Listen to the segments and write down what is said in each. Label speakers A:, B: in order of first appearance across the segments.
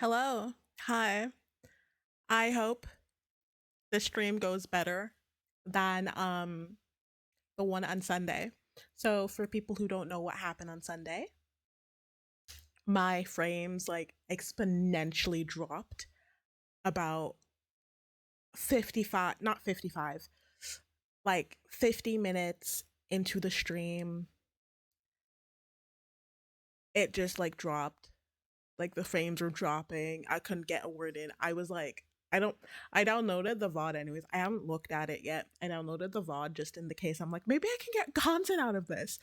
A: Hello. Hi. I hope the stream goes better than the one on Sunday. So for people who don't know what happened on Sunday, my frames like exponentially dropped about 55, not 55, like 50 minutes into the stream. It just like dropped. Like the frames were dropping. I couldn't get a word in. I was like, I downloaded the VOD anyways. I haven't looked at it yet. I downloaded the VOD just in the case. I'm like, maybe I can get content out of this.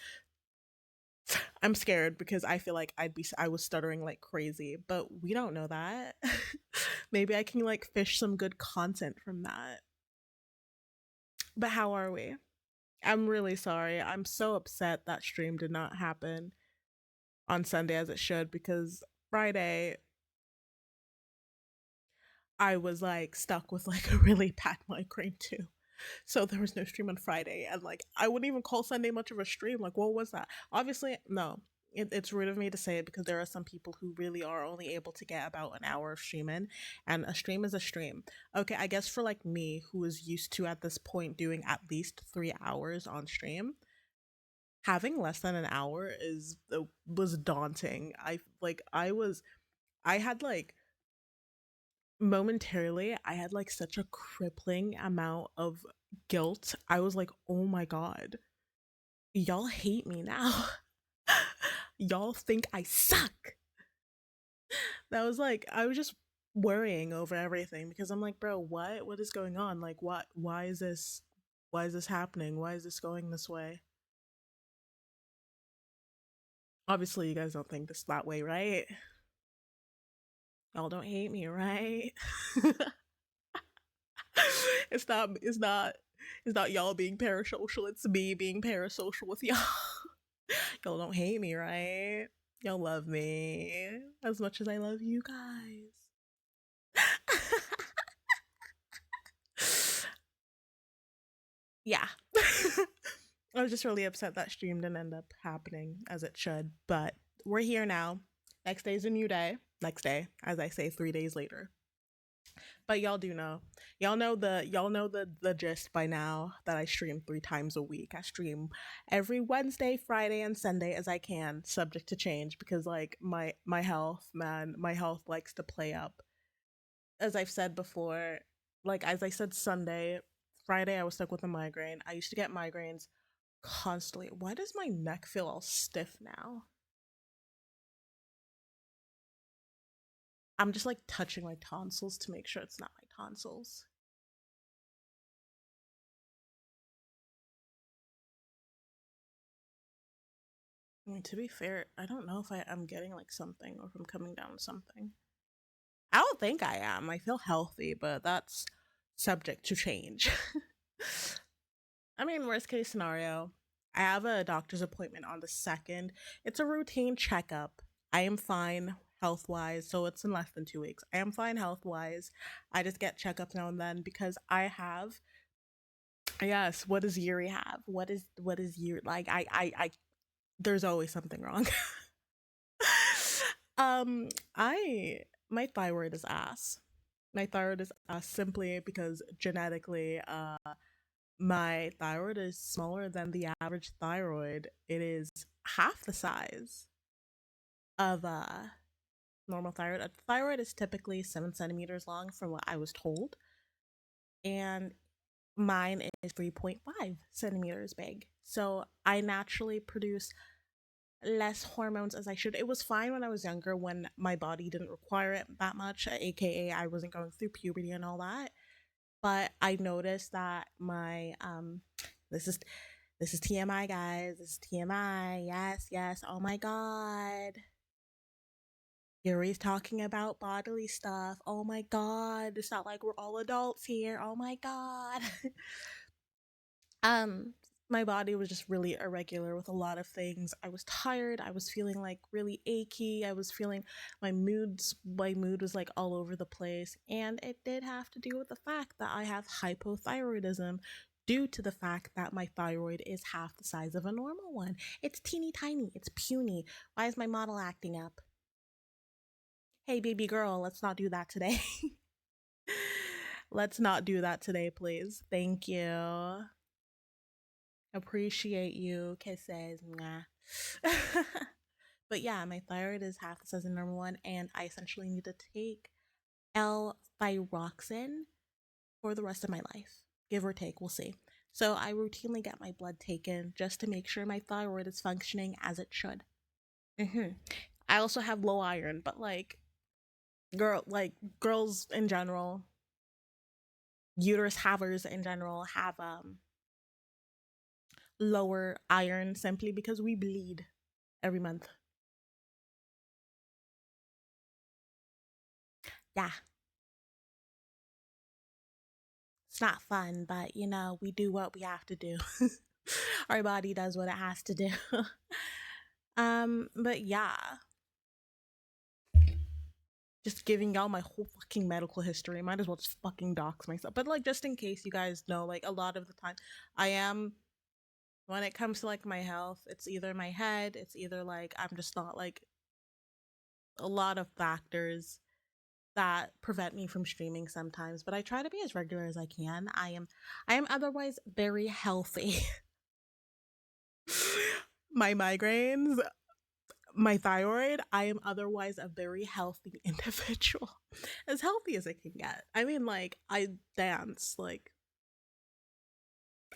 A: I'm scared because I feel like I was stuttering like crazy, but we don't know that. Maybe I can like fish some good content from that. But how are we? I'm really sorry. I'm so upset that stream did not happen on Sunday as it should because Friday I was like stuck with like a really bad migraine too. So there was no stream on Friday, and like I wouldn't even call Sunday much of a stream. Like, what was that? Obviously, no. It's rude of me to say it because there are some people who really are only able to get about an hour of streaming, and a stream is a stream. Okay, I guess for like me, who is used to at this point doing at least 3 hours on stream, having less than an hour is was daunting. I had like momentarily I had like such a crippling amount of guilt. I was like, oh my god, y'all hate me now. Y'all think I suck. That was like, I was just worrying over everything because I'm like, bro, what is going on? Like, why is this happening? Why is this going this way? Obviously you guys don't think this that way, right? Y'all don't hate me, right? It's not y'all being parasocial, it's me being parasocial with y'all. Y'all don't hate me, right? Y'all love me as much as I love you guys. Yeah. I was just really upset that stream didn't end up happening as it should, but we're here now. Next day's a new day. Next day, as I say, 3 days later. But y'all know the gist by now that I stream 3 times a week. I stream every Wednesday, Friday, and Sunday as I can, subject to change because like my health, man, my health likes to play up. As I've said before, like as I said Sunday, Friday I was stuck with a migraine. I used to get migraines constantly. Why does my neck feel all stiff now? I'm just like touching my tonsils to make sure it's not my tonsils. I mean, to be fair, I don't know if I'm getting like something or if I'm coming down with something. I don't think I am. I feel healthy, but that's subject to change. I mean, worst case scenario, I have a doctor's appointment on the 2nd. It's a routine checkup. I am fine health wise, so it's in less than 2 weeks. I am fine health wise. I just get checkups now and then because I have. Yes, what does Yuri have? What is Yuri like? I there's always something wrong. I my thyroid is ass. My thyroid is ass simply because genetically, my thyroid is smaller than the average thyroid. It is half the size of normal thyroid. A thyroid is typically 7 centimeters long, from what I was told, and mine is 3.5 centimeters big. So I naturally produce less hormones as I should. It was fine when I was younger when my body didn't require it that much, aka I wasn't going through puberty and all that. But I noticed that my this is this is TMI, guys. This is TMI. Yes, yes. Oh my god. Yuri's talking about bodily stuff. Oh my god. It's not like we're all adults here. Oh my god. um my body was just really irregular with a lot of things. I was tired, I was feeling like really achy, I was feeling my mood was like all over the place, and it did have to do with the fact that I have hypothyroidism due to the fact that my thyroid is half the size of a normal one. It's teeny tiny, it's puny. Why is my model acting up? Hey, baby girl, let's not do that today. Let's not do that today, please. Thank you. Appreciate you. Kisses. Mwah. But yeah, my thyroid is half the size of number one, and I essentially need to take L-thyroxine for the rest of my life, give or take. We'll see. So I routinely get my blood taken just to make sure my thyroid is functioning as it should. I also have low iron, but like girls in general, uterus havers in general have lower iron simply because we bleed every month. Yeah. It's not fun, but you know, we do what we have to do. Our body does what it has to do. But yeah. Just giving y'all my whole fucking medical history. Might as well just fucking dox myself. But like just in case you guys know, like a lot of the time I am, when it comes to like my health, it's either my head, it's either like I'm just not like, a lot of factors that prevent me from streaming sometimes, but I try to be as regular as I can. I am otherwise very healthy. My migraines, my thyroid, I am otherwise a very healthy individual. As healthy as I can get. I mean, like, I dance, like,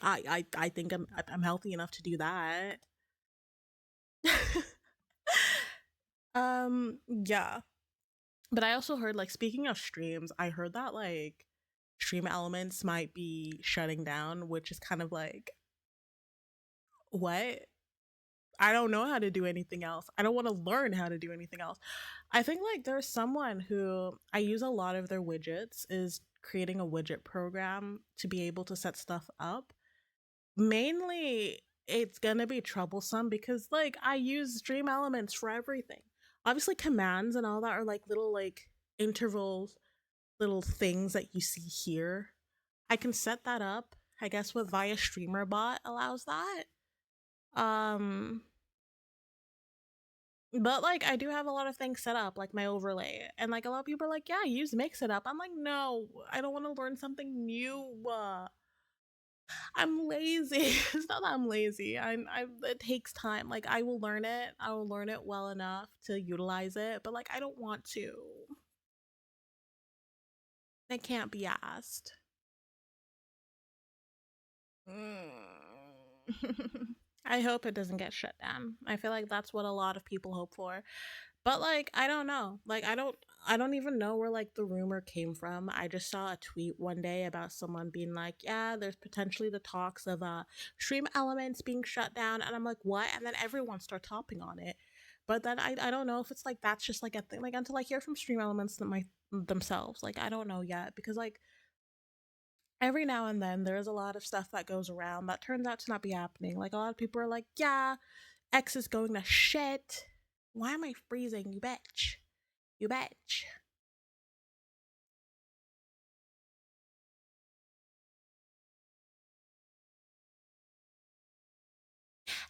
A: I think I'm healthy enough to do that. Yeah. But I also heard, like, speaking of streams, I heard that like Stream Elements might be shutting down, which is kind of like, what? I don't know how to do anything else. I don't want to learn how to do anything else. I think like there's someone who I use a lot of their widgets is creating a widget program to be able to set stuff up. Mainly it's going to be troublesome because like I use Stream Elements for everything. Obviously commands and all that are like little like intervals, little things that you see here. I can set that up. I guess with Via Streamer Bot allows that. Um But like I do have a lot of things set up, like my overlay. And like a lot of people are like, yeah, use mix it up. I'm like, no, I don't want to learn something new. I'm lazy. It's not that I'm lazy. I it takes time. Like I will learn it. I will learn it well enough to utilize it, but like I don't want to. It can't be asked. I hope it doesn't get shut down. I feel like that's what a lot of people hope for. But like I don't know. Like I don't even know where like the rumor came from. I just saw a tweet one day about someone being like, "Yeah, there's potentially the talks of Stream Elements being shut down." And I'm like, "What?" And then everyone starts hopping on it. But then I don't know if it's like that's just like a thing, like until I hear from Stream Elements themselves. Like I don't know yet because like every now and then there's a lot of stuff that goes around that turns out to not be happening. Like a lot of people are like, "Yeah, X is going to shit." Why am I freezing? You bitch. You bitch.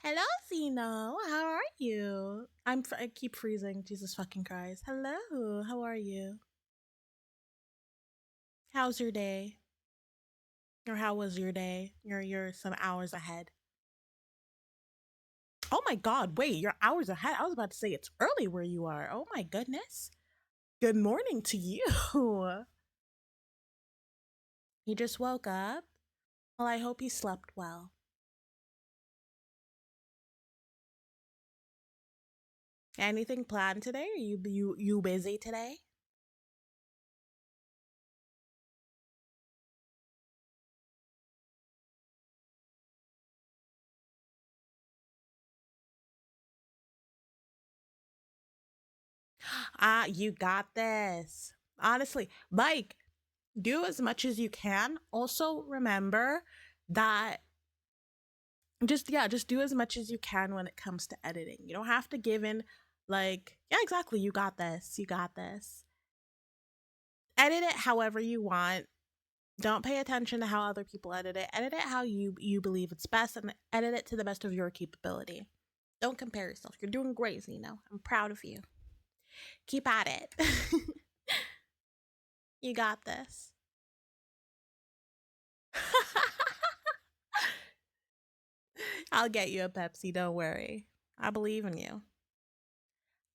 A: Hello, Zeno. How are you? I keep freezing. Jesus fucking Christ. Hello. How are you? How's your day? Or how was your day? You're some hours ahead. Oh my god, wait, you're hours ahead. I was about to say it's early where you are. Oh my goodness. Good morning to you. He just woke up. Well, I hope he slept well. Anything planned today? Are you busy today? You got this. Honestly, Mike, do as much as you can. Also, remember that just do as much as you can when it comes to editing. You don't have to give in like, yeah, exactly. You got this. You got this. Edit it however you want. Don't pay attention to how other people edit it. Edit it how you believe it's best and edit it to the best of your capability. Don't compare yourself. You're doing great, Zeno. I'm proud of you. Keep at it. You got this. I'll get you a Pepsi, don't worry. I believe in you.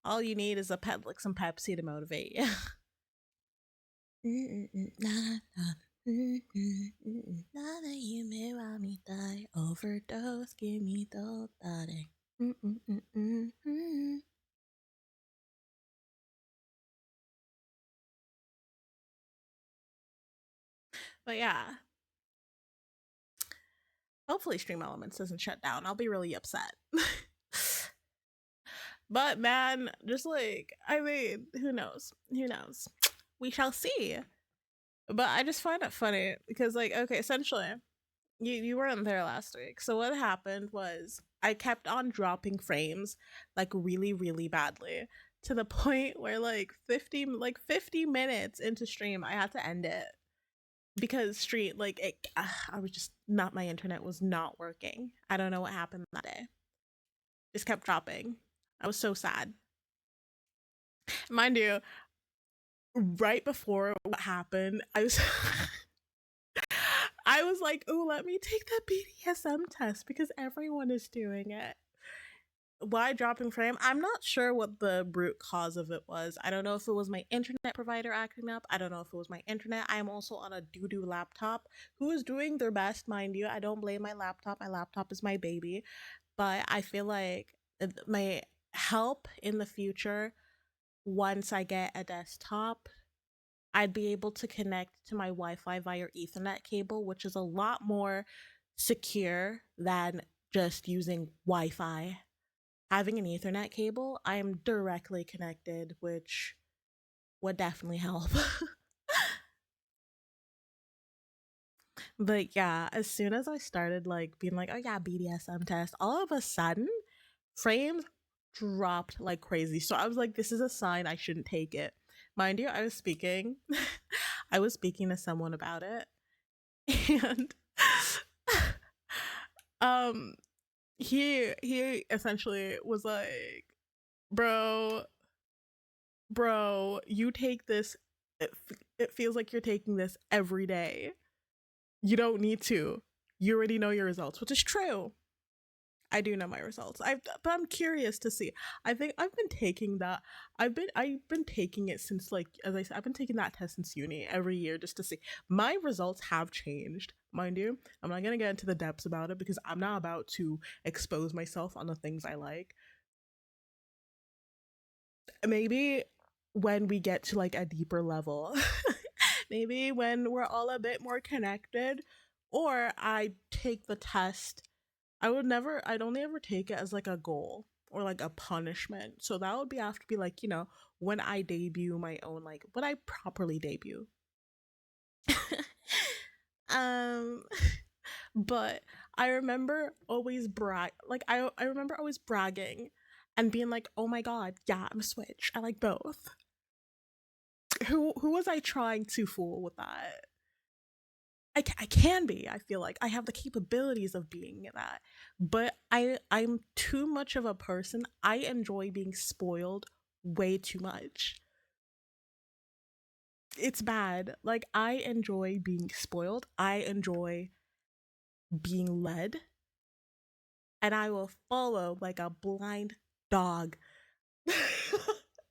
A: All you need is a pep, like some Pepsi to motivate you. Nada you me wa mi die overdose, give me the daddy. But yeah, hopefully Stream Elements doesn't shut down. I'll be really upset. But man, just like, I mean, who knows? Who knows? We shall see. But I just find it funny because, like, okay, essentially, you weren't there last week. So what happened was I kept on dropping frames like really, really badly to the point where like 50 minutes into stream I had to end it because stream like it, I was just not, my internet was not working. I don't know what happened that day. Just kept dropping. I was so sad. Mind you, right before what happened, I was I was like, "Oh, let me take the BDSM test because everyone is doing it." Why dropping frame? I'm not sure what the root cause of it was. I don't know if it was my internet provider acting up. I don't know if it was my internet. I am also on a doo-doo laptop who is doing their best, mind you. I don't blame my laptop. My laptop is my baby. But I feel like my help in the future, once I get a desktop, I'd be able to connect to my Wi-Fi via Ethernet cable, which is a lot more secure than just using Wi-Fi. Having an Ethernet cable, I am directly connected, which would definitely help. But yeah, as soon as I started like being like, oh yeah, BDSM test, all of a sudden frames dropped like crazy. So I was like, this is a sign I shouldn't take it. Mind you, I was speaking I was speaking to someone about it, and um he essentially was like, bro, you take this, it, it feels like you're taking this every day. You don't need to. You already know your results, which is true. I do know my results. But I'm curious to see. I think I've been taking that. I've been taking it since, like, as I said, I've been taking that test since uni every year just to see. My results have changed, mind you. I'm not gonna get into the depths about it because I'm not about to expose myself on the things I like. Maybe when we get to like a deeper level, maybe when we're all a bit more connected, or I take the test. I'd only ever take it as like a goal or like a punishment. So that would be have to be like, when I debut my own, like when I properly debut. um but I remember always I remember always bragging and being like, "Oh my god, yeah, I'm a switch. I like both." Who was I trying to fool with that? I can be. I feel like I have the capabilities of being that, but I'm too much of a person. I enjoy being spoiled way too much. It's bad. Like, I enjoy being spoiled. I enjoy being led, and I will follow like a blind dog.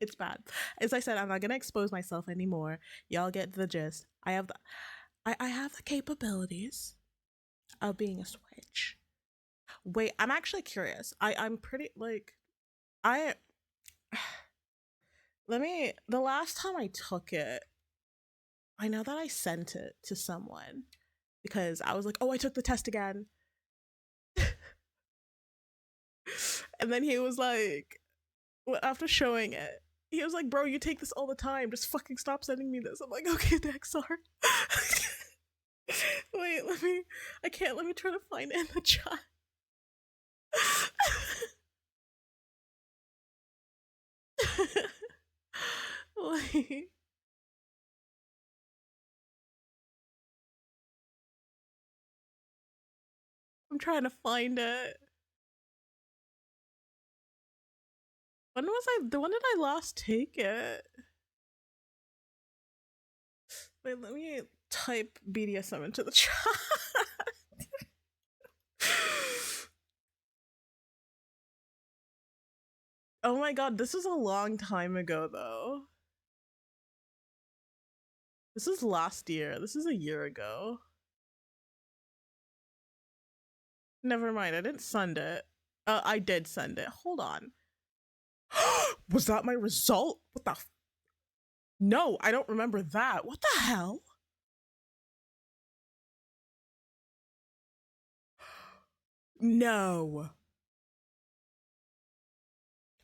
A: It's bad. As I said, I'm not gonna expose myself anymore. Y'all get the gist. I have the capabilities of being a switch. Wait, I'm actually curious. I'm pretty like I let me the last time I took it, I know that I sent it to someone because I was like, "Oh, I took the test again." And then he was like, after showing it, he was like, "Bro, you take this all the time. Just fucking stop sending me this." I'm like, "Okay, Dexar." Wait, I can't, let me try to find it in the chat. Wait. I'm trying to find it. when did I last take it? Wait, let me type BDSM into the chat. Oh my god, this is a long time ago though. This is last year. This is a year ago. Never mind, I didn't send it. I did send it. Hold on. Was that my result? What the No, I don't remember that. What the hell? No.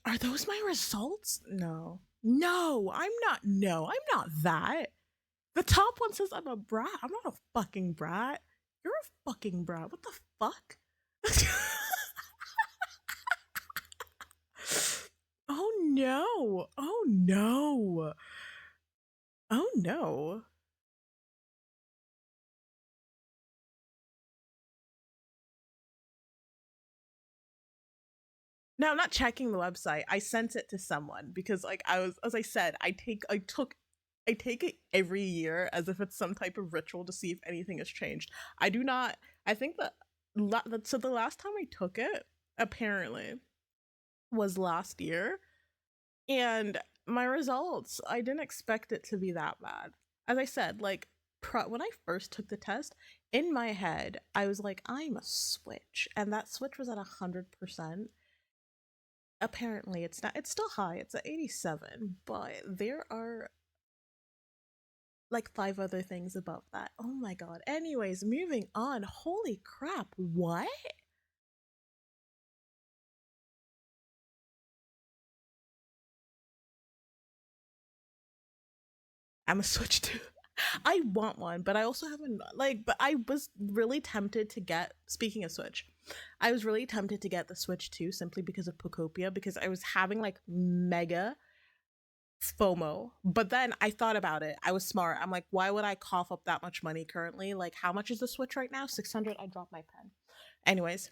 A: Are those my results? No. No, I'm not. No, I'm not that. The top one says I'm a brat. I'm not a fucking brat. You're a fucking brat. What the fuck? Oh no. Oh no. Oh no. No, I'm not checking the website. I sent it to someone because like I was as I said, I take it every year as if it's some type of ritual to see if anything has changed. I do not I think that so the last time I took it apparently was last year, and my results, I didn't expect it to be that bad. As I said, like when I first took the test, in my head, I was like, I'm a switch, and that switch was at 100%. Apparently, it's not. It's still high. It's at 87, but there are like five other things above that. Oh my god. Anyways, moving on. Holy crap! What? I'm a switch too. I want one, but I also haven't like. But I was really tempted to get. Speaking of Switch, I was really tempted to get the Switch 2 simply because of Pocopia, because I was having like mega FOMO. But then I thought about it. I was smart. I'm like, why would I cough up that much money currently? Like, how much is the Switch right now? 600. I dropped my pen. Anyways,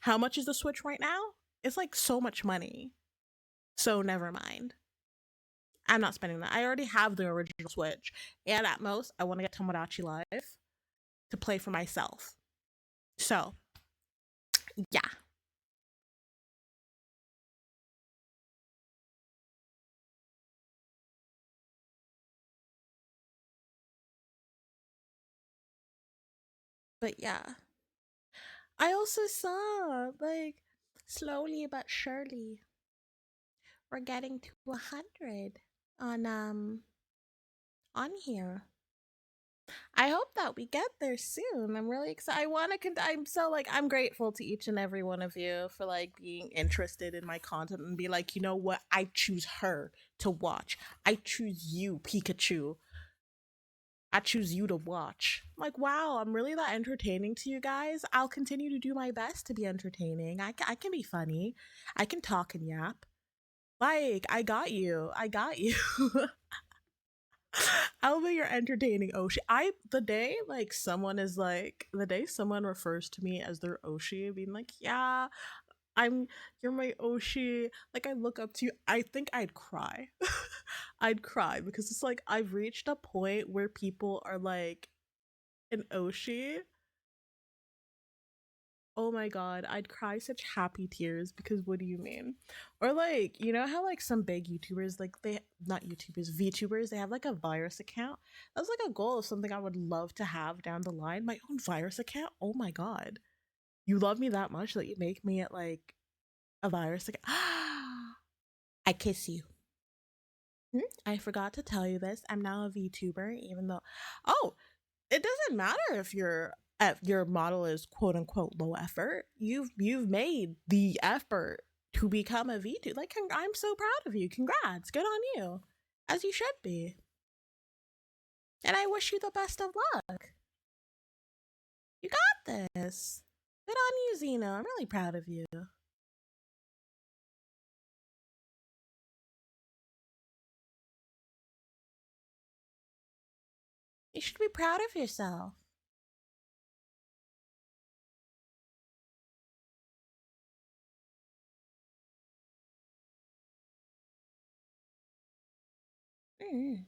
A: how much is the Switch right now? It's like so much money. So never mind. I'm not spending that. I already have the original Switch. And at most, I want to get Tomodachi Live to play for myself. So, yeah. But yeah. I also saw, like, slowly but surely, we're getting to 100 on here. I hope that we get there soon. I'm really excited. I want to. I'm so like I'm grateful to each and every one of you for like being interested in my content and be like, you know what? I choose her to watch. I choose you, Pikachu. I choose you to watch. I'm like, wow, I'm really that entertaining to you guys. I'll continue to do my best to be entertaining. I can be funny. I can talk and yap. Like, I got you. I got you. I'll be your entertaining Oshi. The day like someone is like the day someone refers to me as their Oshi, being like, yeah, I'm you're my Oshi. Like I look up to you. I think I'd cry. I'd cry because it's like I've reached a point where people are like an Oshi. Oh my god, I'd cry such happy tears because what do you mean? Or like, you know how like some big YouTubers, like they not YouTubers, VTubers, they have like a virus account. That's like a goal of something I would love to have down the line. My own virus account. Oh my god. You love me that much that you make me at like a virus account. I kiss you. I forgot to tell you this. I'm now a VTuber, even though oh, it doesn't matter if your model is quote unquote low effort. You've made the effort to become a V2. Like I'm so proud of you. Congrats. Good on you. As you should be. And I wish you the best of luck. You got this. Good on you, Zeno. I'm really proud of you. You should be proud of yourself. Mm.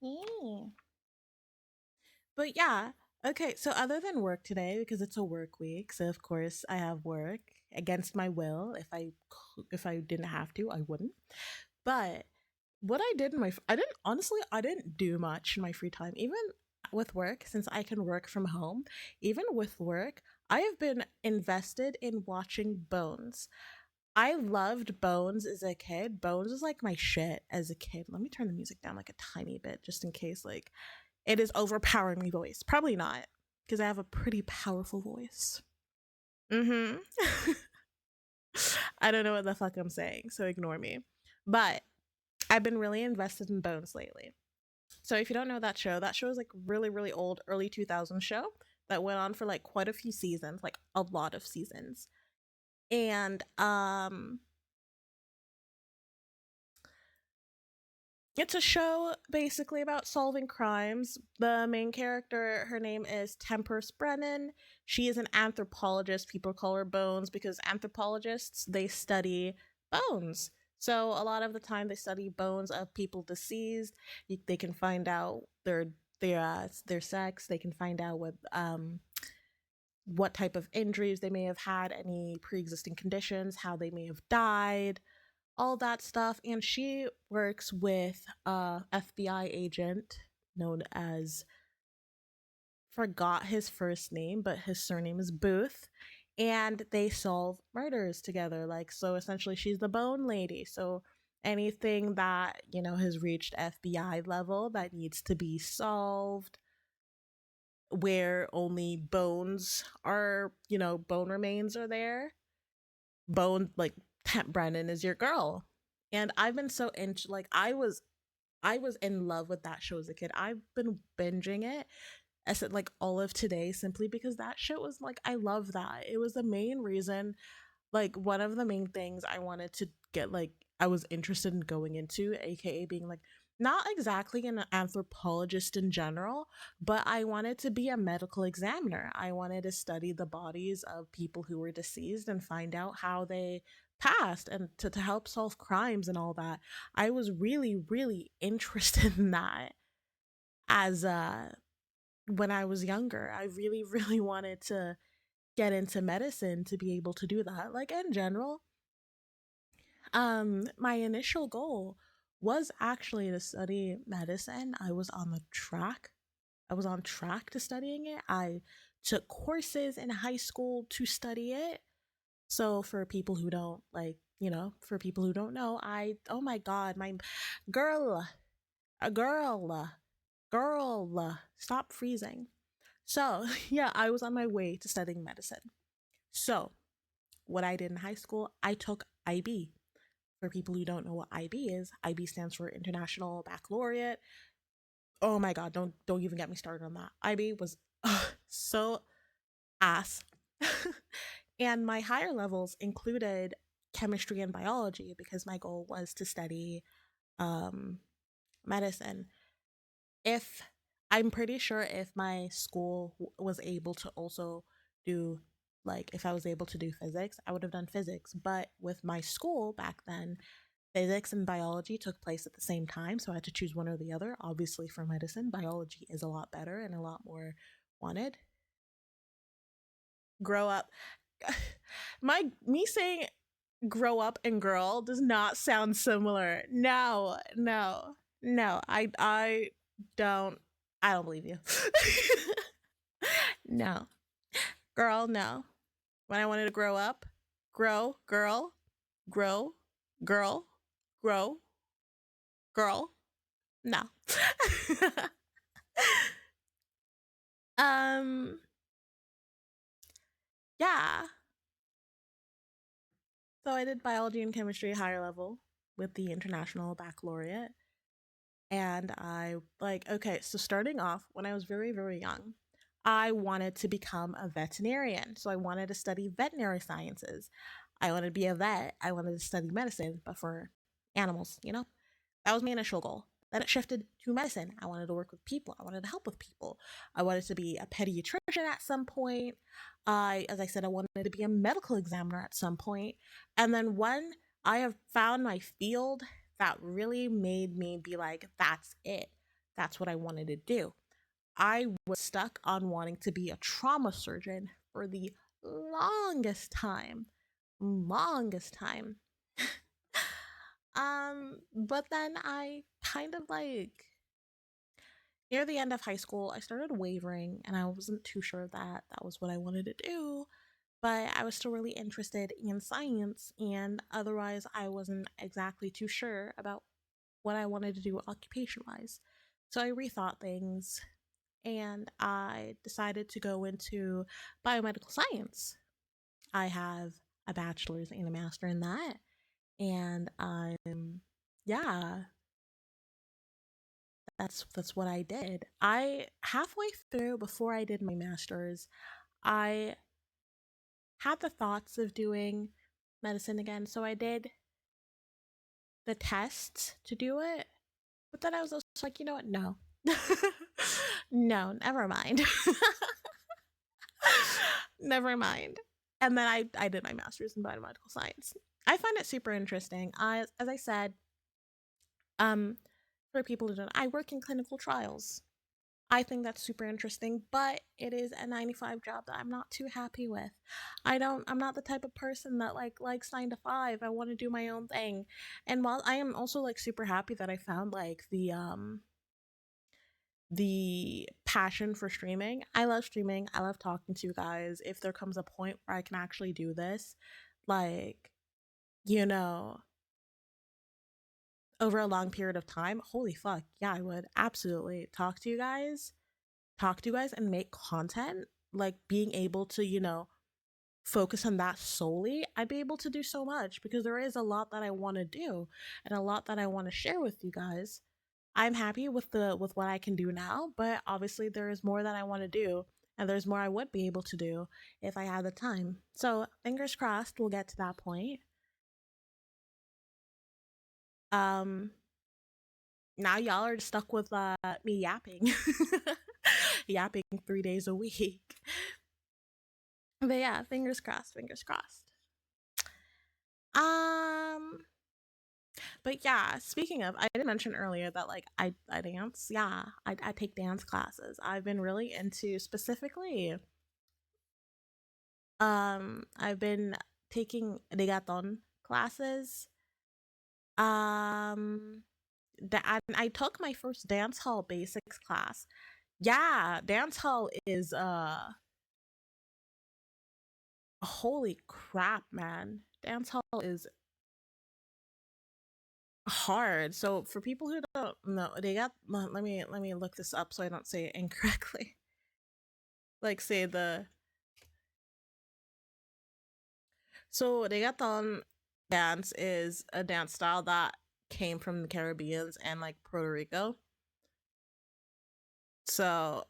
A: Mm. But yeah, okay. So other than work today, because it's a work week, so of course I have work against my will. If I didn't have to, I wouldn't. But what I did in my I didn't honestly I didn't do much in my free time, even with work, since I can work from home. Even with work, I have been invested in watching Bones. I loved Bones as a kid. Bones was like my shit as a kid. Let me turn the music down like a tiny bit just in case like it is overpowering my voice. Probably not, because I have a pretty powerful voice. Mm-hmm. I don't know what the fuck I'm saying, so ignore me. But I've been really invested in Bones lately. So if you don't know that show is like really, really old, early 2000s show that went on for like quite a few seasons, like a lot of seasons. And it's a show basically about solving crimes. The main character, her name is Tempest Brennan. She is an anthropologist. People call her Bones because anthropologists, they study bones. So a lot of the time they study bones of people deceased. They can find out their sex. They can find out what type of injuries they may have had, any pre-existing conditions, how they may have died, all that stuff. And she works with a FBI agent known as, forgot his first name, but his surname is Booth. And they solve murders together. Like, so essentially, she's the bone lady. So anything that, has reached FBI level that needs to be solved, where only bones are, bone remains are there, bone, like, Brennan is your girl. And I've been so into, like, I was in love with that show as a kid. I've been binging it, I said, like, all of today, simply because that shit was like, I love that. It was the main reason, like, one of the main things I wanted to get, like, I was interested in going into, aka being like, not exactly an anthropologist in general, but I wanted to be a medical examiner. I wanted to study the bodies of people who were deceased and find out how they passed, and to help solve crimes and all that. I was really, really interested in that as when I was younger. I really, really wanted to get into medicine to be able to do that. Like, in general, my initial goal was actually to study medicine. I was on track to studying it. I took courses in high school to study it. So for people who don't, like, for people who don't know, oh my god, my girl, a girl, stop freezing. So, yeah, I was on my way to studying medicine. So, what I did in high school, I took IB. For people who don't know what IB is, IB stands for International Baccalaureate. Oh my god, don't even get me started on that. IB was so ass. And my higher levels included chemistry and biology because my goal was to study um, medicine. If I'm pretty sure if my school was able to also do, like, if I was able to do physics, I would have done physics. But with my school back then, physics and biology took place at the same time, so I had to choose one or the other. Obviously, for medicine, biology is a lot better and a lot more wanted. Grow up. My me saying grow up and girl does not sound similar. No, no, no. Don't I don't believe you. No. Girl, no. When I wanted to grow up, grow, girl, grow, girl, grow, girl. No. um yeah. So I did biology and chemistry higher level with the international baccalaureate. And I, like, okay, so starting off when I was very, very young, I wanted to become a veterinarian. So I wanted to study veterinary sciences. I wanted to be a vet. I wanted to study medicine, but for animals, That was my initial goal. Then it shifted to medicine. I wanted to work with people. I wanted to help with people. I wanted to be a pediatrician at some point. As I said, I wanted to be a medical examiner at some point. And then when I have found my field, that really made me be like, that's it. That's what I wanted to do. I was stuck on wanting to be a trauma surgeon for the longest time. Longest time. But then I kind of like near the end of high school, I started wavering and I wasn't too sure that that was what I wanted to do, but I was still really interested in science, and otherwise, I wasn't exactly too sure about what I wanted to do occupation wise. So I rethought things and I decided to go into biomedical science. I have a bachelor's and a master in that, and yeah, that's what I did. I halfway through before I did my masters, I had the thoughts of doing medicine again, so I did the tests to do it. But then I was also like, you know what? No. No, never mind. Never mind. And then I did my master's in biomedical science. I find it super interesting. As I said, um, for people who don't, I work in clinical trials. I think that's super interesting, but it is a 9 to 5 job that I'm not too happy with. I'm not the type of person that likes 9 to 5. I want to do my own thing. And while I am also like super happy that I found like the passion for streaming. I love streaming. I love talking to you guys. If there comes a point where I can actually do this, like, you know, over a long period of time, holy fuck, yeah, I would absolutely talk to you guys and make content. Like being able to, focus on that solely, I'd be able to do so much because there is a lot that I want to do and a lot that I want to share with you guys. I'm happy with what I can do now, but obviously there is more that I want to do, and there's more I would be able to do if I had the time. So fingers crossed we'll get to that point. Um Now y'all are stuck with me yapping. Yapping 3 days a week. But yeah, fingers crossed, fingers crossed. Um but yeah, speaking of, I did mention earlier that like I dance. Yeah, I take dance classes. I've been really into specifically I've been taking reggaeton classes. Um I took my first dance hall basics class. Yeah, dance hall is holy crap, man. Dance hall is hard. So for people who don't know, they got let me look this up so I don't say it incorrectly. Like say the so reggaeton dance is a dance style that came from the Caribbeans and like Puerto Rico. So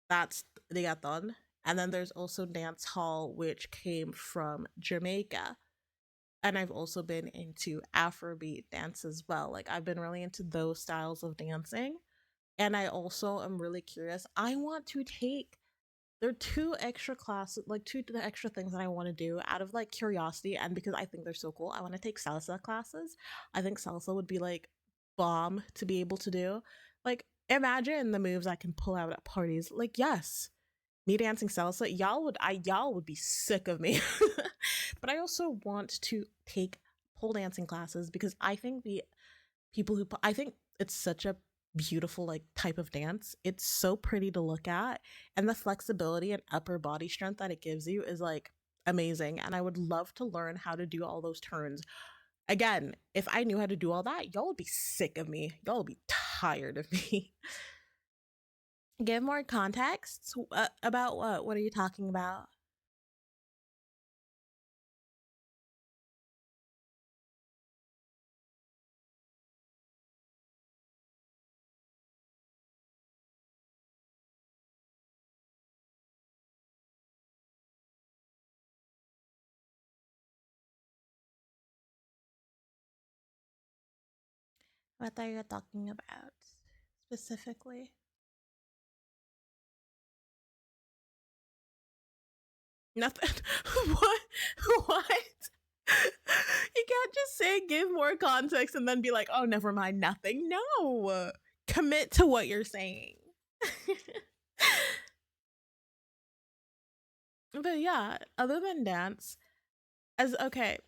A: that's reggaeton. And then there's also dance hall, which came from Jamaica. And I've also been into Afrobeat dance as well. Like I've been really into those styles of dancing. And I also am really curious. I want to take there are two extra classes, like two extra things that I want to do out of like curiosity and because I think they're so cool. I want to take salsa classes. I think salsa would be like bomb to be able to do. Like imagine the moves I can pull out at parties. Like yes, me dancing salsa, y'all would be sick of me. But I also want to take pole dancing classes because I think the people who I think it's such a beautiful like type of dance. It's so pretty to look at, and the flexibility and upper body strength that it gives you is like amazing, and I would love to learn how to do all those turns. Again, if I knew how to do all that, y'all would be sick of me. Y'all would be tired of me. Give more context about what are you talking about? What are you talking about specifically? Nothing. What? What? You can't just say give more context and then be like, oh, never mind, nothing. No. Commit to what you're saying. But yeah, other than dance,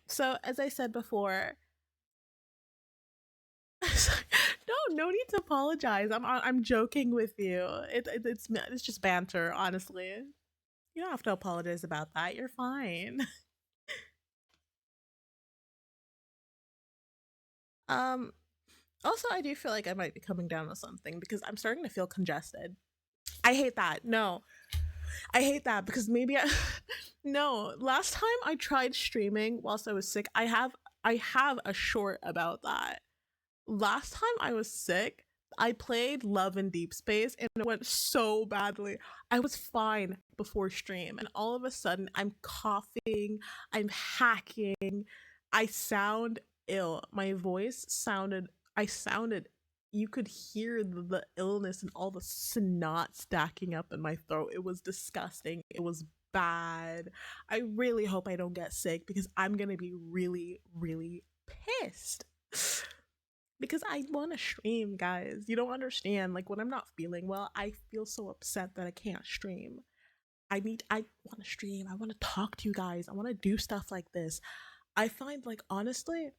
A: so as I said before, no need to apologize. I'm joking with you. It's just banter, honestly. You don't have to apologize about that. You're fine. Um Also, I do feel like I might be coming down with something because I'm starting to feel congested. I hate that. No, I hate that because maybe no. Last time I tried streaming whilst I was sick, I have a short about that. Last time I was sick, I played Love in Deep Space and it went so badly. I was fine before stream, and all of a sudden I'm coughing, I'm hacking, I sound ill. My voice sounded, I sounded, you could hear the illness and all the snot stacking up in my throat. It was disgusting. It was bad. I really hope I don't get sick because I'm gonna be really, really pissed because I want to stream, guys. You don't understand. Like when I'm not feeling well, I feel so upset that I can't stream. I want to stream. I want to talk to you guys. I want to do stuff like this. I find like honestly,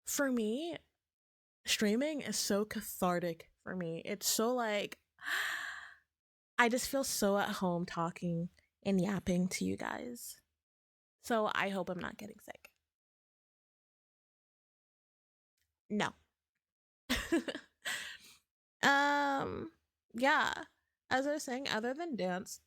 A: for me, streaming is so cathartic for me. It's so like I just feel so at home talking and yapping to you guys. So I hope I'm not getting sick. No. um yeah. As I was saying, other than dance,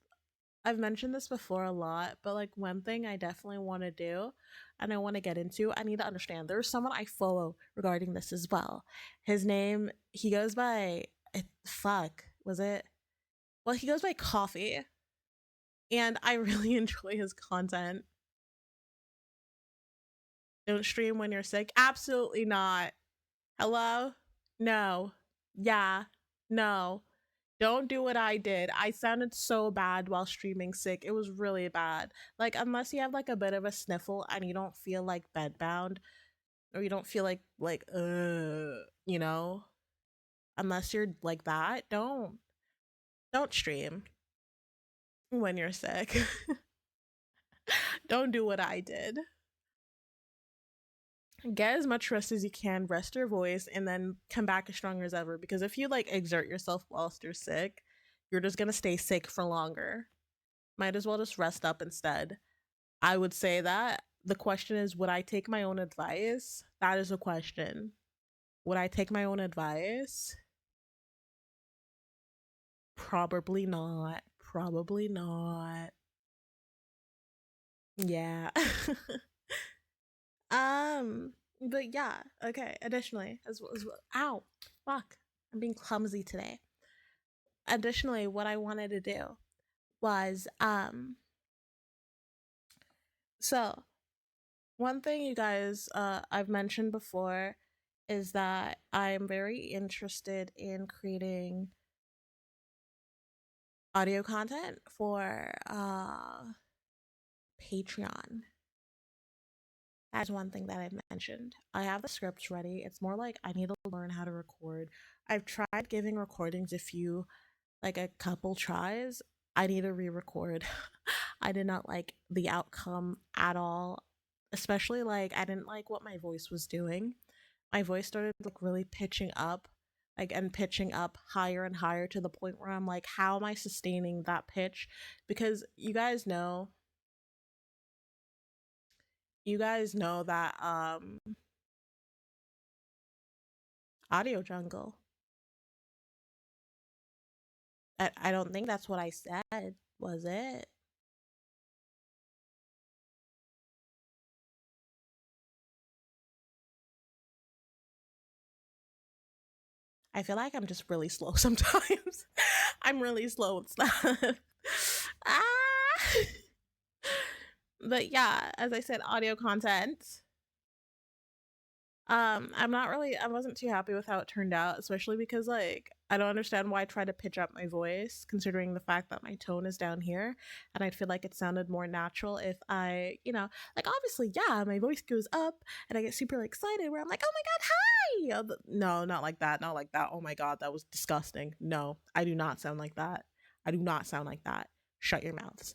A: I've mentioned this before a lot, but like one thing I definitely want to do and I want to get into, I need to understand. There's someone I follow regarding this as well. His name, he goes by, fuck, was it? Well, he goes by Coffee, and I really enjoy his content. Don't stream when you're sick? Absolutely not. Hello? No. Yeah. No. Don't do what I did. I sounded so bad while streaming sick. It was really bad. Like, unless you have like a bit of a sniffle and you don't feel like bedbound or you don't feel you know, unless you're like that, don't stream when you're sick. Don't do what I did. Get as much rest as you can, rest your voice, and then come back as strong as ever. Because if you like exert yourself whilst you're sick, you're just gonna stay sick for longer. Might as well just rest up instead. I would say that. The question is, would I take my own advice? That is a question. Would I take my own advice? Probably not. Probably not. Yeah. But yeah, okay. Additionally, as well, ow, fuck, I'm being clumsy today. Additionally, what I wanted to do was so one thing you guys I've mentioned before is that I'm very interested in creating audio content for Patreon. That's one thing that I've mentioned. I have the scripts ready. It's more like I need to learn how to record. I've tried giving recordings a couple tries. I need to re-record. I did not like the outcome at all. Especially like I didn't like what my voice was doing. My voice started like really pitching up, like and pitching up higher and higher to the point where I'm like, how am I sustaining that pitch? Because you guys know that Audio Jungle. I don't think that's what I said, was it? I feel like I'm just really slow sometimes. I'm really slow with stuff. ah! But yeah, as I said, audio content. I wasn't too happy with how it turned out, especially because like I don't understand why I try to pitch up my voice, considering the fact that my tone is down here, and I'd feel like it sounded more natural if I, like obviously, yeah, my voice goes up and I get super like, excited where I'm like, oh my god, hi! No, not like that, not like that. Oh my god, that was disgusting. No, I do not sound like that. I do not sound like that. Shut your mouths.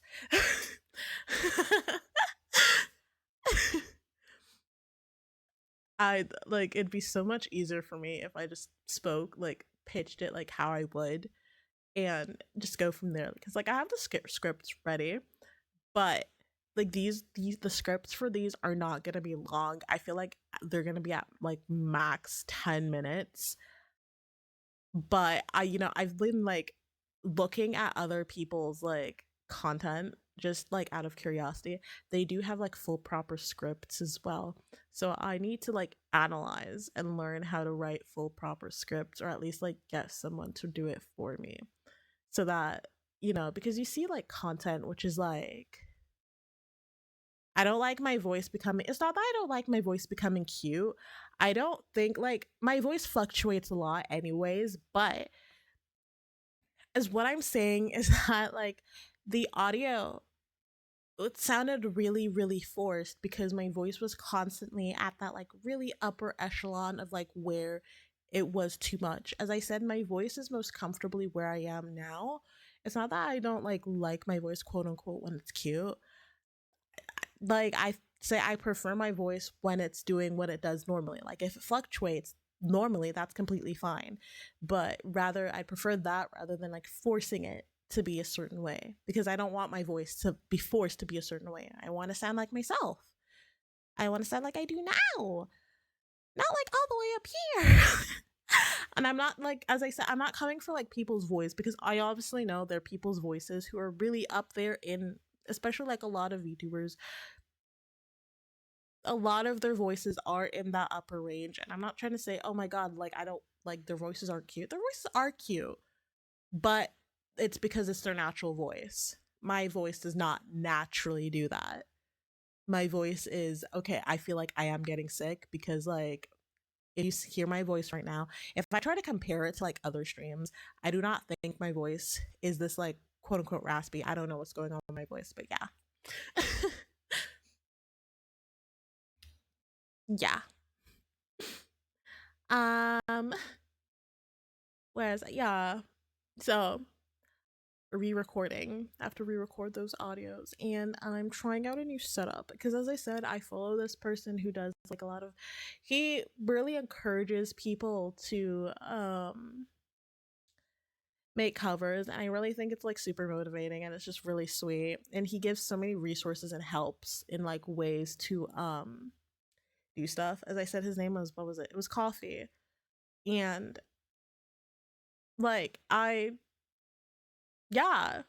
A: I like it'd be so much easier for me if I just spoke like pitched it like how I would and just go from there because like I have the scripts ready, but like these the scripts for these are not going to be long. I feel like they're going to be at like max 10 minutes. But I've been like looking at other people's like content just like out of curiosity. They do have like full proper scripts as well. So I need to like analyze and learn how to write full proper scripts, or at least like get someone to do it for me. So that, because you see like content which is like I don't like my voice becoming, it's not that I don't like my voice becoming cute. I don't think like my voice fluctuates a lot anyways, but as what I'm saying is that like the audio, it sounded really really forced because my voice was constantly at that like really upper echelon of like where it was too much. As I said, my voice is most comfortably where I am now. It's not that I don't like my voice quote unquote when it's cute. Like I say I prefer my voice when it's doing what it does normally. Like if it fluctuates normally, that's completely fine. But rather I prefer that rather than like forcing it to be a certain way, because I don't want my voice to be forced to be a certain way. I want to sound like myself. I want to sound like I do now. Not like all the way up here. And I'm not like, as I said, I'm not coming for like people's voice, because I obviously know there are people's voices who are really up there in, especially like a lot of YouTubers, a lot of their voices are in that upper range. And I'm not trying to say, oh my god, like I don't like their voices aren't cute. Their voices are cute, but it's because it's their natural voice. My voice does not naturally do that. My voice is okay. I feel like I am getting sick because like if you hear my voice right now, if I try to compare it to like other streams, I do not think my voice is this like quote unquote raspy. I don't know what's going on with my voice, but yeah. Yeah. Um whereas yeah. So re-recording. I have to re-record those audios, and I'm trying out a new setup because, as I said, I follow this person who does like a lot of, he really encourages people to make covers, and I really think it's like super motivating, and it's just really sweet, and he gives so many resources and helps in like ways to do stuff. As I said, his name was, what was it, it was Coffee. And like I yeah,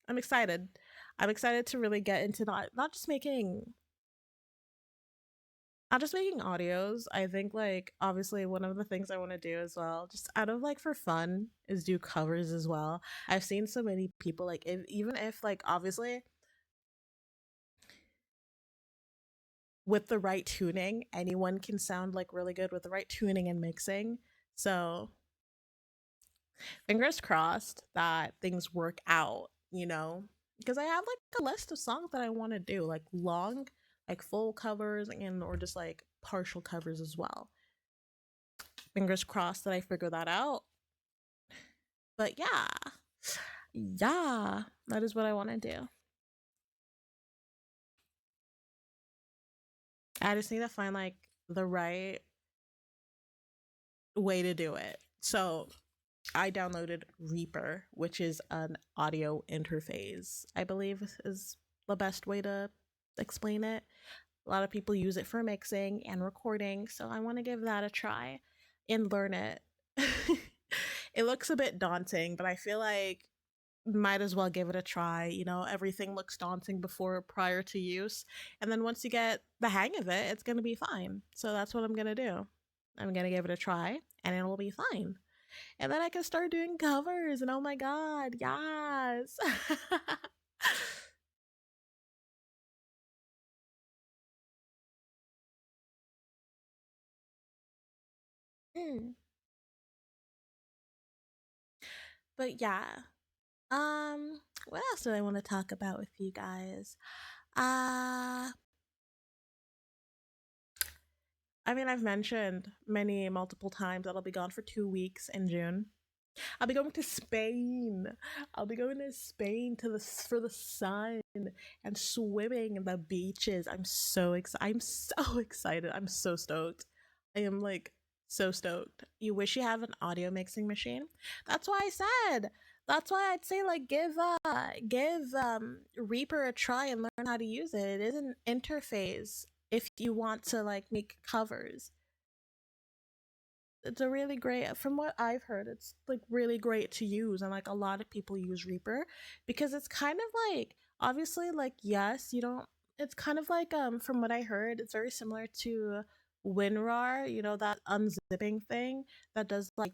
A: I'm excited. I'm excited to really get into not just making, not just making audios. I think like obviously one of the things I want to do as well, just out of like for fun, is do covers as well. I've seen so many people like even if like obviously with the right tuning, anyone can sound like really good with the right tuning and mixing. So fingers crossed that things work out, because I have like a list of songs that I want to do, like long, like full covers, and or just like partial covers as well. Fingers crossed that I figure that out. But yeah, yeah, that is what I want to do. I just need to find like the right way to do it. So I downloaded Reaper, which is an audio interface, I believe is the best way to explain it. A lot of people use it for mixing and recording, so I want to give that a try and learn it. It looks a bit daunting, but I feel like might as well give it a try. Everything looks daunting before prior to use, and then once you get the hang of it, it's going to be fine. So that's what I'm going to do. I'm going to give it a try and it will be fine. And then I can start doing covers, and oh my god, yes. But yeah, what else do I want to talk about with you guys? Uh, I mean, I've mentioned multiple times that I'll be gone for 2 weeks in June. I'll be going to Spain. I'll be going to Spain for the sun and swimming in the beaches. I'm so excited. I'm so excited. I'm so stoked. I am like so stoked. You wish you have an audio mixing machine? That's why I said. That's why I'd say like give Reaper a try and learn how to use it. It is an interface if you want to like make covers. It's a really great, from what I've heard, it's like really great to use, and like a lot of people use Reaper because it's kind of like, obviously, like, yes, you don't, it's kind of like from what I heard, it's very similar to WinRAR, you know, that unzipping thing that does like,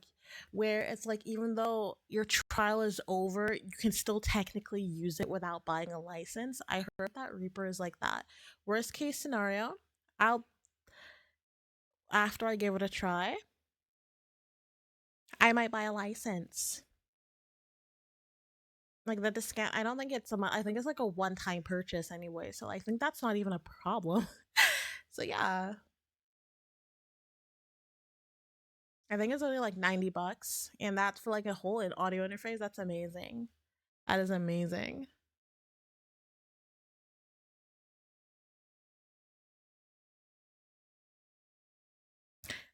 A: where it's like even though your trial is over, you can still technically use it without buying a license. I heard that Reaper is like that. Worst case scenario, I'll, after I give it a try, I might buy a license. Like the discount, I don't think it's I think it's like a one-time purchase anyway. So I think that's not even a problem. So yeah, I think it's only like $90, and that's for like a whole audio interface. That's amazing. That is amazing.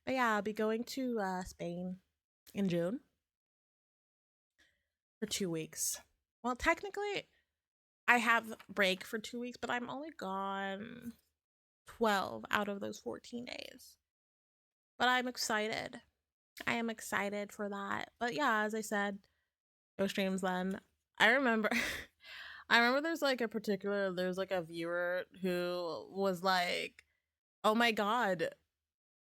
A: But yeah, I'll be going to Spain in June for 2 weeks. Well, technically, I have break for 2 weeks, but I'm only gone 12 out of those 14 days. But I'm excited. I am excited for that. But yeah, as I said, no streams then. I remember I remember there's like a viewer who was like, "Oh my god,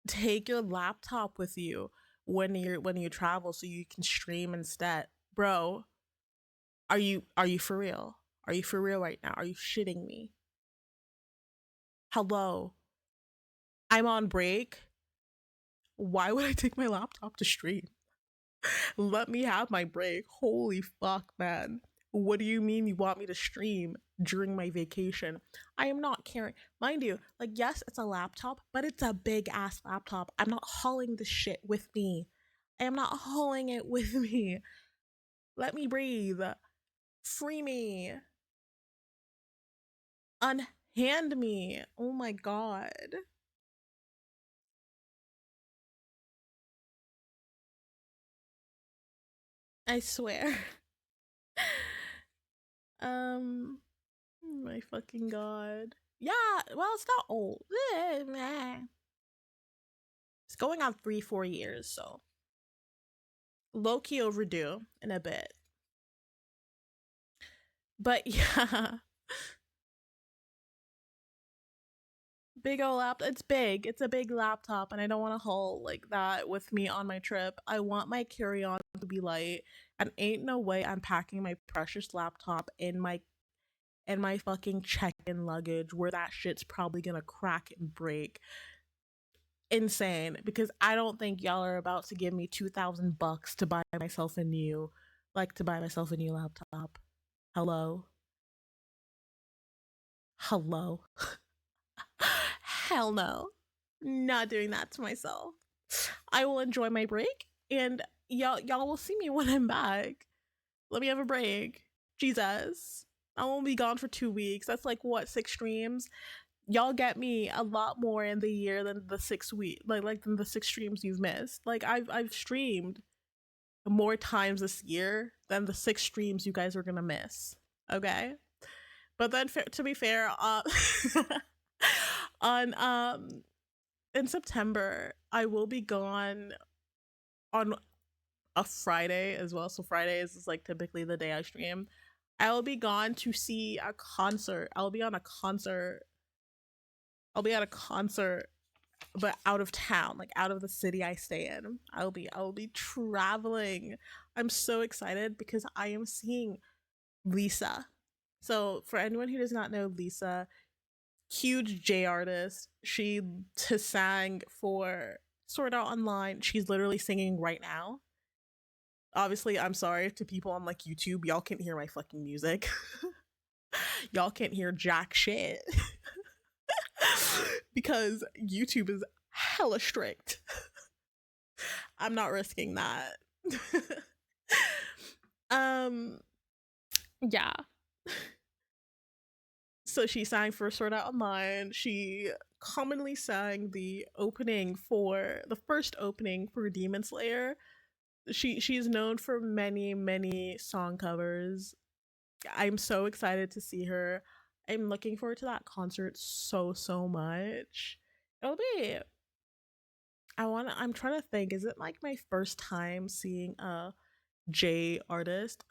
A: take your laptop with you when you travel so you can stream instead." Bro, are you for real? Are you for real right now? Are you shitting me? Hello. I'm on break. Why would I take my laptop to stream? Let me have my break. Holy fuck, man. What do you mean you want me to stream during my vacation? I am not carrying, mind you, like, yes, it's a laptop, but it's a big ass laptop. I'm not hauling this shit with me. I am not hauling it with me. Let me breathe. Free me. Unhand me. Oh my god. I swear. um, my fucking god. Yeah, well, it's not old. It's going on 3-4 years, so low key overdue in a bit. But yeah, big old laptop. It's big. It's a big laptop, and I don't want to haul like that with me on my trip. I want my carry on to be light, and ain't no way I'm packing my precious laptop in my fucking check-in luggage where that shit's probably gonna crack and break. Insane, because I don't think y'all are about to give me $2,000 to buy myself a new, laptop. Hello, hello. Hell no, not doing that to myself. I will enjoy my break, and y'all will see me when I'm back. Let me have a break. Jesus, I won't be gone for 2 weeks. That's like what, 6 streams? Y'all get me a lot more in the year than the 6 week, like than the 6 streams you've missed. Like I've streamed more times this year than the 6 streams you guys are gonna miss. Okay, but then to be fair, on in September I will be gone on a Friday as well. So Fridays is like typically the day I stream. I will be gone to see a concert. I'll be at a concert, but out of town, like out of the city I stay in. I will be traveling. I'm so excited because I am seeing Lisa. So for anyone who does not know Lisa, huge J artist. She sang for Sword Art Online. She's literally singing right now. Obviously, I'm sorry to people on like YouTube. Y'all can't hear my fucking music. Y'all can't hear jack shit because YouTube is hella strict. I'm not risking that. um, yeah. So she sang for Sword Art Online. She commonly sang the first opening for Demon Slayer. She's known for many song covers. I'm so excited to see her. I'm looking forward to that concert so much. It'll be I'm trying to think, is it like my first time seeing a J artist?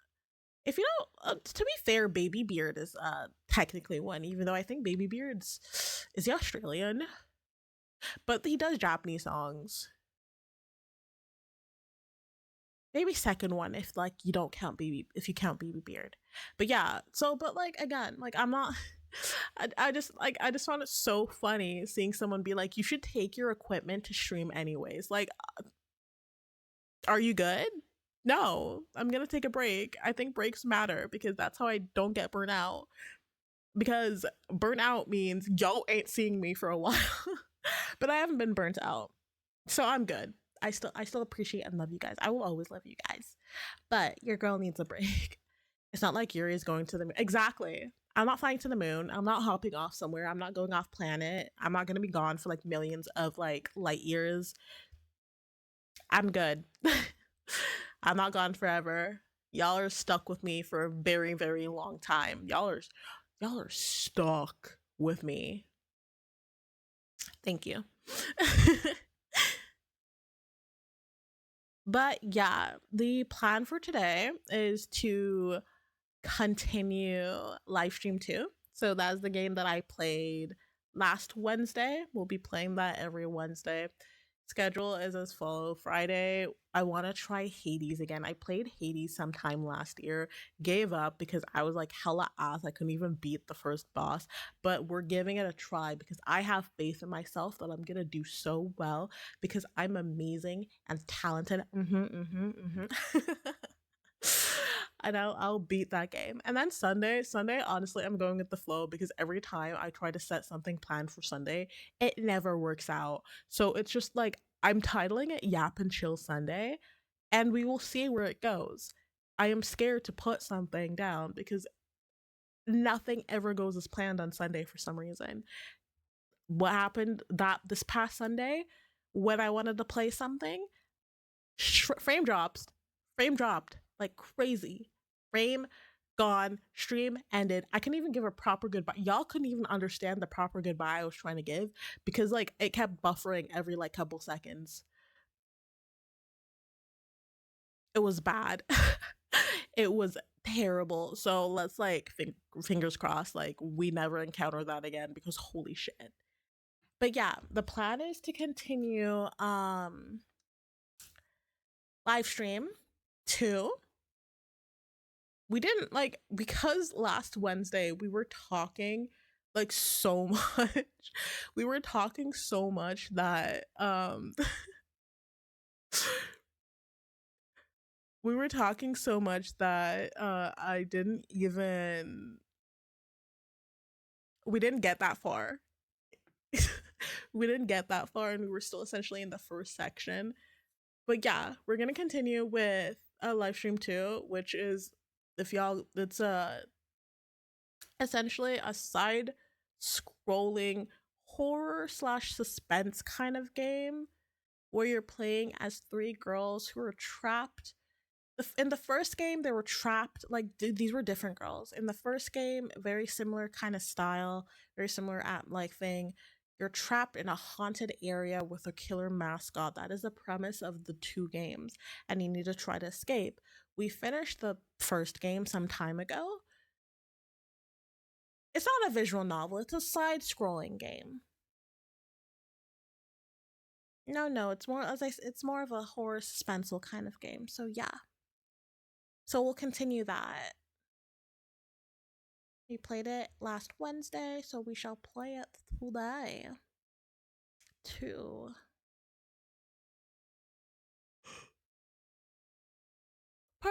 A: If you know, to be fair, Baby Beard is technically one, even though I think Baby Beard's is he Australian, but he does Japanese songs. Maybe second one if like you don't count if you count Baby Beard. But yeah, so but like again, like I'm not I just found it so funny seeing someone be like, you should take your equipment to stream anyways. Like, are you good? No, I'm gonna take a break. I think breaks matter because that's how I don't get burnt out. Because burnout means y'all ain't seeing me for a while. But I haven't been burnt out. So I'm good. I still appreciate and love you guys. I will always love you guys. But your girl needs a break. It's not like Yuri is going to the moon. Exactly. I'm not flying to the moon. I'm not hopping off somewhere. I'm not going off planet. I'm not going to be gone for like millions of like light years. I'm good. I'm not gone forever. Y'all are stuck with me for a very long time. Y'all are stuck with me. Thank you. But yeah, the plan for today is to continue Livestream 2. So that's the game that I played last Wednesday. We'll be playing that every Wednesday. Schedule is as follow. Friday, I want to try Hades again. I played Hades sometime last year, gave up because I was like hella ass. I couldn't even beat the first boss, but we're giving it a try because I have faith in myself that I'm gonna do so well because I'm amazing and talented. And I'll beat that game. And then Sunday, honestly, I'm going with the flow because every time I try to set something planned for Sunday, it never works out. So it's just like I'm titling it Yap and Chill Sunday, and we will see where it goes. I am scared to put something down because nothing ever goes as planned on Sunday for some reason. What happened that this past Sunday when I wanted to play something, frame drops, frame dropped like crazy. Frame gone, stream ended. I couldn't even give a proper goodbye. Y'all couldn't even understand the proper goodbye I was trying to give because like it kept buffering every like couple seconds. It was bad. It was terrible. So let's like fingers crossed like we never encounter that again because holy shit. But yeah, the plan is to continue live stream 2. We didn't like because last Wednesday we were talking like so much. We were talking so much that we were talking so much that I didn't even we didn't get that far. We didn't get that far and we were still essentially in the first section. But yeah, we're going to continue with a live stream 2, which is if y'all it's essentially a side scrolling horror slash suspense kind of game where you're playing as 3 girls who are trapped. In the first game, they were trapped, like, these were different girls. In the first game, very similar kind of style, very similar at like thing. You're trapped in a haunted area with a killer mascot. That is the premise of the 2 games, and you need to try to escape. We finished the first game some time ago. It's not a visual novel, it's a side scrolling game. No, it's more it's more of a horror suspenseful kind of game. So yeah. So we'll continue that. We played it last Wednesday, so we shall play it today. 2.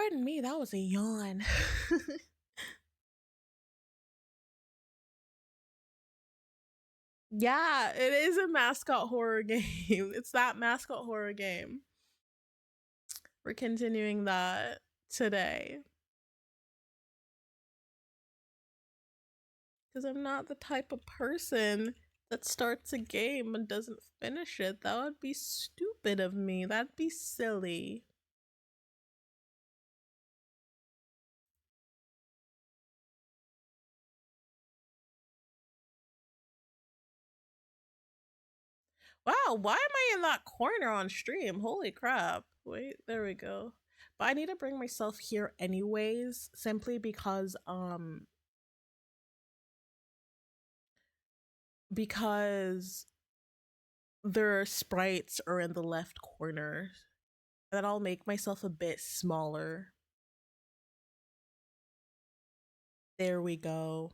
A: Pardon me, that was a yawn. Yeah, it is a mascot horror game. It's that mascot horror game. We're continuing that today. Because I'm not the type of person that starts a game and doesn't finish it. That would be stupid of me. That'd be silly. Wow, why am I in that corner on stream? Holy crap. Wait, there we go. But I need to bring myself here anyways, simply because their sprites are in the left corner. And then I'll make myself a bit smaller. There we go.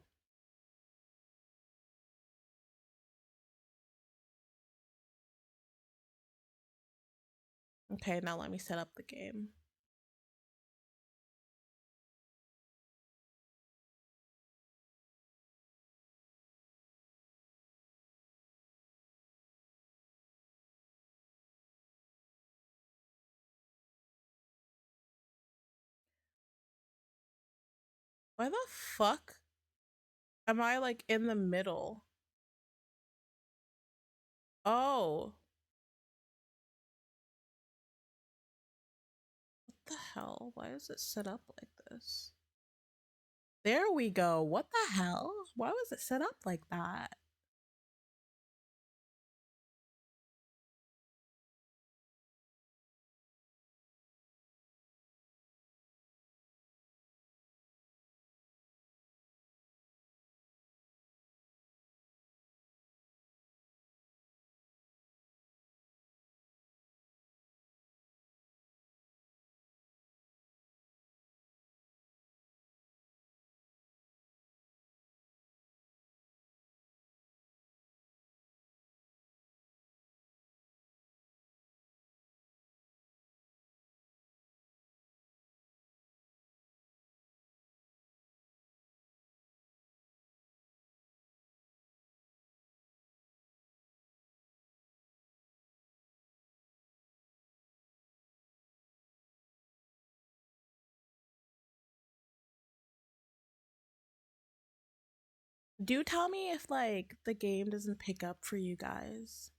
A: Okay, now let me set up the game. Why the fuck am I like in the middle? Oh. What the hell? Why is it set up like this? There we go. What the hell? Why was it set up like that? Do tell me if like the game doesn't pick up for you guys.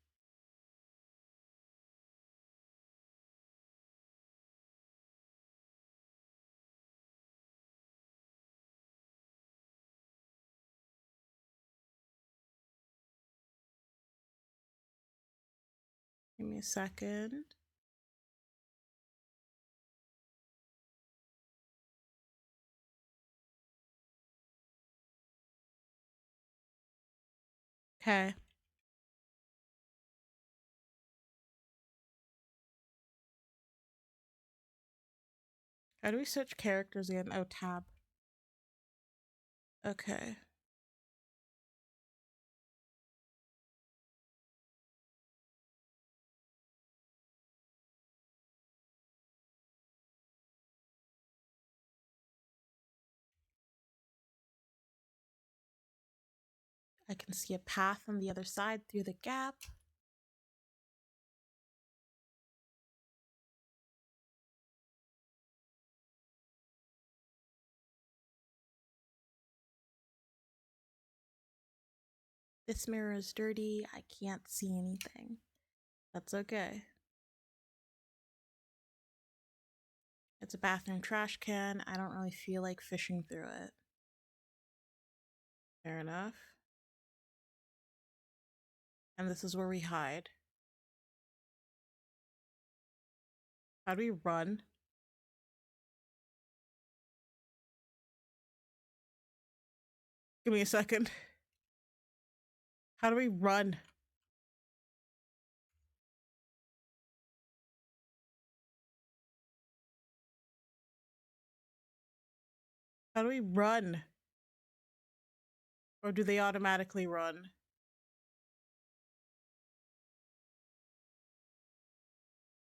A: Give me a second. Okay. How do we switch characters again? Oh, tab. Okay. I can see a path on the other side through the gap. This mirror is dirty. I can't see anything. That's okay. It's a bathroom trash can. I don't really feel like fishing through it. Fair enough. And this is where we hide. How do we run? Give me a second. How do we run? How do we run? Or do they automatically run?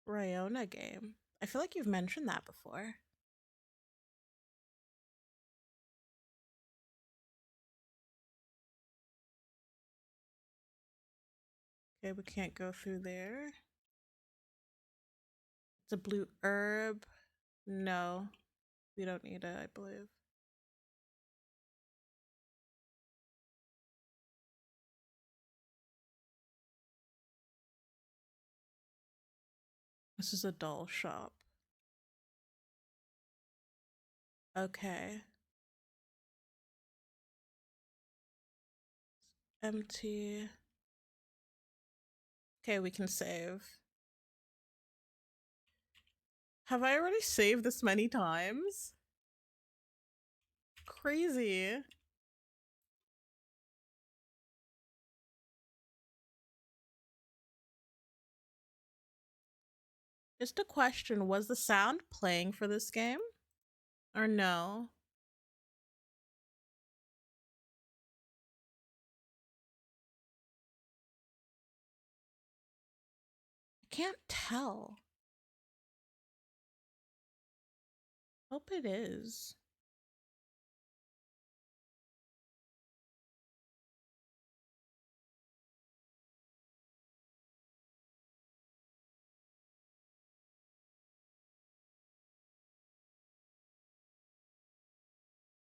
A: Ryona game. I feel like you've mentioned that before. Okay, we can't go through there. It's a blue herb. No, we don't need it, I believe. This is a doll shop. Okay. Empty. Okay, we can save. Have I already saved this many times? Crazy. Just a question, was the sound playing for this game? Or no? I can't tell. Hope it is.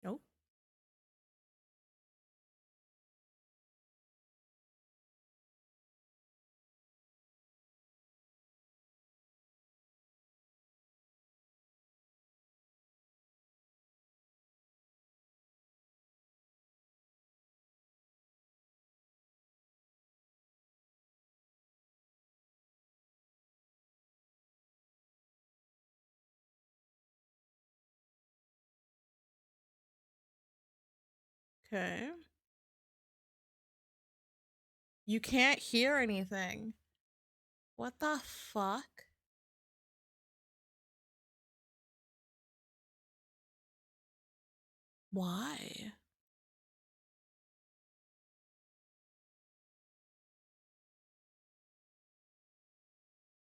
A: Nope. Okay. You can't hear anything. What the fuck? Why?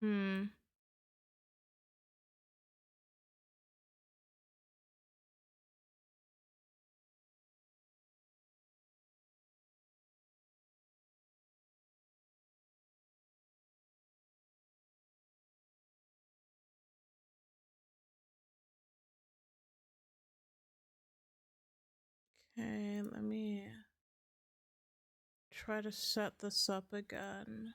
A: Hmm. Okay, let me try to set this up again.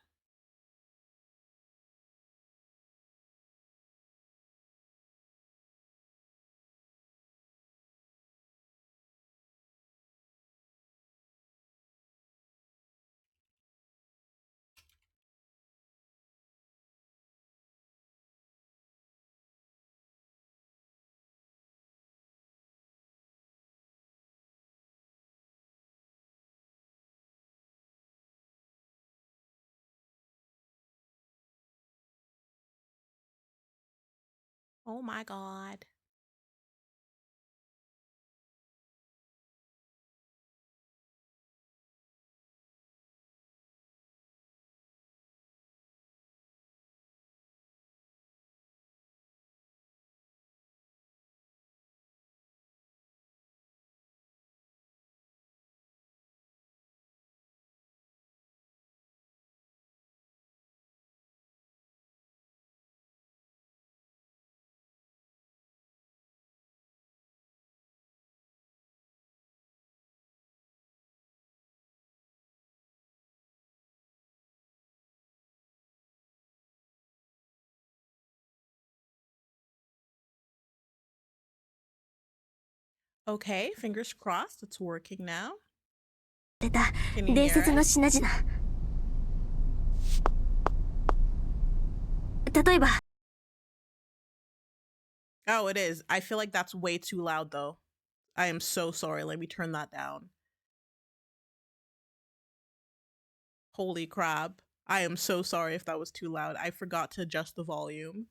A: Oh my god. Okay, fingers crossed, it's working now. Can you hear it?
B: 例えば
A: Oh, it is. I feel like that's way too loud though. I am so sorry. Let me turn that down. Holy crap. I am so sorry if that was too loud. I forgot to adjust the volume.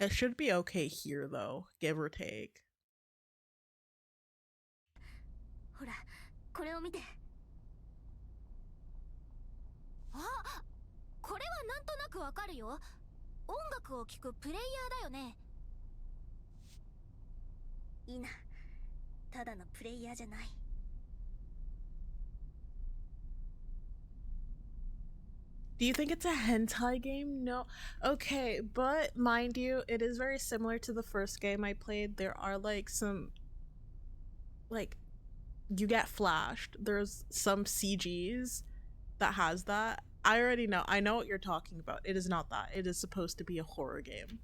A: It should be okay here though, give or take.
B: ほらこれを見てあこれはなんとなくわかるよ音楽を聴くプレイヤーだよねいいな。ただのプレイヤーじゃない。
A: Do you think it's a hentai game? No. Okay, but mind you, it is very similar to the first game I played. There are like some, like, you get flashed. There's some CGs that has that. I already know. I know what you're talking about. It is not that. It is supposed to be a horror game.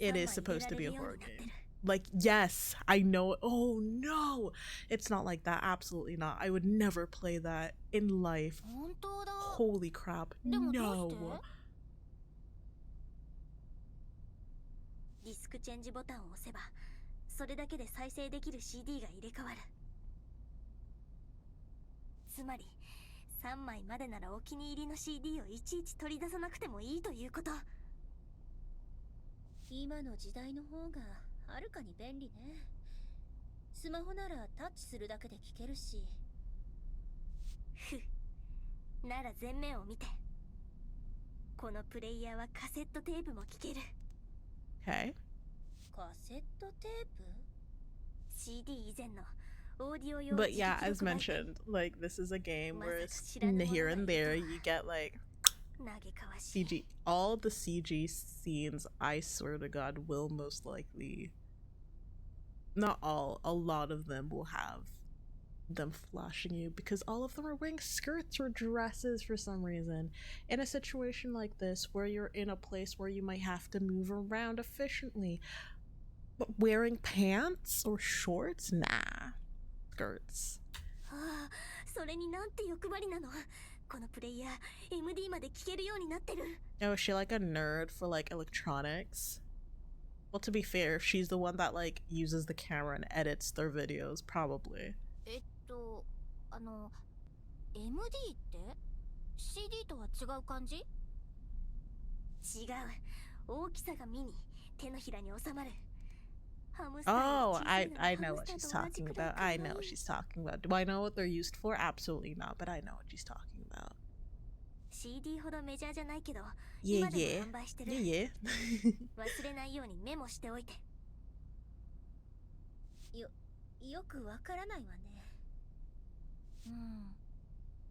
A: It is supposed to be a horror game. Like, yes, I know. Oh no, it's not like that. Absolutely not. I would never play that in life. Holy crap. No.
B: ディスクチェンジボタンを押せば、それだけで再生できる CD が入れ替わる。つまり、3枚までならお気に入りの CD をいちいち取り出さなくてもいいということ。今の時代の方がはるかに便利ね。スマホならタッチするだけで聴けるし。ふ、なら前面を見て。このプレイヤーはカセットテープも聴ける。
A: Okay.
B: カセットテープ ?CD 以前のオーディオ用
A: But yeah, as mentioned, like this is a game where it's here and there you get like CG. All the CG scenes, I swear to God, will most likely, not all, a lot of them will have them flashing you because all of them are wearing skirts or dresses for some reason. In a situation like this where you're in a place where you might have to move around efficiently, but wearing pants or shorts? Nah. Skirts.
B: それになんて欲張りなの。このプレイヤー MD まで聴けるようになってる。
A: Oh, is she like a nerd for like electronics? Well, to be fair, she's the one that like uses the camera and edits their videos, probably.
B: MD って CD とは違う感じ？違う。大きさがミニ、手のひらに収まる。
A: Oh, I know what she's talking about. I know what she's talking about. Do I know what they're used for? Absolutely not, but I know what she's talking about.
B: CD ほどメジャーじゃないけど、
A: Yeah,
B: 今でも
A: yeah.
B: 販売してる。
A: Yeah, yeah.
B: 忘れないようにメモしておいて。よくわからないわね。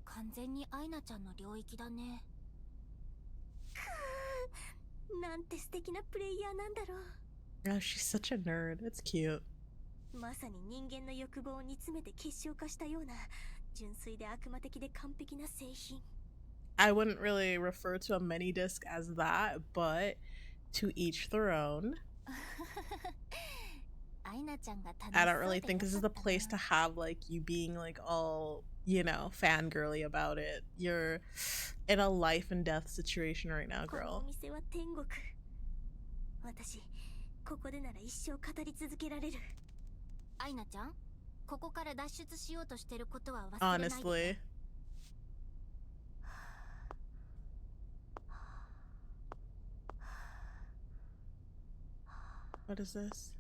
B: 完全にアイナちゃんの領域だね。なんて素敵なプレイヤーなんだろう。
A: Oh, she's such a nerd. It's cute.
B: まさに人間の欲望を煮詰めて結晶化したような純粋で悪魔的で完璧な製品。
A: I wouldn't really refer to a mini disc as that, but to each their own. I don't really think this is the place to have like you being like all, you know, fangirly about it. You're in a life and death situation right now, girl.
B: 私ここでなら一生語り続けられる。アイナちゃん、ここから脱出しようとしてることは忘れないで。
A: Honestly. What is this?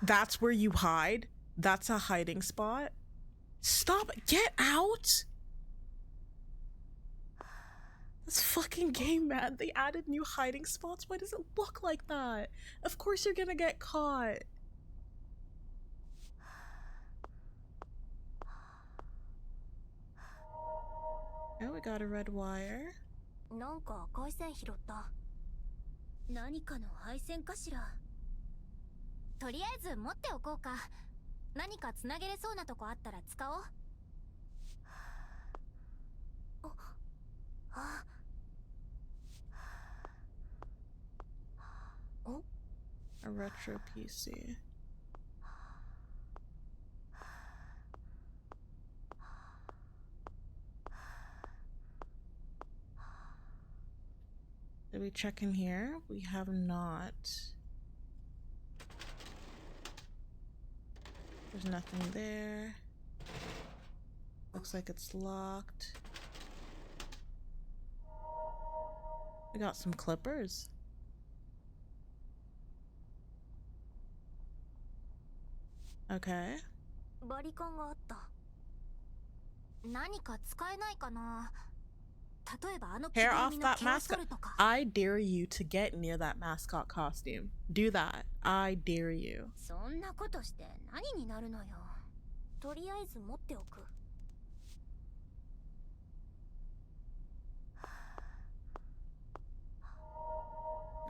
A: That's where you hide? That's a hiding spot? Stop! Get out! This fucking game, man. They added new hiding spots. Why does it look like that? Of course you're gonna get caught. Oh, we got a red wire.
B: なんか赤い線拾った。何かの配線かしら。とりあえず持っておこうか。何かつなげれそうなとこあったら使おう。
A: A retro PC. Did we check in here? We have not. There's nothing there. Looks like it's locked. We got some clippers. Okay.
B: バリカンがあった。何か使えないかな。例えばあの着ぐ
A: Hair
B: る
A: off
B: みの
A: that
B: 毛を剃
A: mascot.
B: るとか。
A: I dare you to get near that mascot costume. Do that. I dare you.
B: そんなことして何になるのよ。とりあえず持っておく。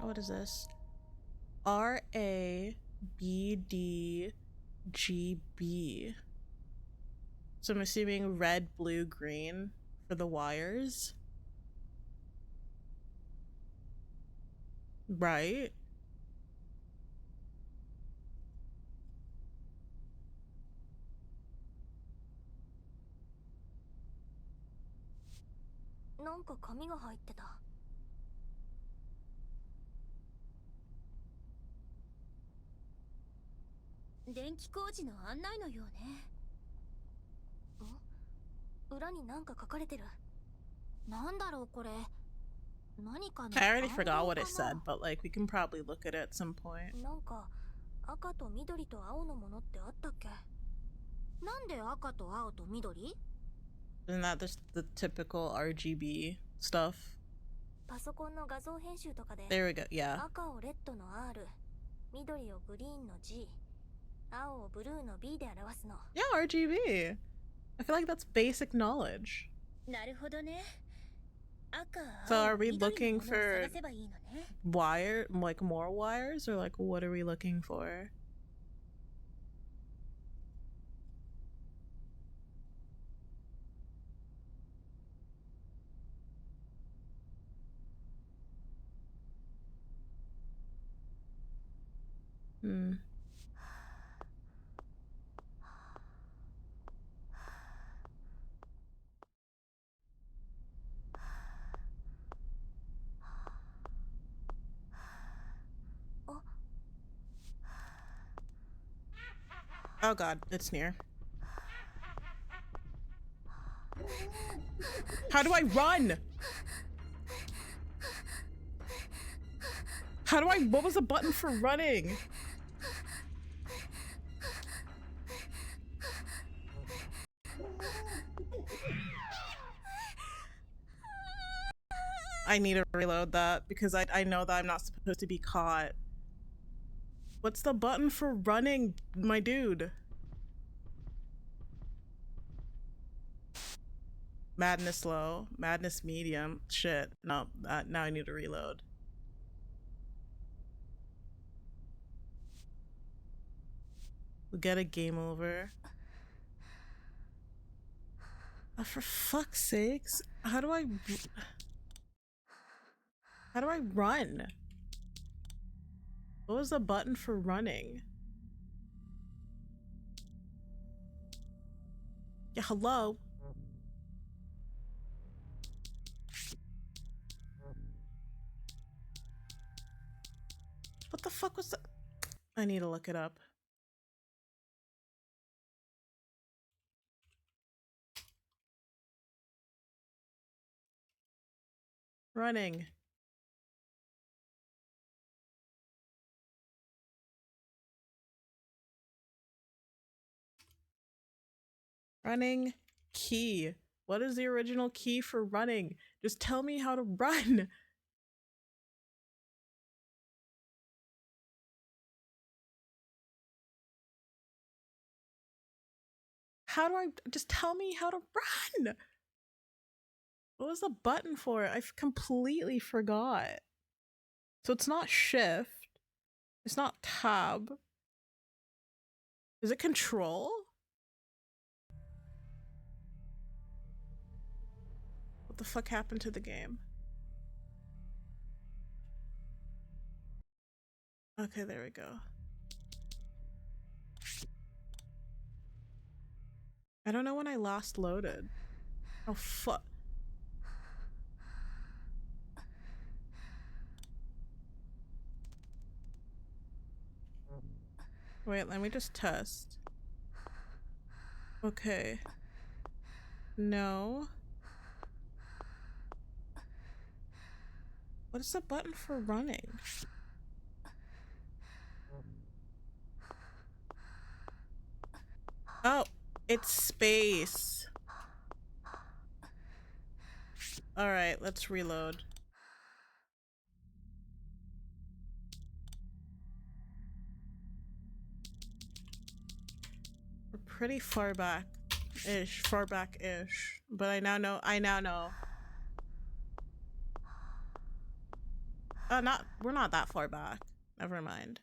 A: What is this? RABDGB. So I'm assuming red, blue, green for the wires. Right?
B: なんか紙が入ってた。電気工事の案内のようね。裏になんか書かれてる。なんだろうこれ。何かの
A: I already
B: 暗
A: forgot
B: 号
A: what
B: か
A: it
B: な。
A: said, but like we can probably look at it at some point.
B: なんか赤と緑と青のものってあったっけ。なんで赤と青と緑？
A: Isn't that just the typical RGB stuff?
B: パソコンの画像編集とかで
A: There we go. Yeah.
B: 赤をレッドの R、緑をグリーンの G、青をブルーの B で表すの。
A: Yeah, RGB. I feel like that's basic knowledge.
B: なるほどね。赤、
A: So
B: 青、
A: are we
B: 緑の
A: looking
B: ものを
A: for
B: 探せばいいのね。
A: wire, like more wires, or like what are we looking for? Hmm. Oh god, it's near. How do I run? How do I, what was the button for running? I need to reload that because I know that I'm not supposed to be caught. What's the button for running, my dude? Madness low, madness medium. Shit, no, now I need to reload. We'll get a game over. Oh, for fuck's sakes, how do I run? What was the button for running? Yeah, hello? What the fuck was that? I need to look it up. Running. Running key. What is the original key for running? Just tell me how to run. How do I just tell me how to run? What was the button for it? I completely forgot. So it's not shift. It's not tab. Is it control? What the fuck happened to the game? Okay, there we go. I don't know when I last loaded. Oh fuck. Wait, let me just test. Okay. No. What is the button for running? Oh, it's space. Alright, let's reload. We're pretty far back-ish. Far back-ish. But I now know. We're not that far back. Never mind.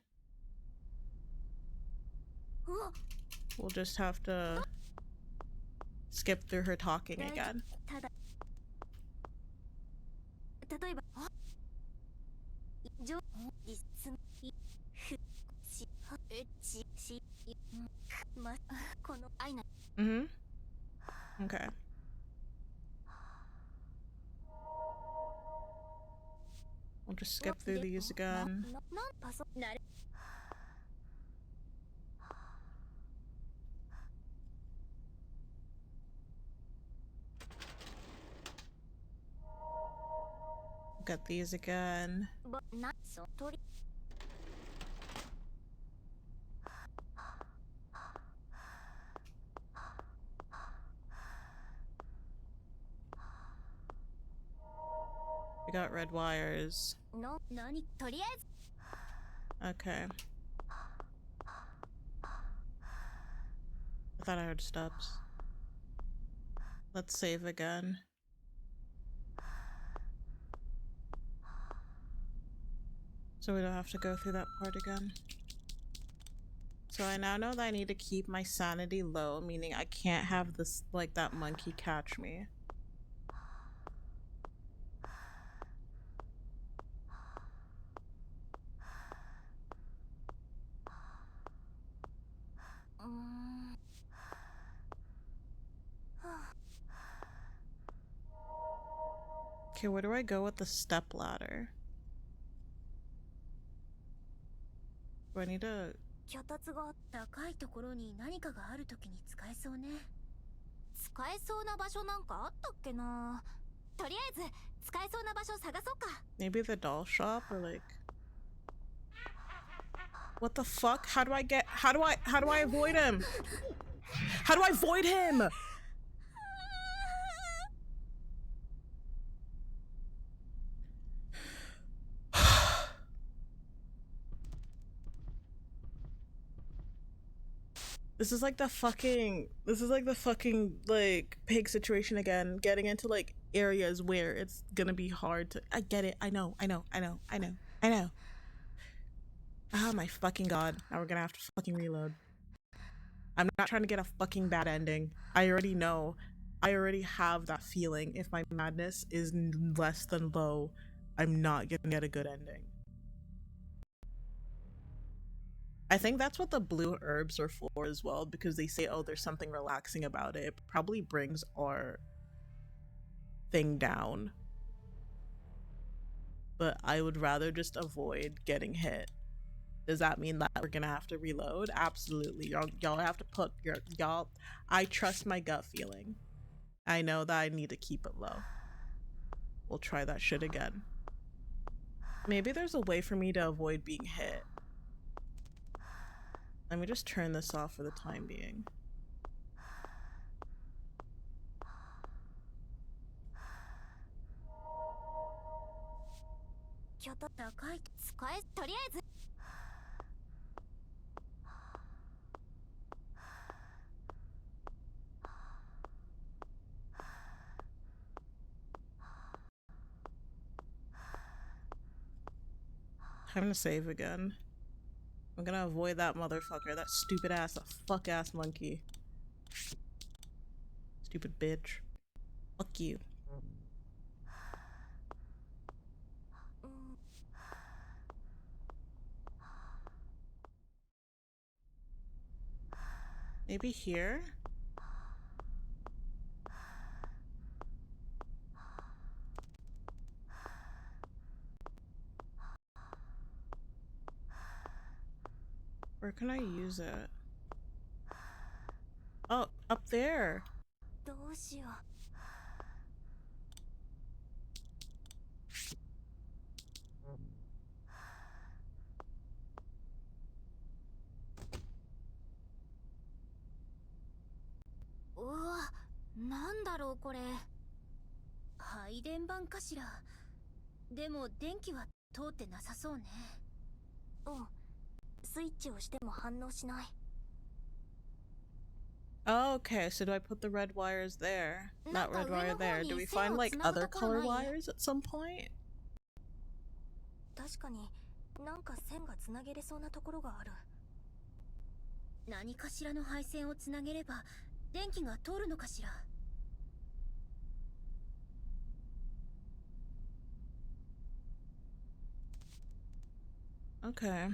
A: We'll just have to skip through her talking again. Mm-hmm. Okay. We'll just skip through these again. Get these again. We got red wires. Okay. I thought I heard steps. Let's save again. So we don't have to go through that part again. So I now know that I need to keep my sanity low, meaning I can't have this, like, that monkey catch me. Okay, where do I go with the step ladder? Do I need to... Maybe the doll shop, or like... What the fuck? How do I avoid him? How do I avoid him? This is like the fucking like pig situation again, getting into like areas where it's gonna be hard to... I get it. I know. Oh my fucking god. Now we're gonna have to fucking reload. I'm not trying to get a fucking bad ending. I already know. I already have that feeling. If my madness is less than low, I'm not gonna get a good ending. I think that's what the blue herbs are for as well, because they say, oh, there's something relaxing about it. It probably brings our thing down. But I would rather just avoid getting hit. Does that mean that we're gonna have to reload? Absolutely. Y'all have to put y'all... I trust my gut feeling. I know that I need to keep it low. We'll try that shit again. Maybe there's a way for me to avoid being hit. Let me just turn this off for the time being. I'm gonna save again. I'm gonna avoid that motherfucker, that stupid ass, that fuck ass monkey. Stupid bitch. Fuck you. Maybe here? Where can I use it? Oh, up there.
B: なんだろうこれ。配電盤かしら。でも電気は通ってなさそうね。うん。スイッチをしても反応しない。
A: Oh, okay, so do I put the red wires there? Not red wire there. Do we find like other color wires at some point?
B: 確かになんか線がつなげれそうなところがある。何かしらの配線をつなげれば電気が通るのかしら。
A: Okay.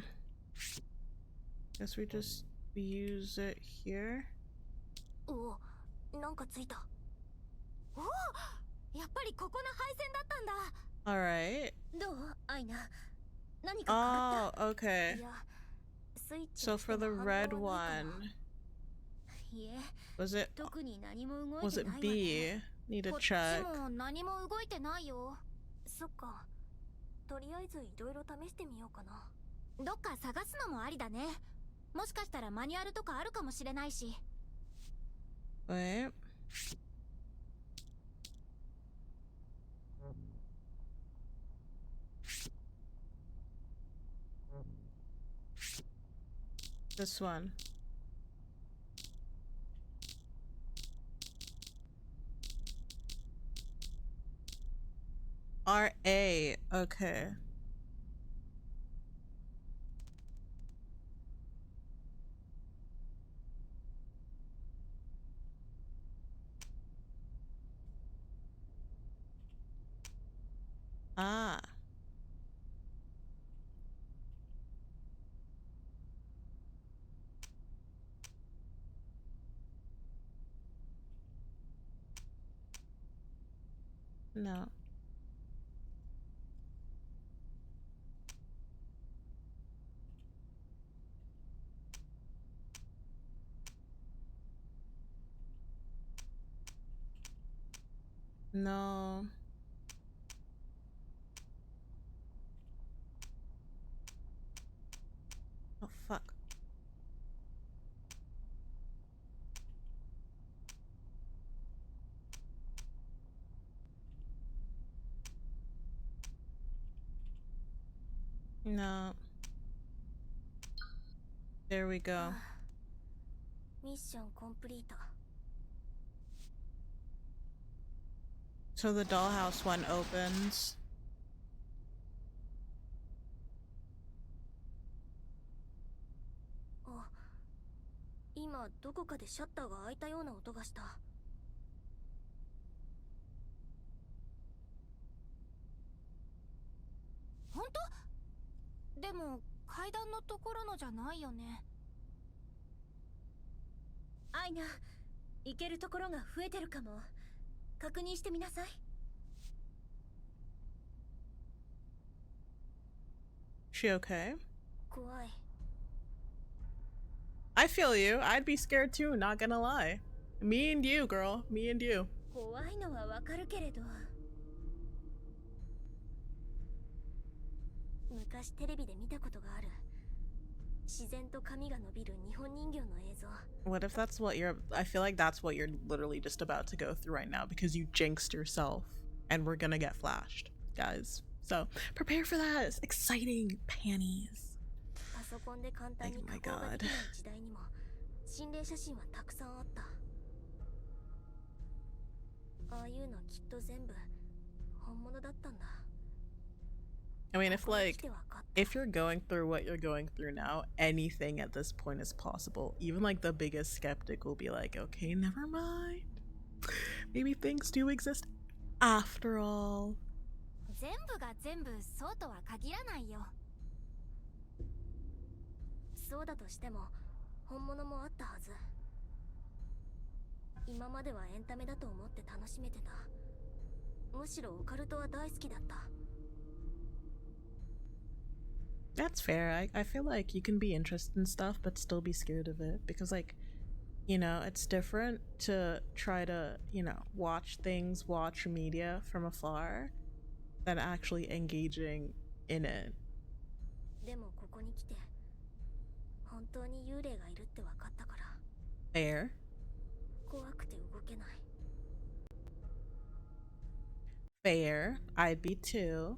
A: Guess we just use it here.
B: おお、なんかついた。おお、やっぱりここの配線だったんだ。
A: Alright.
B: どうアイナ、何か変わった？
A: Oh, okay.
B: いや、スイッチ
A: So
B: をして
A: for
B: も
A: the
B: 反応は
A: red
B: ないかな。
A: one,
B: いえ、
A: was it
B: 特に何も動い
A: was
B: て
A: it
B: ないわね。
A: B? Need to
B: こっち
A: check.
B: も何も動いてないよ。そっか。とりあえずいろいろ試してみようかな。どっか探すのもありだね。もしかしたらマニュアルとかあるかもしれないし。
A: Wait. This one. RA. Okay. Ah. No. No. Oh, fuck. No. There we go.
B: ミッションコンプリート。
A: So the dollhouse one opens.
B: あ、今どこかでシャッターが開いたような音がした。本当？でも階段のところのじゃないよね。アイナ、行けるところが増えてるかも。確認してみなさい。
A: She okay?
B: 怖い。
A: I feel you. I'd be scared too, not gonna lie. Me and you, girl. Me and you.
B: 怖いのはわかるけれど。昔テレビで見たことがある。自然と髪が伸びる日本人形の映像。
A: What if that's what you're... I feel like that's what you're literally just about to go through right now because you jinxed yourself and we're gonna get flashed, guys. So prepare for that. It's exciting. Panties.
B: パソコンで簡単に加工ができない時代にも心霊写真はたくさんあった。ああいうのきっと全部本物だったんだ。
A: I mean, if you're going through what you're going through now, anything at this point is possible. Even like the biggest skeptic will be like, okay, never mind. Maybe things do exist after all.
B: 全部が全部そうとは限らないよ。そうだとしても本物もあったはず。今まではエンタメだと思って楽しめてた。むしろオカルトは大好きだった。
A: That's fair. I feel like you can be interested in stuff but still be scared of it because, like, you know, it's different to try to, you know, watch things, watch media from afar than actually engaging in it.
B: でもここに来て本当に幽霊がいるって分かったから。
A: Fair.
B: 怖くて動けない。
A: Fair. I'd be too.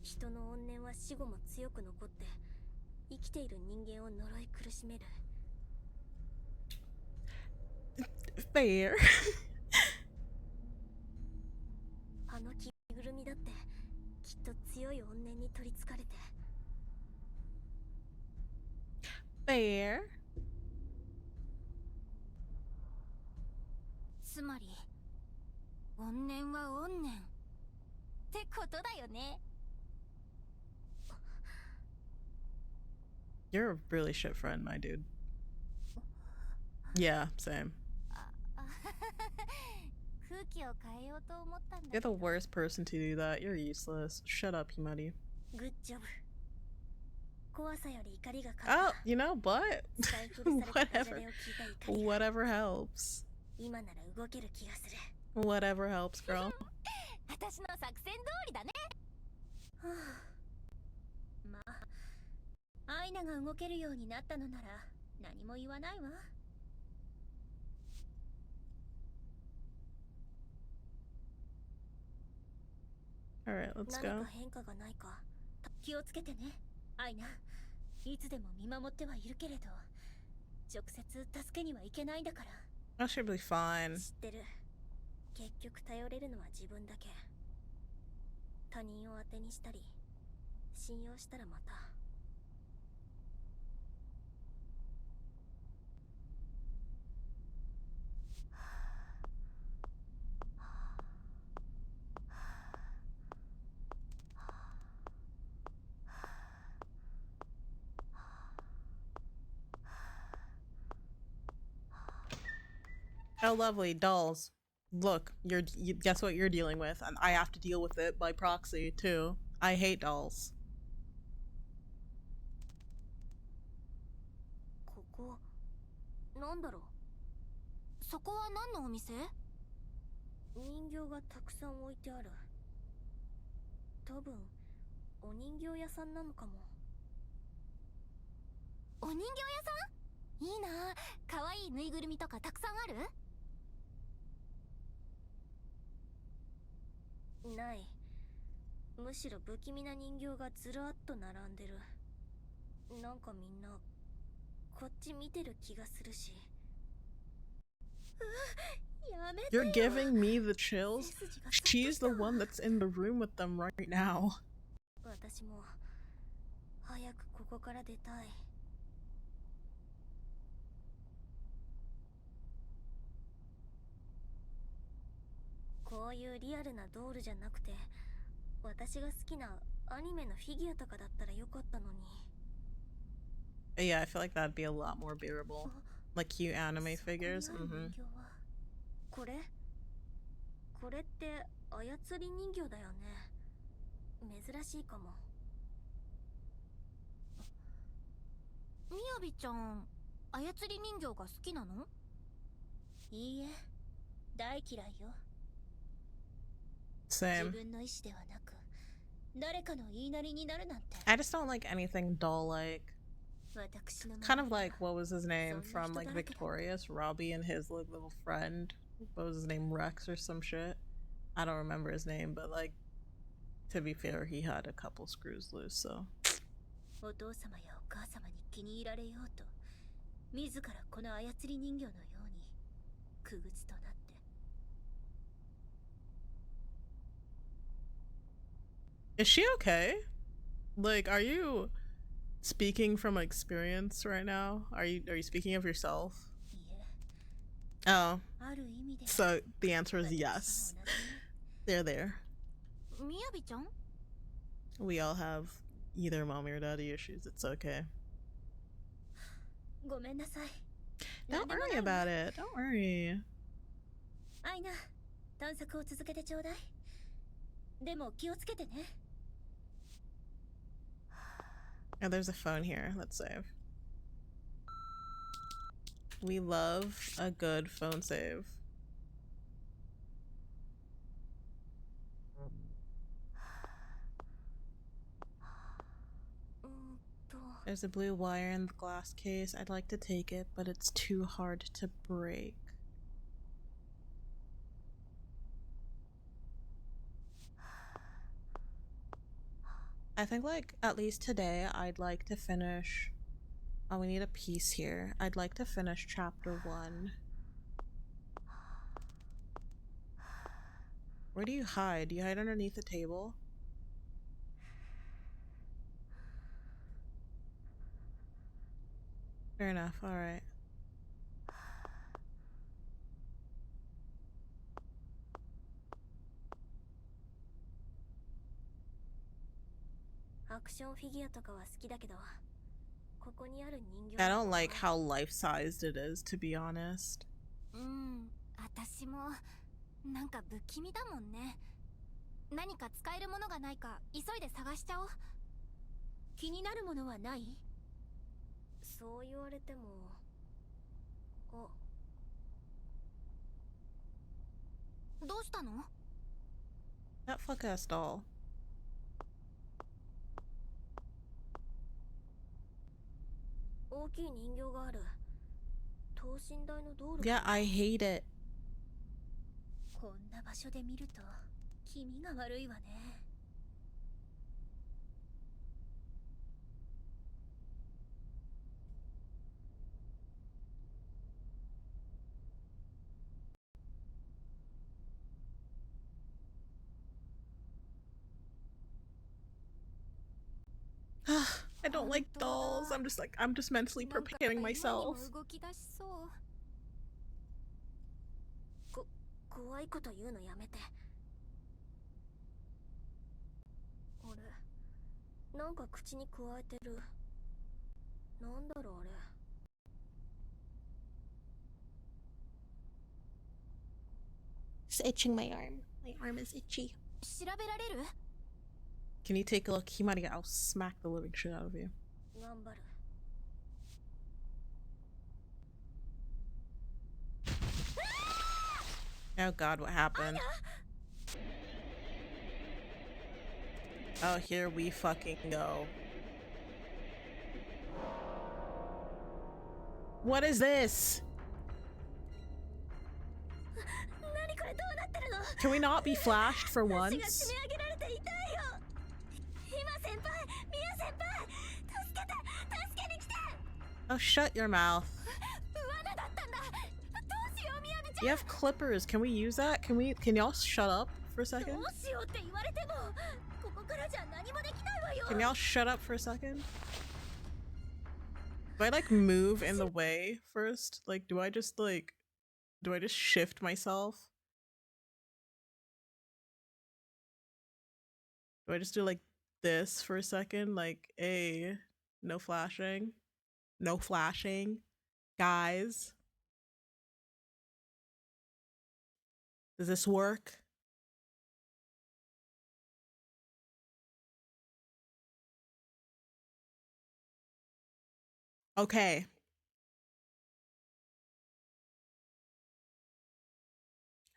B: 人の怨念は死後も強く残って生きている人間を呪い苦しめる。
A: Fair.
B: あの着ぐるみだってきっと強い怨念に取りつかれて。
A: Fair.
B: つまり怨念は怨念ってことだよね。
A: You're a really shit friend, my dude. Yeah, same.
B: 空気を変えようと思ったんだ
A: You're the worst person to do that. You're useless. Shut up, Himari.
B: グッジョブ。怖さより怒りが勝った。
A: Oh, you know what?
B: 使い古されたダジャ
A: Whatever.
B: レを聞いた怒りが
A: Whatever helps.
B: 今なら動ける気がする。
A: Whatever helps, girl.
B: 私の作戦通りだね。はあ、まあアイナが動けるようになったのなら何も言わないわ。
A: Alright, let's
B: 何
A: go.
B: か変化がないか気をつけてね、アイナ。いつでも見守ってはいるけれど直接助けには行けないんだから。
A: I should be fine.
B: 知ってる。結局頼れるのは自分だけ。他人を当てにしたり信用したらまた。
A: Oh, lovely. Dolls. Look, guess what you're dealing with, and I have to deal with it by proxy, too. I hate dolls.
B: ここなんだろう。そこは何のお店？人形がたくさん置いてある。多分お人形屋さんなのかも。お人形屋さん？いいな。可愛いぬいぐるみとかたくさんある？ない。むしろ不気味な人形がずらっと並んでる。なんかみんなこっち見てる気がするし。やめてよ。
A: You're giving me the chills? She's the one that's in the room with them right now.
B: 私も早くここから出たい。こういうリアルなドールじゃなくて私が好きなアニメのフィギュアとかだったらよかったのに。
A: Yeah, I feel like that'd be a lot more bearable. Like cute anime figures.
B: これって操り人形だよね。珍しいかも。みやびちゃん操り人形が好きなの？いいえ、大嫌いよ。
A: Same.
B: 自分の意志ではなく誰かの言いなりになるなんて。
A: I just don't like anything doll-like.
B: 私の
A: Kind of like, what was his name from like Victorious? Robbie and his like little friend. What was his name? Rex or some shit? I don't remember his name, but like, to be fair, he had a couple screws loose, so.
B: お父様やお母様に気に入られようと自らこの操り人形のように傀儡となって。
A: Is she okay? Like, are you speaking from experience right now? Are you speaking of yourself?
B: いえ、
A: Oh,
B: ある意味で
A: so the answer is yes. They're there.
B: みやびちゃん？
A: We all have either mommy or daddy issues. It's okay.
B: ごめんなさい。
A: Don't worry about it. Don't worry.
B: アイナ、探索を続けてちょうだい。でも気をつけてね。
A: Oh, there's a phone here. Let's save. We love a good phone save. There's a blue wire in the glass case. I'd like to take it, but it's too hard to break. I think, like, at least today, I'd like to finish. Oh, we need a piece here. I'd like to finish chapter 1. Where do you hide? Do you hide underneath the table? Fair enough, alright. I don't like how life-sized it is, to be honest.
B: 私もなんか不気味だもんね。何か使えるものがないか急いで探しちゃおう。気になるものはない？そう言われても。あ、どうしたの？
A: That fuck-ass doll.
B: 大きい人形がある。等身大の道路。
A: Yeah, I hate it.
B: こんな場所で見ると気味が悪いわね。
A: I don't like dolls. I'm just mentally preparing myself.
B: 怖いこと言うのやめて。俺、なんか口にくわえてる。なんだろうあれ。
A: Just itching my arm. My arm is itchy.
B: 調べられる？
A: Can you take a look? Himari, I'll smack the living shit out of you.
B: 頑張る。
A: Oh god, what happened? Oh, here we fucking go. What is this? Can we not be flashed for once? Oh, shut your mouth. You have clippers. Can we use that? Can y'all shut up for a second? Can y'all shut up for a second? Do I like move in the way first? Like, do I just shift myself? Do I just do like this for a second? Like, hey, no flashing. No flashing. Guys. Does this work? Okay.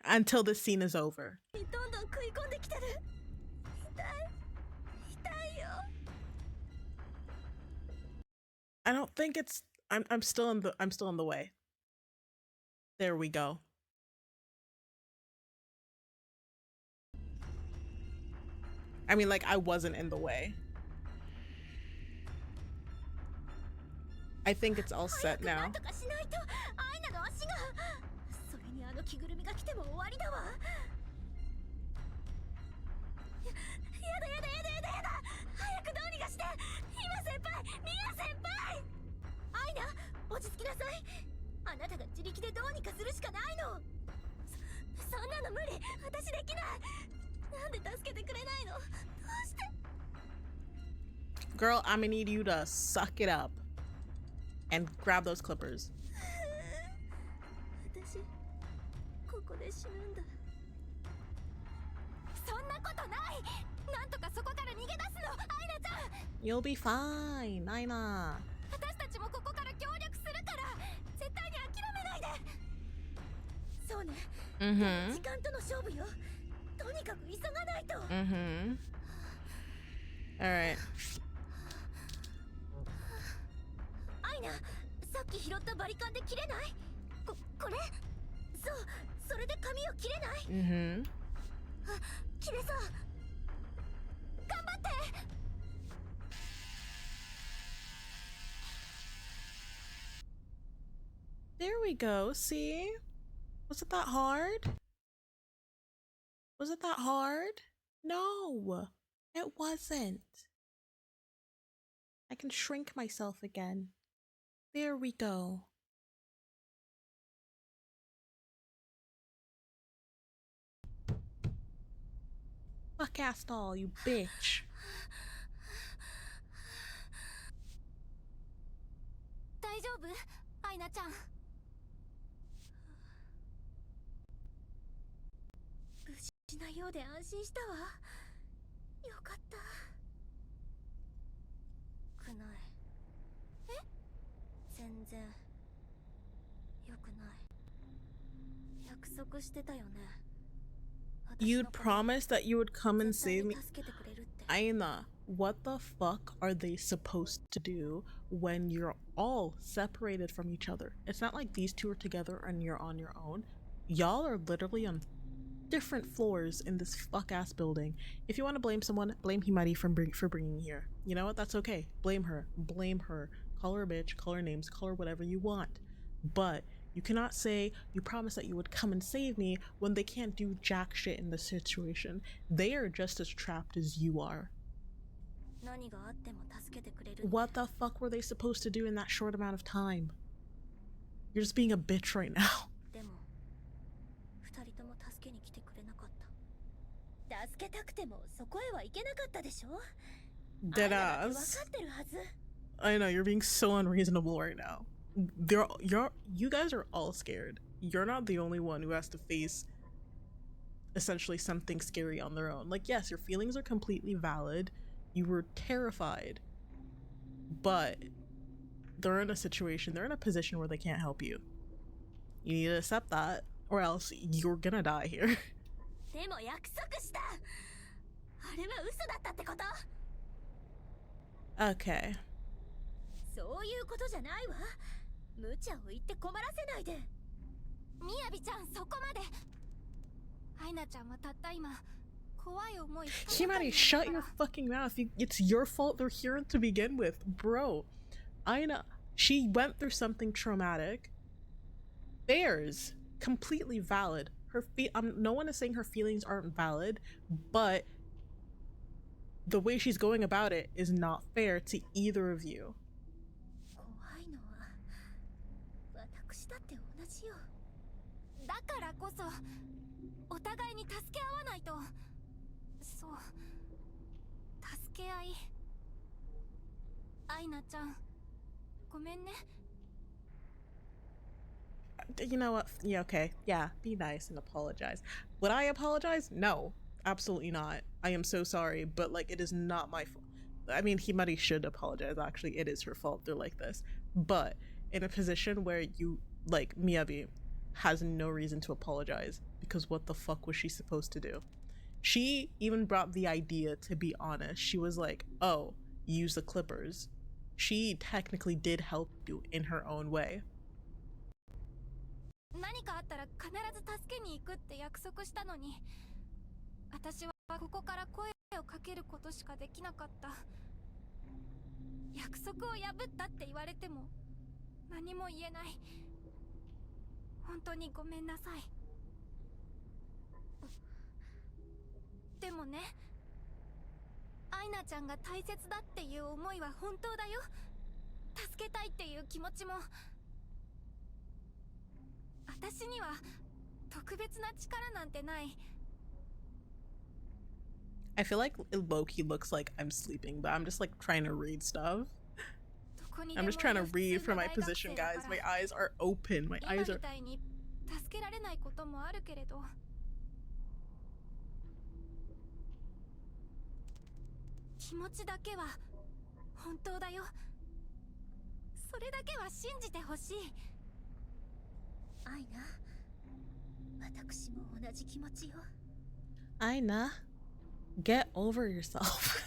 A: Until this scene is over. I don't think it's I'm still in the way. There we go. I mean, like, I wasn't in the way. I think it's all set now. Girl, I'm gonna need you to suck it up and grab those clippers. You'll be fine, Aina. Mm-hmm. Mm-hmm. Alright. Mm-hmm. There we go. See? Was it that hard? Was it that hard? No, it wasn't. I can shrink myself again. There we go. Fuck ass doll, you bitch.
B: 大丈夫アイナちゃん。無事なようで安心したわ。よかった。くない。え？全然よくない。約束してたよね。
A: You'd promise that you would come and save me. Aina, what the fuck are they supposed to do when you're all separated from each other? It's not like these two are together and you're on your own. Y'all are literally on different floors in this fuck-ass building. If you want to blame someone, blame Himari for bringing here. You know what? That's okay. Blame her. Blame her. Call her a bitch, call her names, call her whatever you want. But you cannot say you promised that you would come and save me when they can't do jack shit in this situation. They are just as trapped as you are. What the fuck were they supposed to do in that short amount of time? You're just being a bitch right now. Deadass. I know, you're being so unreasonable right now. You guys are all scared. You're not the only one who has to face essentially something scary on their own. Like, yes, your feelings are completely valid. You were terrified. But they're in a situation, they're in a position where they can't help you. You need to accept that, or else you're gonna die here. Okay.
B: そういうことじゃないわ。無茶を言って困らせないで。みやびちゃん、そこまで。アイナちゃんはたった今、怖い思い。
A: Himari, shut your fucking mouth. It's your fault they're here to begin with, bro. Aina, she went through something traumatic. Theirs, completely valid. No one is saying her feelings aren't valid, but the way she's going about it is not fair to either of you.
B: 怖いのは私だって同じよ。だからこそお互いに助け合わないと。そう、助け合い。アイナちゃん、ごめんね。
A: You know what? Yeah, okay. Yeah, be nice and apologize. Would I apologize? No, absolutely not. I am so sorry, but like, it is not my fault. I mean, Himari should apologize. Actually, it is her fault they're like this. But in a position where you, like, Miyabi has no reason to apologize, because what the fuck was she supposed to do? She even brought the idea, to be honest. She was like, oh, use the clippers. She technically did help you in her own way.
B: 何かあったら必ず助けに行くって約束したのに、私はここから声をかけることしかできなかった。約束を破ったって言われても何も言えない。本当にごめんなさい。でもね、アイナちゃんが大切だっていう思いは本当だよ。助けたいっていう気持ちも。私には特別な力なんてない。
A: I feel like low-key looks like I'm sleeping, but I'm just like trying to read stuff. I'm just trying to read from my position, guys. My eyes are open. My eyes are...
B: 助けられないこともあるけれど、気持ちだけは本当だよ。それだけは信じてほしい。アイナ、私も同じ気持ちよ。
A: Aina, get over yourself.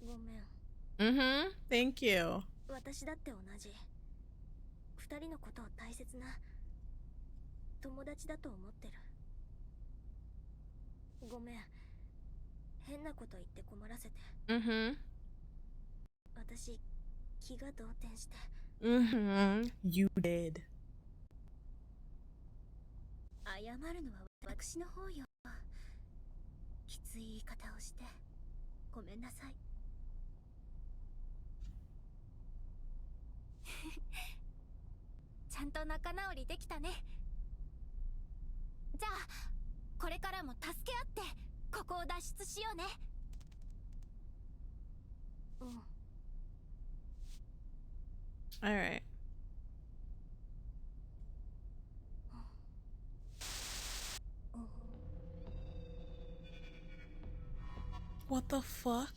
B: ごめん。
A: Thank you.
B: 私だって同じ。二人のことを大切な友達だと思ってる。ごめん。変なこと言って困らせて。私、気が動転して。
A: You did.
B: 謝るのは私の方よ。きつい言い方をしてごめんなさい。ちゃんと仲直りできたね。じゃあこれからも助け合ってここを脱出しようね。うん。
A: Alright. What the fuck?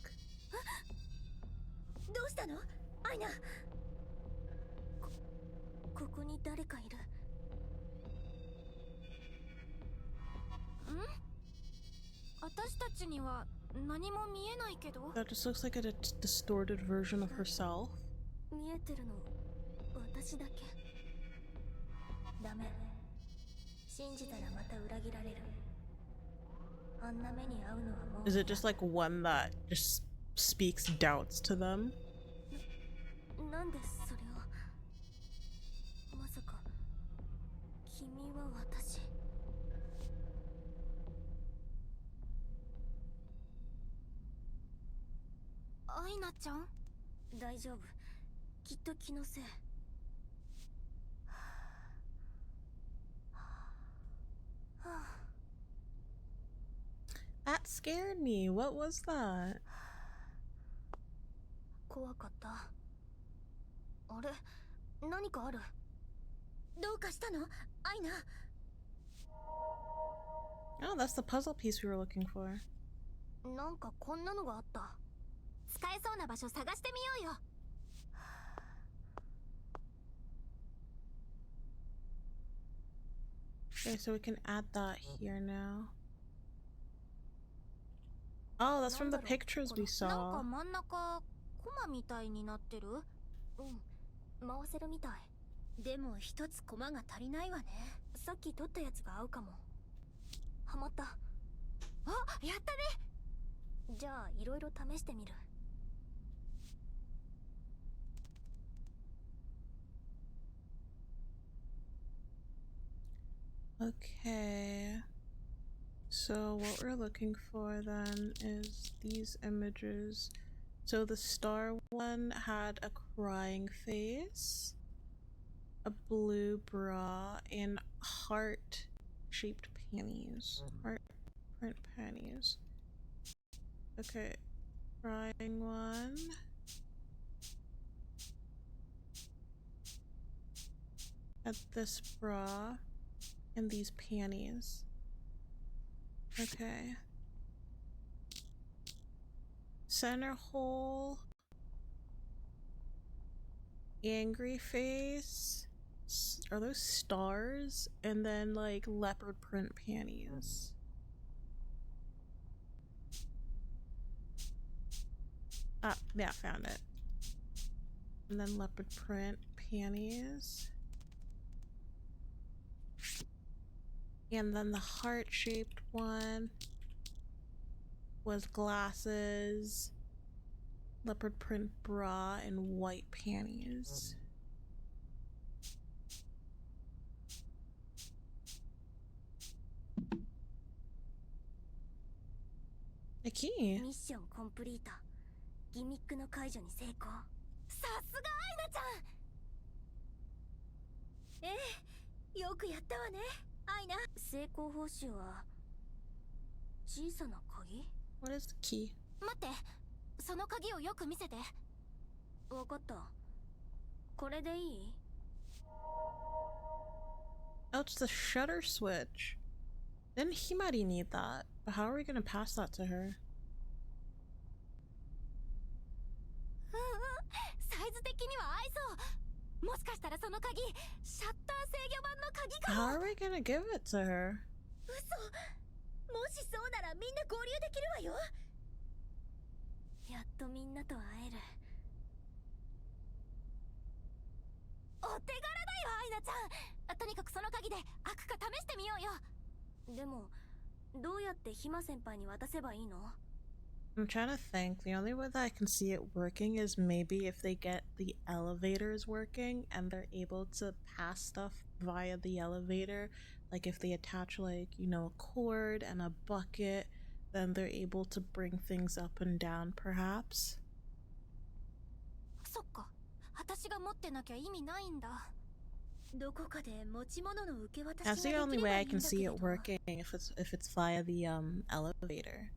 B: どうしたのアイナ。ここに誰かいる。ん？私たちには何も見えないけど。
A: That just looks like a distorted version of herself.
B: 見えてるの私だけ。ダメ。信じたらまた裏切られる。あんな目に遭うのはもう。
A: Is it just like one that just speaks doubts to them?
B: なんでそれを。まさか君は私。アイナちゃん？大丈夫。きっと気のせい。
A: That scared me. What was that?
B: 怖かった。あれ、何かある。どうかしたのアイナ。
A: Oh, that's the puzzle piece we were looking for.
B: なんかこんなのがあった。使えそうな場所探してみようよ。
A: Okay, so we can add that here now. Oh, that's from the pictures we
B: なん
A: saw.
B: か真ん中コマみたいになってる。うん、回せるみたい。でも一つコマが足りないわね。さっき取ったやつが合うかも。はまった。あ、やったね。じゃあいろいろ試してみる。
A: Okay. So what we're looking for then is these images. So the star one had a crying face, a blue bra, and heart-shaped panties. Heart print panties. Okay, crying one. Had this bra and these panties. Okay. Center hole. Angry face. Are those stars? And then like leopard print panties. Ah, yeah, found it. And then leopard print panties. And then the heart-shaped one was glasses, leopard print bra, and white panties. A key.
B: ミッションコンプリート。ギミックの解除に成功。さすがアイナちゃん。ええ、よくやったわねアイナ。成功報酬は小さな鍵。
A: What is the key?
B: 待って、その鍵をよく見せて。わかった。これでいい？
A: Oh, it's the shutter switch. Didn't Himari need that? But how are we gonna pass that to her?
B: サイズ的には合いそう。もしかしたらその鍵、シャッター制御版の鍵かも。
A: How are we gonna give it to her?
B: 嘘。もしそうならみんな合流できるわよ。やっとみんなと会える。お手柄だよアイナちゃん。とにかくその鍵で開くか試してみようよ。でもどうやってヒマ先輩に渡せばいいの？
A: I'm trying to think. The only way that I can see it working is maybe if they get the elevators working and they're able to pass stuff via the elevator. Like if they attach, like, a cord and a bucket, then they're able to bring things up and down, perhaps.
B: そっか、私が持ってなきゃ意味ないんだ。どこかで持ち物の受け渡しが
A: That's
B: で
A: the
B: き
A: only
B: れ
A: way
B: ば
A: I
B: いい
A: can
B: んだけ
A: see
B: れ
A: it
B: ど。
A: working if it's via the elevator.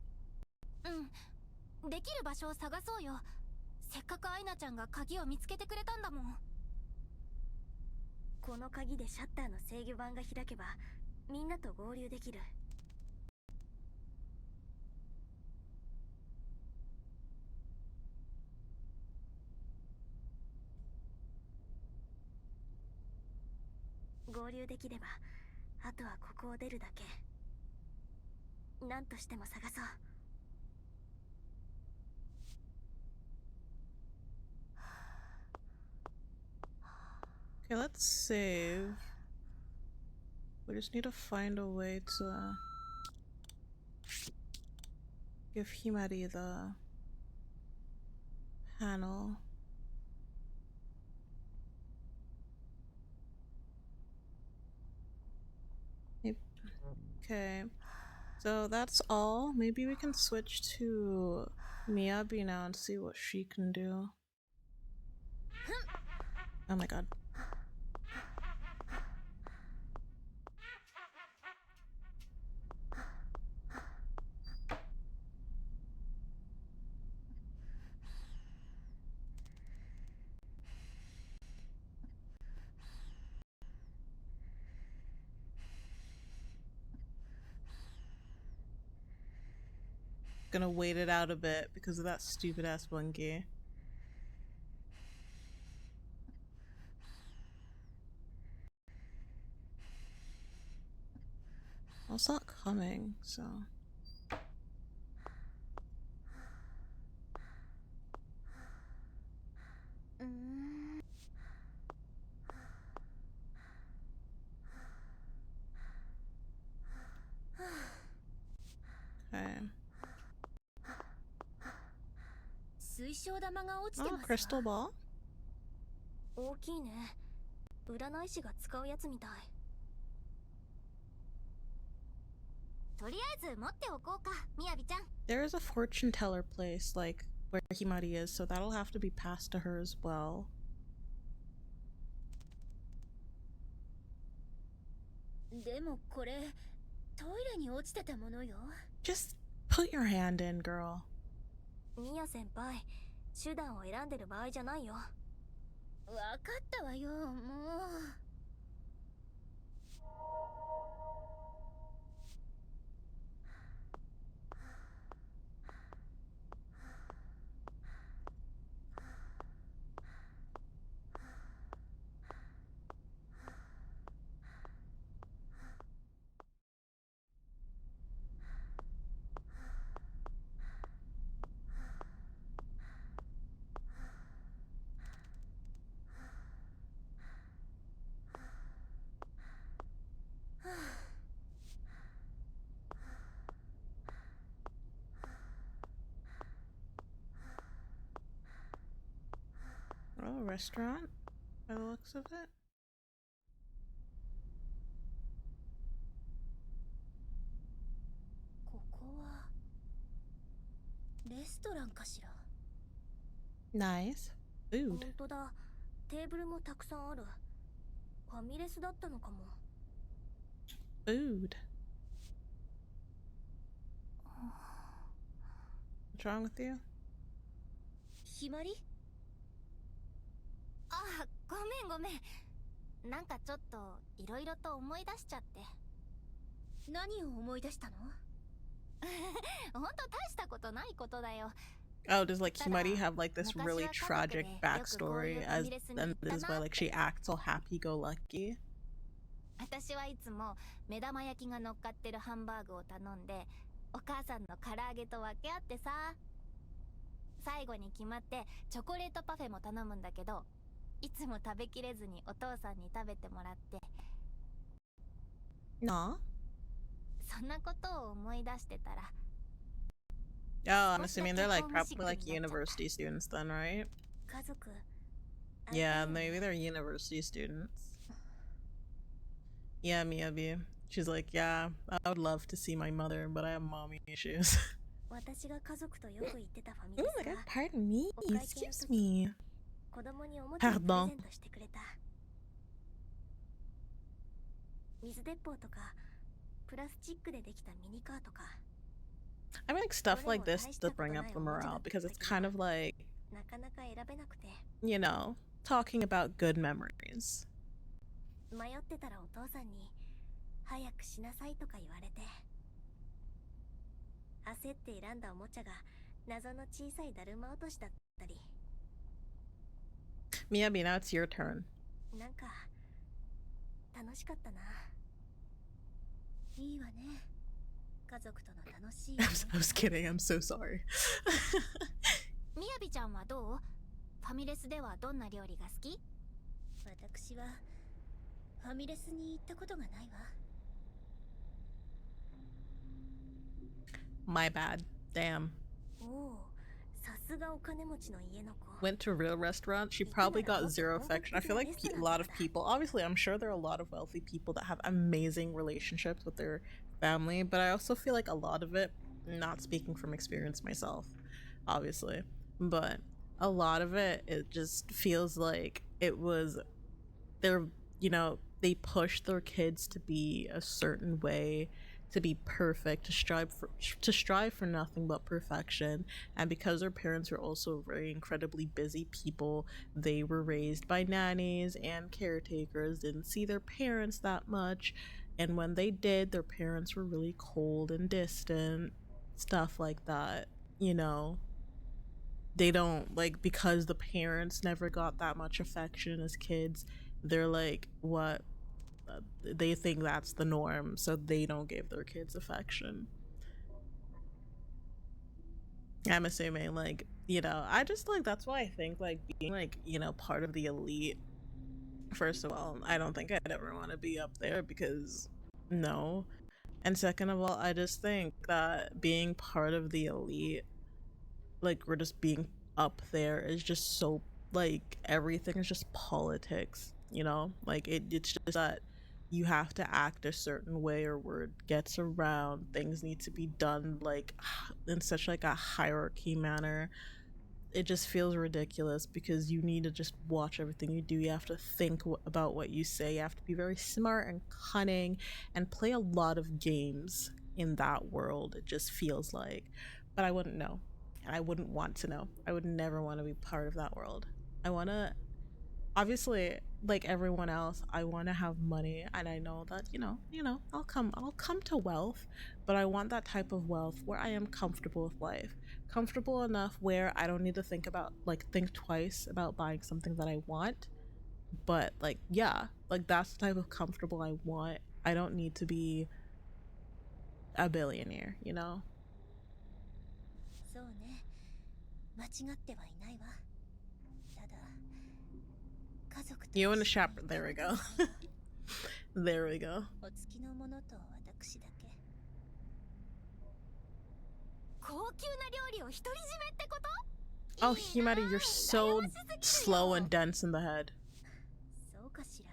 B: うん、できる場所を探そうよ。せっかくアイナちゃんが鍵を見つけてくれたんだもん。この鍵でシャッターの制御盤が開けば、みんなと合流できる。合流できれば、あとはここを出るだけ。何としても探そう。
A: Okay, let's save. We just need to find a way to give Himari the panel. Okay, so that's all. Maybe we can switch to Miyabi now and see what she can do. Oh my god. Gonna wait it out a bit because of that stupid ass monkey. Well, it's not coming, so. Okay.
B: 水晶玉が落ちて
A: Oh,
B: ますわ。
A: crystal ball?
B: 大きいね。占い師が使うやつみたい。とりあえず持っておこうか、みやびちゃん。
A: There is a fortune teller place, like, where Himari is, so that'll have to be passed to her as well.
B: でもこれ、トイレに落ちてたものよ。
A: Just put your hand in, girl.
B: ミヤ先輩、手段を選んでる場合じゃないよ。わかったわよ、もう。
A: Oh, a restaurant? By the looks of it?
B: ここはレストランかしら。
A: Nice.
B: 本
A: Food.
B: 当だ、テーブルもたくさんある。ファミレスだったのかも。
A: Food. What's wrong with you?
B: ひまり？あ、ごめんごめん。なんかちょっといろいろと思い出しちゃって。何を思い出したの？ほんと大したことないことだよ。
A: Oh, does like Himari have like this really tragic backstory and this is why like she acts all happy-go-lucky?
B: 私はいつも目玉焼きが乗っかってるハンバーグを頼んで、お母さんの唐揚げと分け合ってさ。最後に決まってチョコレートパフェも頼むんだけど、いつも食べきれずにお父さんに食べてもらって。
A: Nah.
B: そんなことを思い出してたら、
A: Oh, I'm assuming they're like probably like university students then, right?
B: 家族
A: Yeah,
B: 会いたいよね
A: maybe they're university students. Yeah, Miyabi. She's like, yeah, I would love to see my mother, but I have mommy issues.
B: 私が家族とよく行ってたファミレ
A: Oh
B: ス
A: my
B: が
A: god, pardon me.
B: お会計の
A: Excuse
B: 時
A: me.
B: 子供におもちゃをプレ
A: Pardon.
B: ゼントしてくれた水鉄砲とかプラスチックでできたミニカーとか
A: I mean, like stuff like this to bring up the morale because it's kind of like,
B: なかなか選べなくて
A: you know, talking about good memories.
B: 迷ってたらお父さんに早くしなさいとか言われて焦って選んだおもちゃが謎の小さいだるま落としだったり
A: Miyabi, now it's your turn.
B: なんか楽しかったないいわね家族との楽しい
A: I was kidding. I'm so sorry.
B: みやびちゃんはどうファミレスではどんな料理が好き私はファミレスに行ったことがないわ
A: My bad. Damn.
B: おおさすがお金持ちの家の子
A: Went to a real restaurant. She probably got zero affection. I feel like a lot of people, obviously, I'm sure there are a lot of wealthy people that have amazing relationships with their family, but I also feel like a lot of it, not speaking from experience myself, obviously, but a lot of it, it just feels like it was, they're, you know, they push their kids to be a certain way, to be perfect, to strive for nothing but perfection. And because their parents were also very incredibly busy people, they were raised by nannies and caretakers, didn't see their parents that much, and when they did, their parents were really cold and distant, stuff like that, you know. They don't, like, because the parents never got that much affection as kids, they're like, what, they think that's the norm, so they don't give their kids affection. I'm assuming, like, you know, I just, like, that's why I think, like, being, like, you know, part of the elite, first of all, I don't think I'd ever want to be up there because, no. And second of all, I just think that being part of the elite, like, we're just being up there is just so, like, everything is just politics, you know? Like, it's just that you have to act a certain way or word gets around, things need to be done, like, in such, like, a hierarchy manner. It just feels ridiculous because you need to just watch everything you do. You have to think about what you say. You have to be very smart and cunning and play a lot of games in that world, it just feels like. But I wouldn't know. And I wouldn't want to know. I would never want to be part of that world. I want to, obviously, like everyone else, I want to have money, and I know that, you know, I'll come to wealth, but I want that type of wealth where I am comfortable with life. Comfortable enough where I don't need to think twice about buying something that I want. But, like, yeah, like, that's the type of comfortable I want. I don't need to be a billionaire, you know?
B: そうね間違ってはいないわただ家族と
A: You want to shop. There we go. There we go.
B: お付きの者と私だけ高級な料理を独り占めってこと
A: Oh, Himari, you're so slow and dense in the head.
B: そうかしら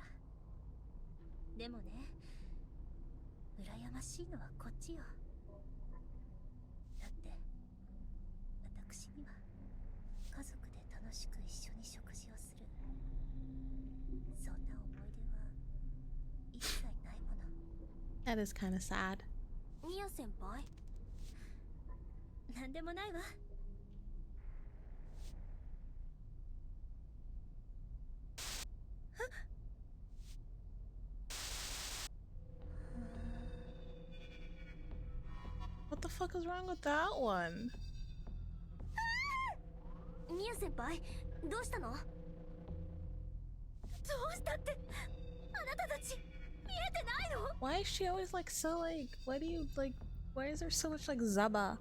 B: でもね羨ましいのはこっちよだって私には家族で楽しく一緒に食事をするそんな思い出は一切ないもの
A: That is kind of sad.
B: ミヤ先輩なんでもないわ
A: What the fuck is wrong with that one?
B: ミヤ先輩どうしたのどうしたってあなたたち見えてないの
A: Why is she always like so like, why do you like, why is there so much like zaba?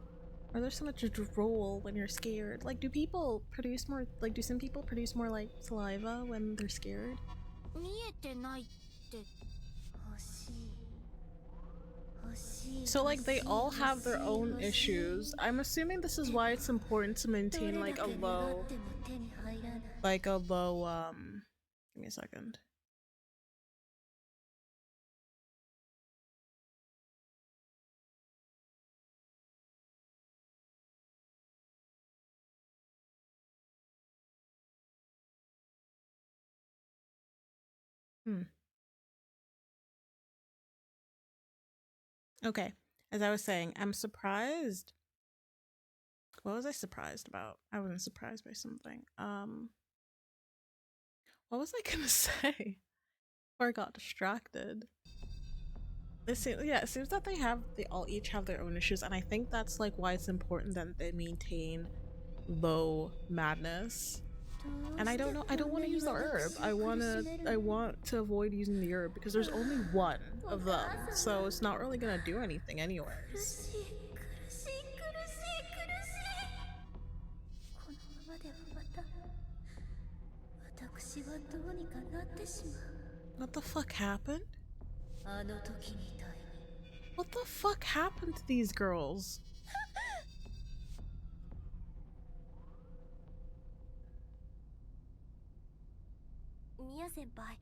A: Or there's so much drool when you're scared? Like, do people produce more, like, do some people produce more like saliva when they're scared?
B: 見えてないって欲しい欲しい
A: So like they all have their own issues. I'm assuming this is why it's important to maintain like a low give me a second. Okay. As I was saying, I'm surprised. What was I surprised about? I wasn't surprised by something. What was I gonna say? Or I got distracted. It seems that they all each have their own issues, and I think that's like why it's important that they maintain low madness. And I don't know, I don't want to use the herb. I want to avoid using the herb because there's only one of them, so it's not really gonna do anything anyways. What the fuck happened? What the fuck happened to these girls?
B: Mia senpai,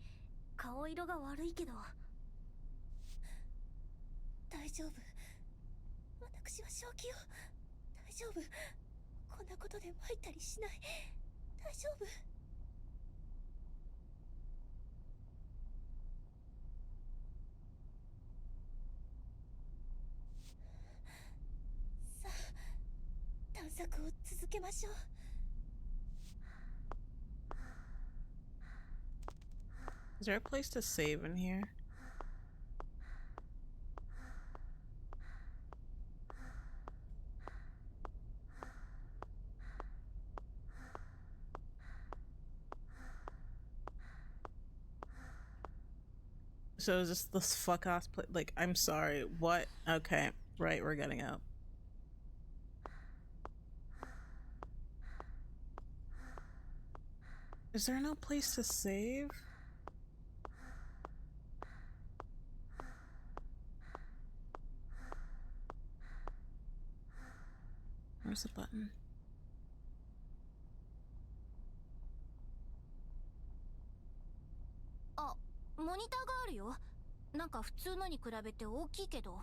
B: 顔色が悪いけど。大丈夫。私は正気よ。大丈夫。こんなことで参ったりしない。大丈夫。さあ、探索を続けましょう。
A: Is there a place to save in here? So is this fuck ass place? Like, I'm sorry, what? Okay, right, we're getting out. Is there no place to save? Where's the button?
B: Ah, モニターがあるよ。なんか普通のに比べて大きいけど。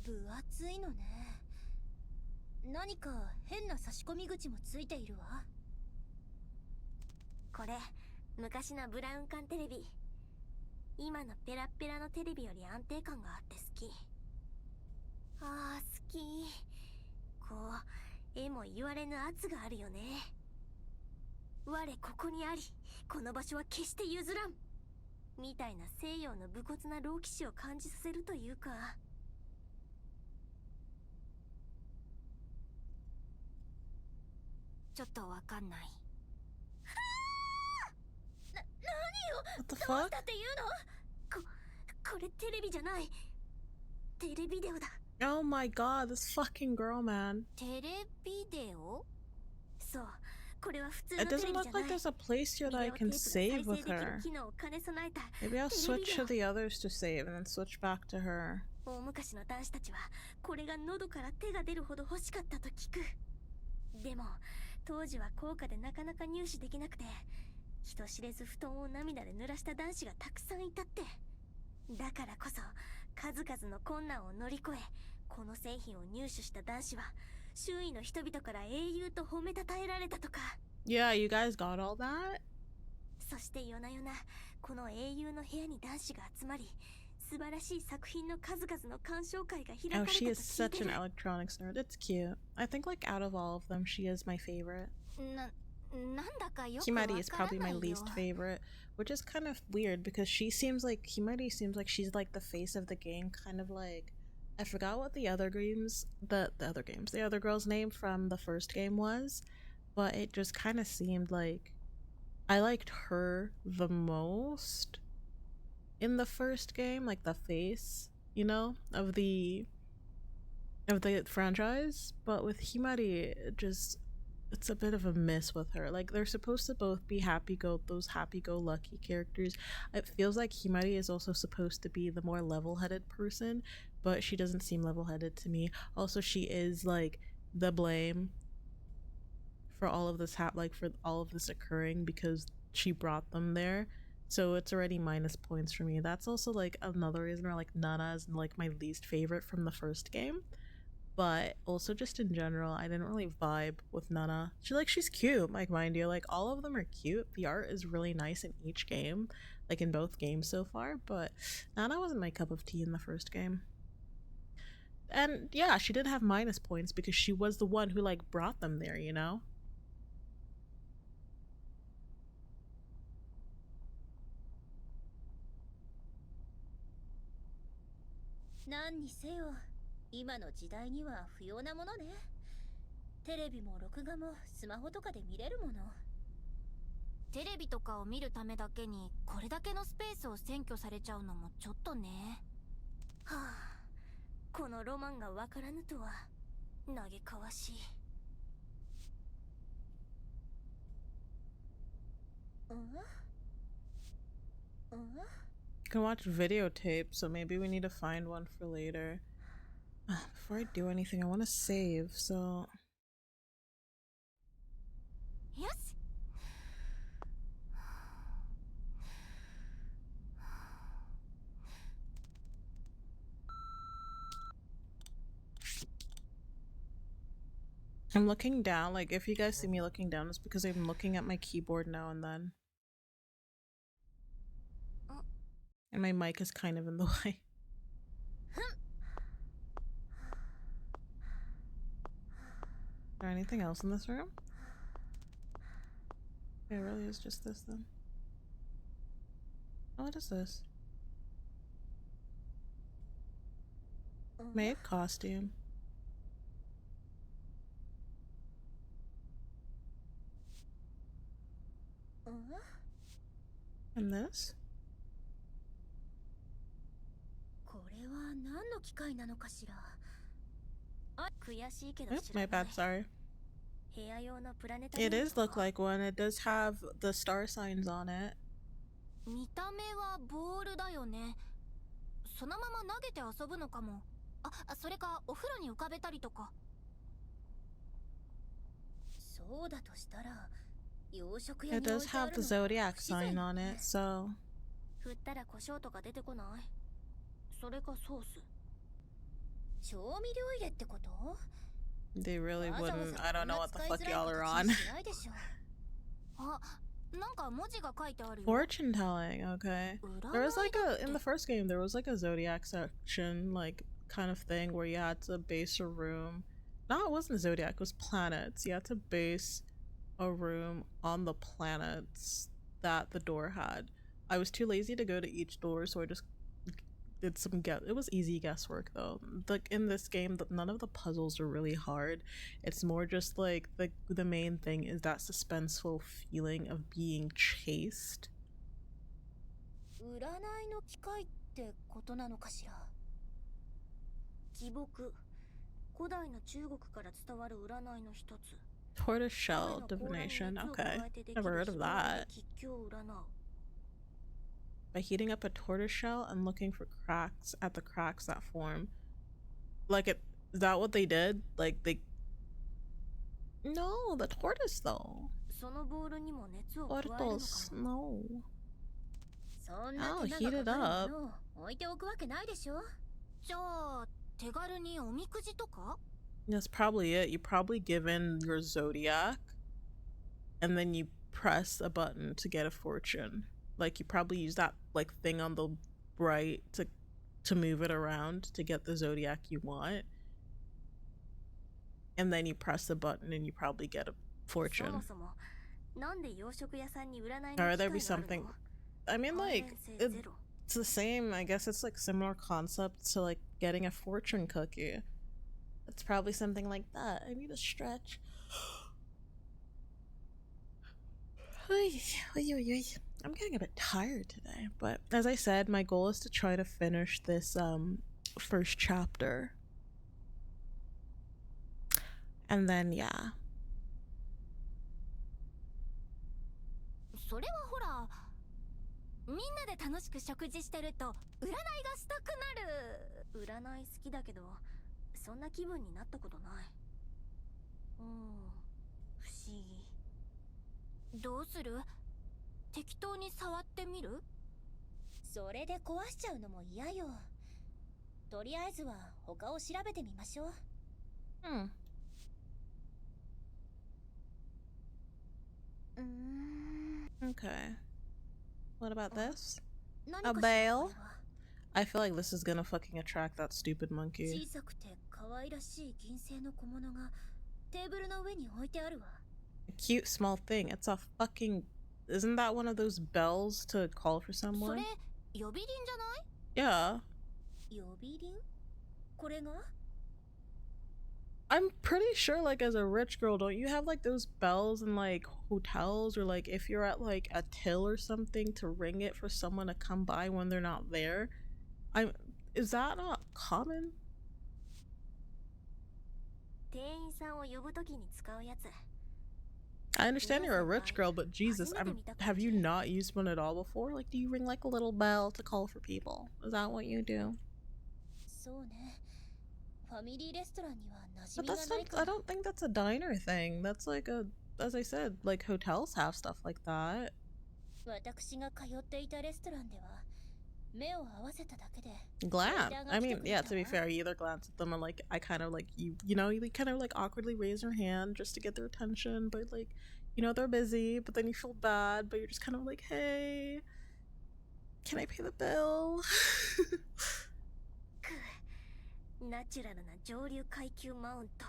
B: 分厚いのね。何か変な差し込み口もついているわ。これ昔のブラウン管テレビ。今のペラッペラのテレビより安定感があって好き。ああ、好き。こう絵も言われぬ圧があるよね。我ここにあり、この場所は決して譲らんみたいな西洋の武骨な老騎士を感じさせるというか。ちょっとわかんない。何よ。
A: What the
B: どう
A: fuck?
B: したっていうの。これテレビじゃない。テレビデオだ。
A: Oh my god, this fucking girl, man.
B: テレビデオ。そう。
A: It doesn't look like there's a place here that I can save with her. Maybe I'll switch to the others to save and then switch back to her.
B: 大昔の男子たちはこれが喉から手が出るほど欲しかったと聞く。でも当時は高価でなかなか入手できなくて、人知れず布団を涙で濡らした男子がたくさんいたって。だからこそ数々の困難を乗り越え、この製品を入手した男子は周囲の人々から英雄と褒めたたえられたとか。
A: Yeah, you guys got all that?
B: そして夜な夜なこの英雄の部屋に男子が集まり、素晴らしい作品の数々の鑑賞会が開かれたと聞いてる。
A: Oh, she is such an electronics nerd. It's cute. I think like out of all of them, she is my favorite. Himari is probably my least favorite, which is kind of weird because Himari seems like she's like the face of the game, kind of like, I forgot what the other girl's name from the first game was, but it just kind of seemed like I liked her the most in the first game, like the face, you know, of the franchise. But with Himari, it just it's a bit of a miss with her. Like, they're supposed to both be those happy-go-lucky characters. It feels like Himari is also supposed to be the more level-headed person, but she doesn't seem level-headed to me. Also, she is like the blame for all of this for all of this occurring because she brought them there. So it's already minus points for me. That's also like another reason why like Nana is like my least favorite from the first game. But also just in general, I didn't really vibe with Nana. She's cute, like mind you, like all of them are cute. The art is really nice in each game, like in both games so far, but Nana wasn't my cup of tea in the first game. And yeah, she did have minus points because she was the one who like brought them there, you know?
B: 何にせよ、今の時代には不要なものね。テレビも録画もスマホとかで見れるもの。テレビとかを見るためだけにこれだけのスペースを占拠されちゃうのもちょっとね。はあ、このロマンがわからぬとは嘆かわしい。
A: You can watch videotapes, so maybe we need to find one for later. Before I do anything, I want to save, so...
B: Yes.
A: I'm looking down, like if you guys see me looking down, it's because I'm looking at my keyboard now and then. And my mic is kind of in the way. Is there anything else in this room? It really is just this then. Oh, what is this? Maid costume. And this? Oh, my bad, sorry. It does look like one. It does have the star signs on it.
B: 見た目はボールだよね。そのまま投げて遊ぶのかも。あ、それかお風呂に浮かべたりとか。そうだとしたら、洋食屋
A: It
B: に
A: does
B: 置いてあ
A: have
B: る
A: the
B: のは
A: zodiac
B: 不自然
A: sign
B: だ
A: on
B: ね。
A: it, so
B: 振ったら胡椒とか出てこない？それかソース。調味料入れってこと？
A: they really wouldn't. I don't know what the fuck y'all are on.
B: あ、なんか文字が書いてあるよ。
A: Fortune telling, okay. There was like in the first game, there was like a zodiac section, like kind of thing where you had to base a room. No, it wasn't zodiac, it was planets. You had to base a room on the planets that the door had. I was too lazy to go to each door, so I just did some it was easy guesswork though. Like in this game, none of the puzzles are really hard. It's more just like the main thing is that suspenseful feeling of being chased.
B: 占いの機械ってことなのかしら。貴木、古代の中国から伝わる占いの一つ。
A: Tortoise shell divination, okay. Never heard of that. By heating up a tortoise shell and looking for cracks at the cracks that form. Like is that what they did? Like they... No, the tortoise though. Tortoise, no. Oh, heat it up.
B: 置いておくわけないでしょ。じゃあ、手軽におみくじとか?
A: That's probably it. You probably give in your zodiac and then you press a button to get a fortune. Like you probably use that like thing on the right to move it around to get the zodiac you want. And then you press the button and you probably get a fortune. Or there'd be something. I mean, like, it's the same. I guess it's like similar concept to like getting a fortune cookie. It's probably something like that. I need a stretch. I'm getting a bit tired today, but as I said, my goal is to try to finish this first chapter. And then yeah.
B: それはほら、みんなで楽しく食事してると占いがしたくなる。占い好きだけど、そんな気分になったことない。不思議。どうする？適当に触ってみる？
C: それで壊しちゃうのも嫌よ。とりあえずは他を調べてみましょう。
A: Okay. What about this?
B: 何
A: A
B: かしら、
A: bale?
B: これは。
A: I feel like this is gonna fucking attract that stupid monkey.
C: 小さくて可愛らしい銀製の小物がテーブルの上に置いてあるわ。
A: A cute small thing. It's a fucking... Isn't that one of those bells to call for
B: そ
A: someone?
B: れ、呼び鈴じゃない？
A: Yeah.
C: 呼び鈴？これが？
A: I'm pretty sure, like, as a rich girl, don't you have, like, those bells in, like, hotels? Or, like, if you're at, like, a till or something to ring it for someone to come by when they're not there? Is that not common?
B: 店員さんを呼ぶときに使うやつ。
A: I understand you're a rich girl, but Jesus, have you not used one at all before? Like, do you ring, like, a little bell to call for people? Is that what you do?
C: そうね。ファミリーレストランには馴
A: But
C: 染みが
A: that's
C: ない
A: not,
C: か
A: I
C: ら。
A: don't think that's a diner thing. That's like a, as I said, like hotels have stuff like that.
C: 私が通っていたレストランでは目を合わせただけで。
A: Glance. I mean, yeah, to be fair, you either glance at them and like, I kind of like, you know, you kind of like awkwardly raise your hand just to get their attention, but like, you know, they're busy, but then you feel bad, but you're just kind of like, hey, can I pay the bill?
B: ナチュラルな上流階級マウント。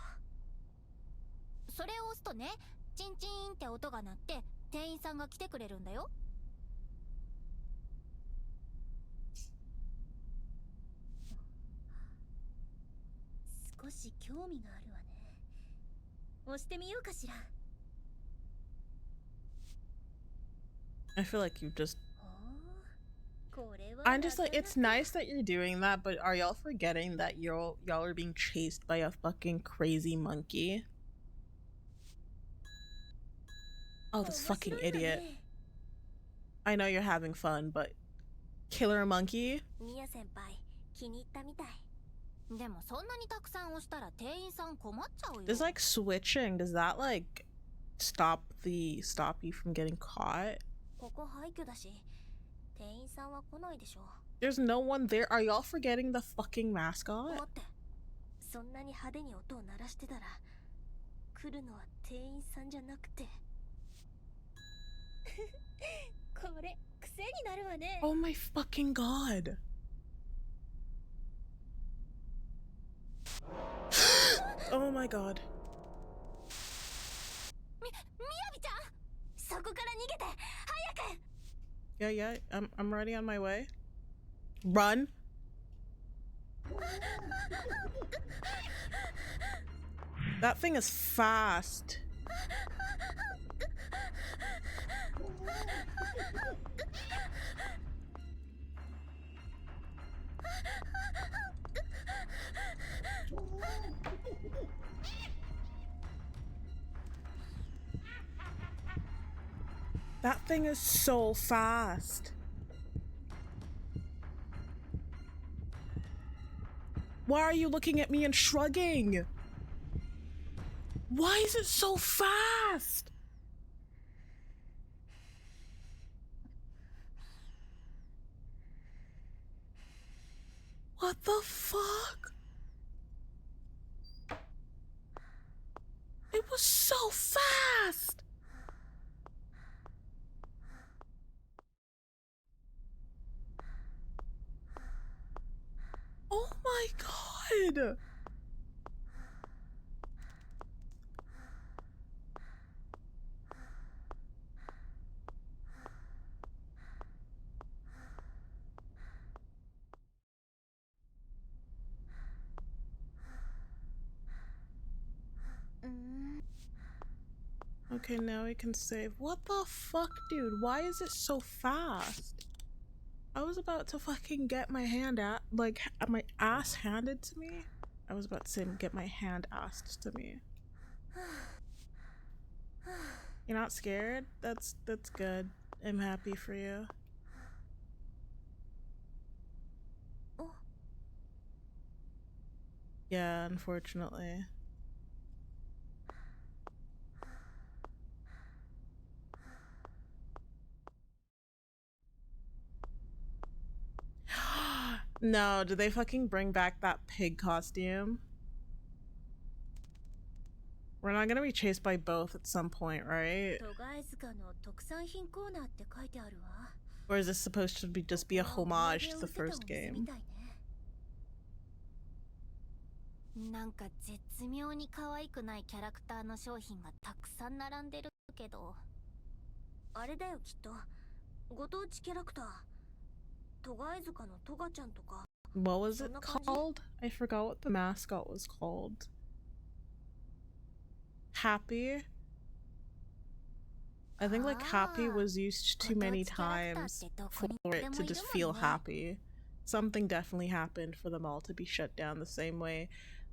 B: それを押すとね、チンチンって音が鳴って店員さんが来てくれるんだよ。
C: 少し興味があるわね。押してみようかしら。
A: I feel like you just...
C: これは
A: I'm just like, it's nice that you're doing that, but are y'all forgetting that y'all are being chased by a fucking crazy monkey? Oh, this fucking idiot. I know you're having fun, but killer monkey?
B: ミヤ先輩、気に入ったみたい。でもそんなにたくさん押したら店員さん困っちゃうよ。
A: Does like switching, does that like stop you from getting caught?
B: ここ廃墟だし、店員さんは来ないでしょ。
A: There's no one there. Are y'all forgetting the fucking mascot?
B: 待って、そんなに派手に音を鳴らしてたら、来るのは店員さんじゃなくて。
C: これ癖になるわね。
A: Oh my fucking god. Oh my god.
B: みやびちゃん、そこから逃げて、早く。
A: Yeah, I'm already on my way. Run. That thing is fast. That thing is so fast. Why are you looking at me and shrugging? Why is it so fast? What the fuck? It was so fast. Oh my god. Okay, now we can save. What the fuck, dude? Why is it so fast? I was about to fucking get my hand at, like, my ass handed to me. I was about to say get my hand asked to me. You're not scared? That's good. I'm happy for you. Yeah, unfortunately. No, did they fucking bring back that pig costume? We're not gonna be chased by both at some point, right? Or is this supposed to be just be a homage to the first game?
B: なんか絶妙に可愛くないキャラクターの商品がたくさん並んでるけど、あれだよきっと。ご当地キャラクター。トガエ塚のトガちゃんとか。
A: What was it called? I forgot what the mascot was called. Happy? I think like happy was used too many times for it to just feel happy. Something definitely happened for them all to be shut down the same way.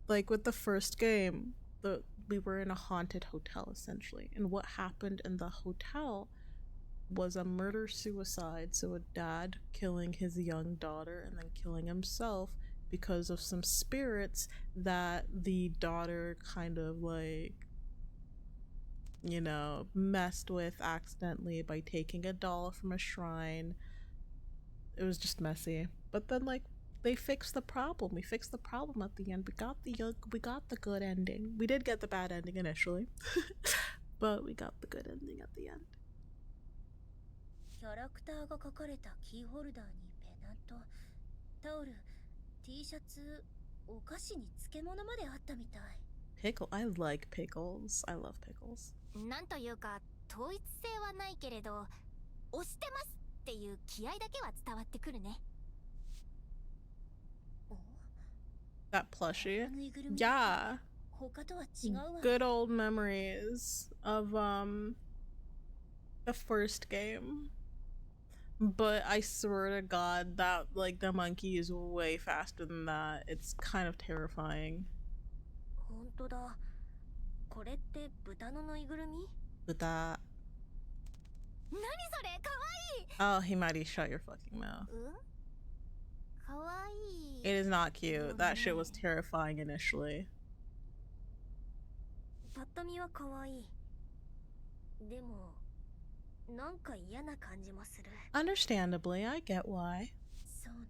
A: Like with the first game, we were in a haunted hotel essentially, and what happened in the hotel was a murder-suicide, so a dad killing his young daughter and then killing himself because of some spirits that the daughter kind of like, you know, messed with accidentally by taking a doll from a shrine. It was just messy. But then like they fixed the problem. We fixed the problem at the end. We got the good ending. We did get the bad ending initially, but we got the good ending at the end.
B: キャラクターが描かれたキーホルダーにペナント、タオル、T シャツ、お菓子に漬物まであったみたい。
A: Pickle, I like pickles. I love pickles.
B: なんというか統一性はないけれど、推してますっていう気合だけは伝わってくるね。
A: That plushie? Yeah. Good old memories of the first game. But I swear to God that like the monkey is way faster than that. It's kind of terrifying.
B: 本当だ。これって豚のぬいぐるみ？
A: 豚。
B: 何それ？か
A: Oh,
B: わいい。
A: Himari, shut your fucking mouth.
B: かわいい。
A: It is not cute. That shit was terrifying initially.
B: パッと見はかわいい。でも。なんか嫌な感じもする。
A: Understandably, I get why.
B: そうね。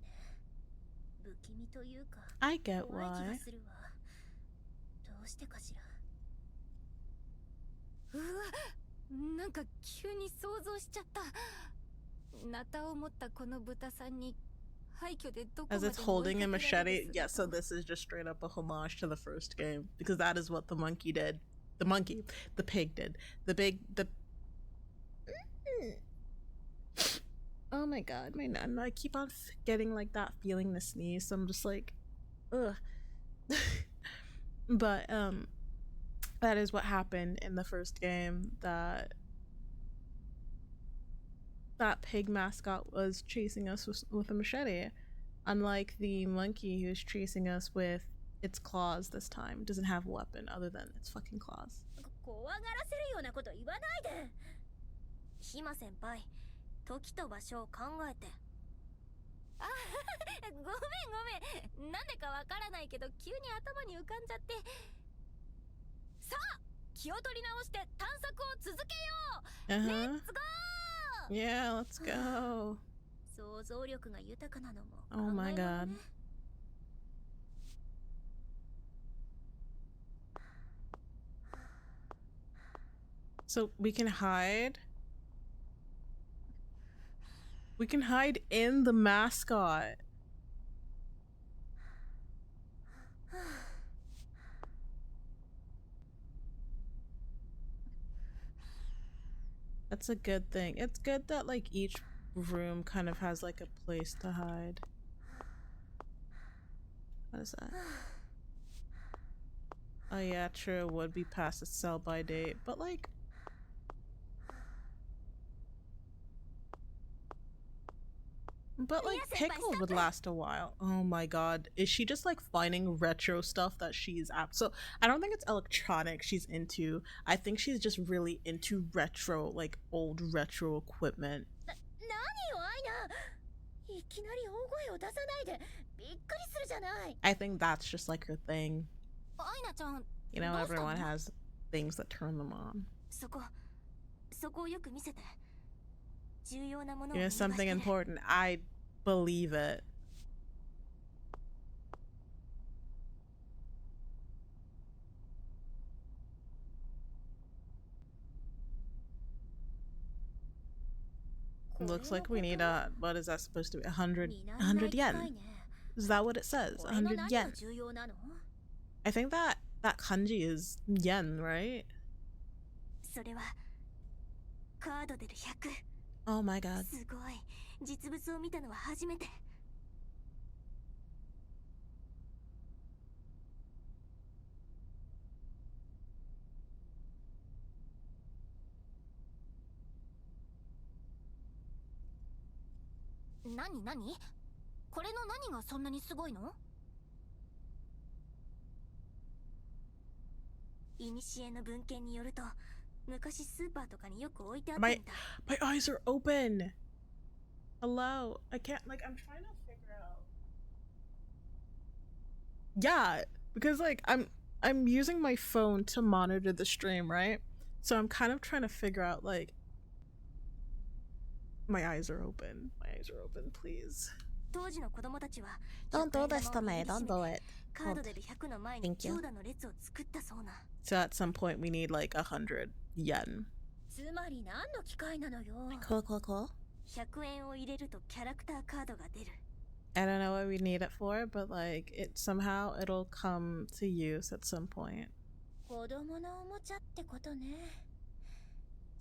B: 不気味というか。
A: I get why.
B: 怖い気がするわ。どうしてかしら。うわ、なんか急に想像しちゃった。ナタを持ったこの豚さんに廃墟でどこまで。
A: As it's holding a machete. Yeah, so this is just straight up a homage to the first game because that is what the monkey did. The pig did. The oh my god, my nun. I keep on getting like that feeling to sneeze, so I'm just like, ugh. But that is what happened in the first game. That pig mascot was chasing us with a machete, unlike the monkey who's chasing us with its claws this time. It doesn't have a weapon other than its fucking claws.
B: 怖がらせるようなこと言わないで。ひま先輩、時と場所を考えて。あ、ごめんごめん。なんでかわからないけど急に頭に浮かんじゃって。さあ、気を取り直して探索を続けよう。レッツゴー。
A: Yeah, let's go.
B: 想像力が豊かなのも。
A: Oh my god. So we can hide. We can hide in the mascot. That's a good thing. It's good that like each room kind of has like a place to hide. What is that? Oh yeah, true, it would be past its sell-by date, but like... But like pickle would last a while. Oh my god. Is she just like finding retro stuff that she's apt? So I don't think it's electronic she's into. I think she's just really into retro, like old retro equipment. I think that's just like her thing. You know, everyone has things that turn them on. You know, something important. I believe it. Looks like we need what is that supposed to be? 100 yen. Is that what it says? 100 yen. I think that kanji is yen, right? Oh my god.
B: Nani? これの何がそんなにすごいの？いにしえの文献によると、昔スーパーとかによく置いてあったんだ。
A: My eyes are open. Hello. I can't, like, I'm trying to figure out. Yeah, because like I'm using my phone to monitor the stream, right? So I'm kind of trying to figure out like my eyes are open. My eyes are open, please. Don't do this to me. Don't do it. Thank you. So at some point we need like 100 yen. Cool. I don't know what we need it for, but like it'll come to use at some point.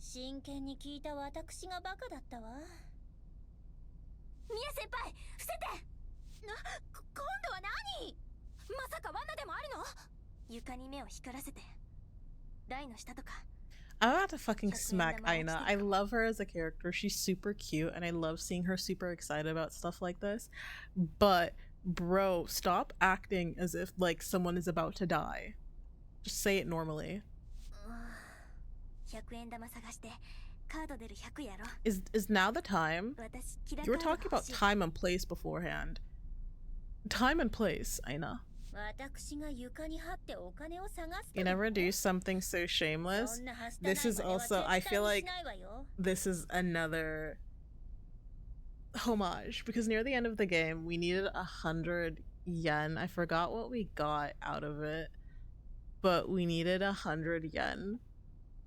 C: 真剣に聞いた私がバカだったわ。
B: ミヤ先輩、伏せて。今度は何？まさか罠でもあるの？床に目を光らせて。台の下とか。
A: I'm about to fucking smack Aina. I love her as a character. She's super cute, and I love seeing her super excited about stuff like this. But, bro, stop acting as if like someone is about to die. Just say it normally. Is now the time? You were talking about time and place beforehand. Time and place, Aina. You never do something so shameless. This is also, I feel like this is another homage, because near the end of the game we needed 100 yen. I forgot what we got out of it, but we needed 100 yen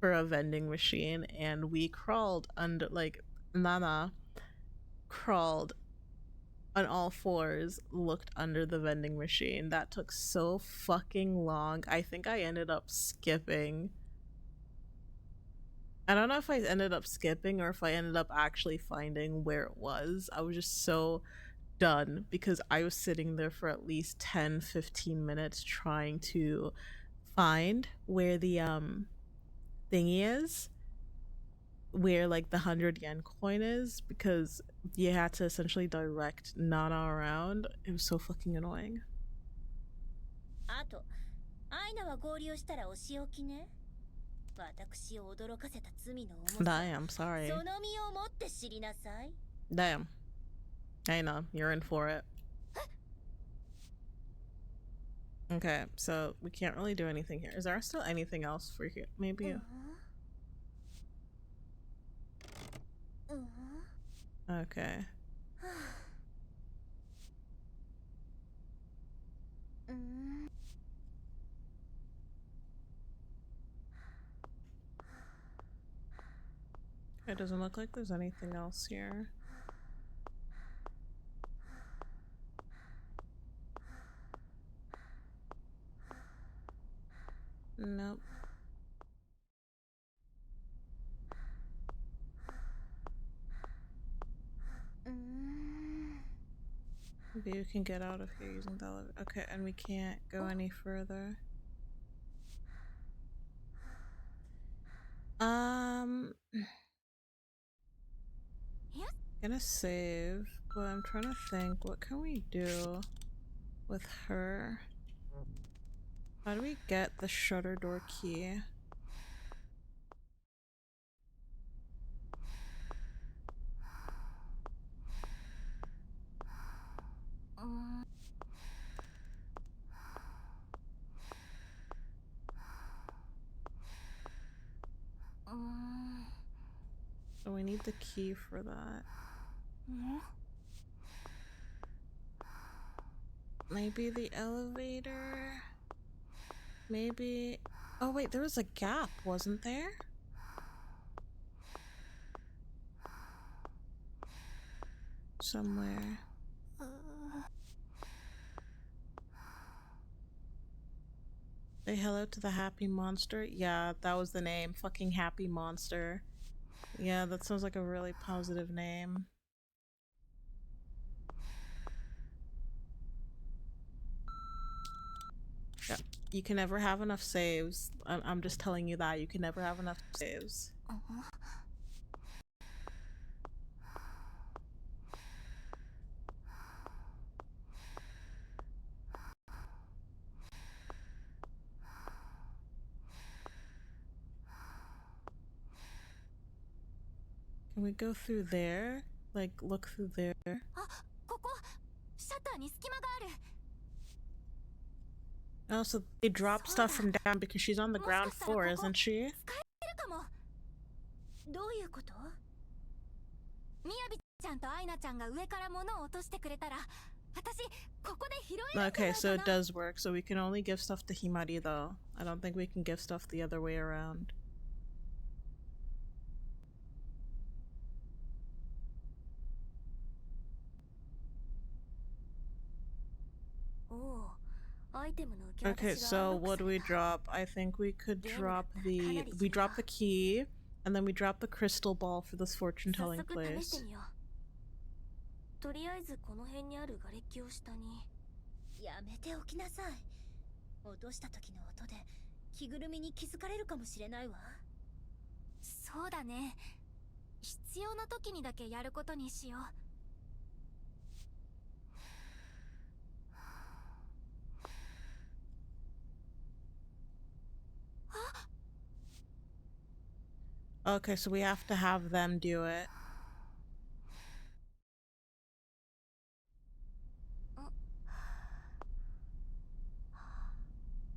A: for a vending machine, and we crawled under, like, Nana crawled on all fours, looked under the vending machine. That took so fucking long. I think I ended up skipping. I don't know if I ended up skipping or if I ended up actually finding where it was. I was just so done because I was sitting there for at least 10-15 minutes trying to find where the thingy is, where like the 100 yen coin is, because you had to essentially direct Nana around. It was so fucking annoying. Damn, sorry. Damn. Aina, you're in for it. Okay, so we can't really do anything here. Is there still anything else for here? Maybe. Okay. It doesn't look like there's anything else here. Nope. Maybe you can get out of here using the elevator. Okay, and we can't go any further. Gonna save. But I'm trying to think, what can we do with her? How do we get the shutter door key? So we need the key for that. Maybe the elevator? Maybe... Oh wait, there was a gap, wasn't there? Somewhere. Say hello to the happy monster? Yeah, that was the name. Fucking happy monster. Yeah, that sounds like a really positive name. Yeah, you can never have enough saves. I'm just telling you that. You can never have enough saves. Can we go through there? Like, look through there? Oh, so they drop stuff from down because she's on the ground floor, isn't she? Okay, so it does work. So we can only give stuff to Himari though. I don't think we can give stuff the other way around. Okay, so what do we drop? I think we could drop the... We drop the key, and then we drop the crystal ball for this fortune-telling place.
B: とりあえずこの辺にある瓦礫を下に。
C: やめておきなさい。落とした時の音で着ぐるみに気づかれるかもしれないわ。
B: そうだね。必要な時にだけやることにしよう。
A: Okay, so we have to have them do it.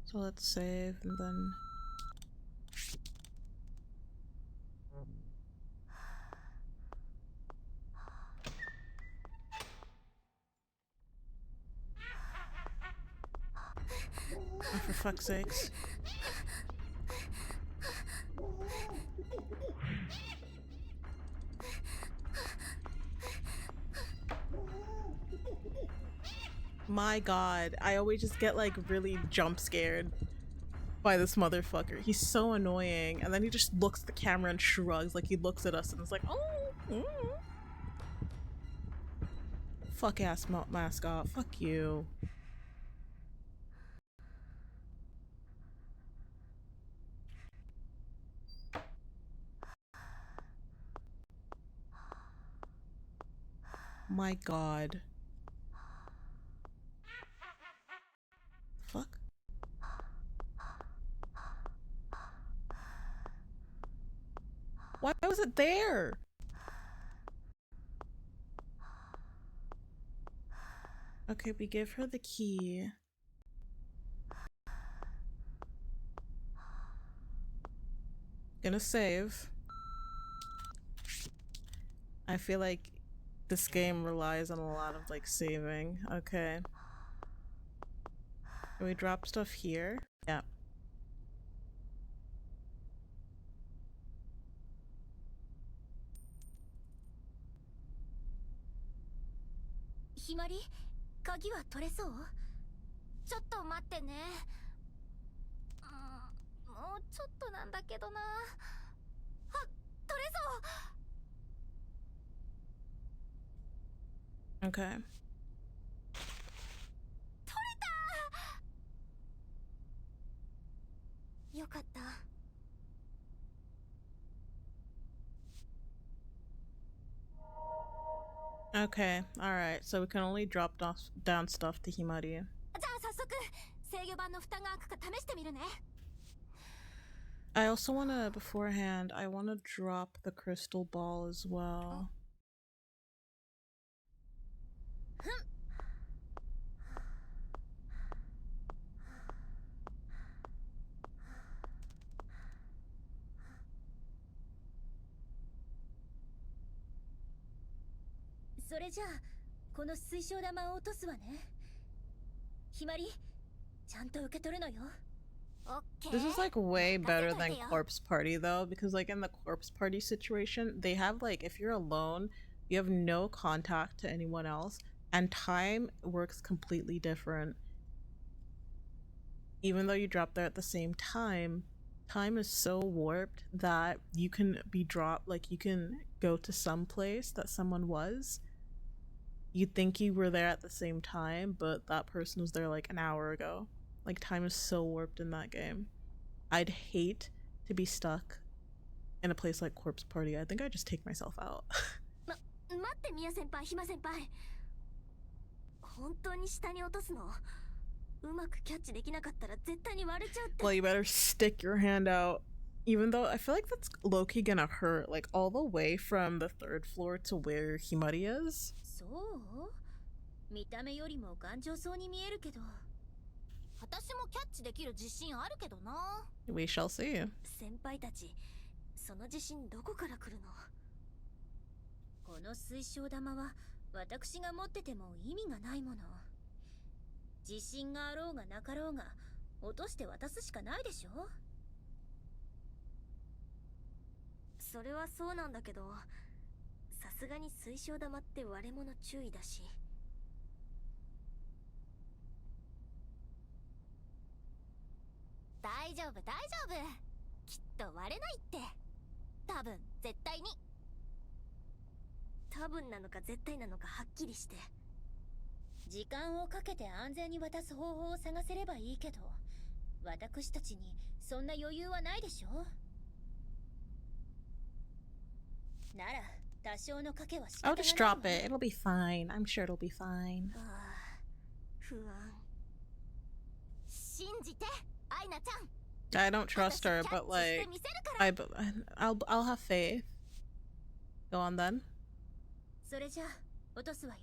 A: So let's save and then... Oh, for fuck's sakes. My god, I always just get like really jump scared by this motherfucker. He's so annoying, and then he just looks at the camera and shrugs like he looks at us and is like, oh, fuck ass mascot, fuck you. My god. Fuck. Why was it there? Okay, we give her the key. Gonna save. I feel like this game relies on a lot of like saving. Okay. Can we drop stuff here? Yeah.
B: Himari, 鍵は取れそう？ちょっと待ってね。もうちょっとなんだけどな。あ、取れそう。
A: Okay.
B: 取れた。よかった。
A: Okay, alright, so we can only drop down stuff to Himari.
B: じゃあ早速制御盤の蓋が開くか試してみるね。
A: I also wanna, beforehand, I wanna drop the crystal ball as well.
C: それじゃあこの水晶玉を落とすわね。ひまり、ちゃんと受け取るのよ。
A: This is like way better than Corpse Party though, because like in the Corpse Party situation, they have like, if you're alone, you have no contact to anyone else, and time works completely different. Even though you drop there at the same time, time is so warped that you can be dropped, like you can go to some place that someone was. You'd think you were there at the same time, but that person was there like an hour ago. Like, time is so warped in that game. I'd hate to be stuck in a place like Corpse Party. I think I'd just take myself out.
B: 待ってミヤ先輩、ヒマ先輩。本当に下に落とすの？うまくキャッチできなかったら絶対に割れちゃうって。
A: Well, you better stick your hand out. Even though I feel like that's low-key gonna hurt, like all the way from the 3rd floor to where Himari is.
C: そう？見た目よりも頑丈そうに見えるけど。
B: 私もキャッチできる自信あるけどな。
A: We shall see.
B: 先輩たち、その自信どこから来るの？
C: この水晶玉は私が持ってても意味がないもの。自信があろうがなかろうが落として渡すしかないでしょ。
B: それはそうなんだけど、さすがに水晶玉って割れ物注意だし。大丈夫大丈夫、きっと割れないって。多分絶対に。多分なのか絶対なのかはっきりして。
C: 時間をかけて安全に渡す方法を探せればいいけど、私たちにそんな余裕はないでしょ。なら多少の賭けは仕方が
A: I'll
C: ない
A: just
C: わ。
A: drop it. It'll be fine. I'm sure it'll be fine.
B: ああ、不安。信じて、アイナちゃん。
A: I don't trust her, but like I'll have faith. Go on then.
C: それじゃあ落とすわよ。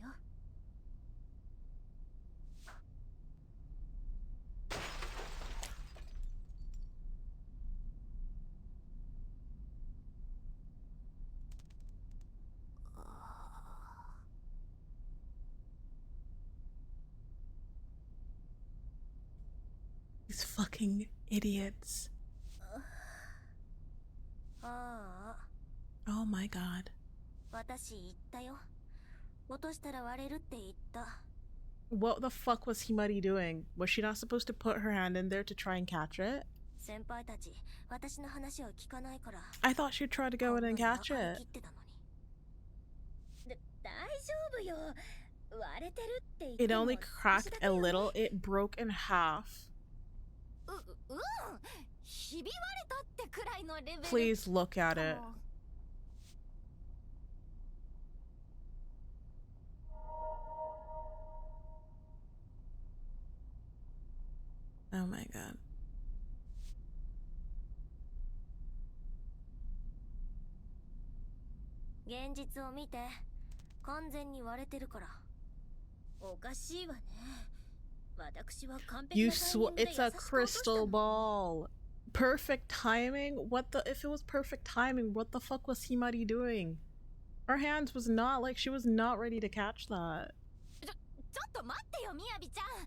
A: These fucking idiots.
B: ああ、
A: Oh my god.
B: 私言ったよ。落としたら割れるって言った。
A: What the fuck was Himari doing? Was she not supposed to put her hand in there to try and catch it?
B: 先輩たち、私の話を聞かないから。
A: I thought she'd try to go in and catch it.
B: 切ってたのに。
C: 大丈夫よ。割れてるって言っ
A: It
C: ても
A: only
C: 少し
A: cracked
C: だけ
A: a
C: よね。
A: little. It broke in half.
B: ひび割れたってくらいのレベル。
A: Please look at it. Oh my god.
B: 現実を見て、完全に割れてるから。
C: おかしいわね。私は完璧
A: You
C: なタイミングで
A: it's
C: 優し
A: a
C: く落とした
A: crystal
C: の。
A: ball. Perfect timing? What the, if it was perfect timing, what the fuck was Himari doing? Her hands was not, like, she was not ready to catch that.
B: ちょっと待ってよ、みやびちゃん。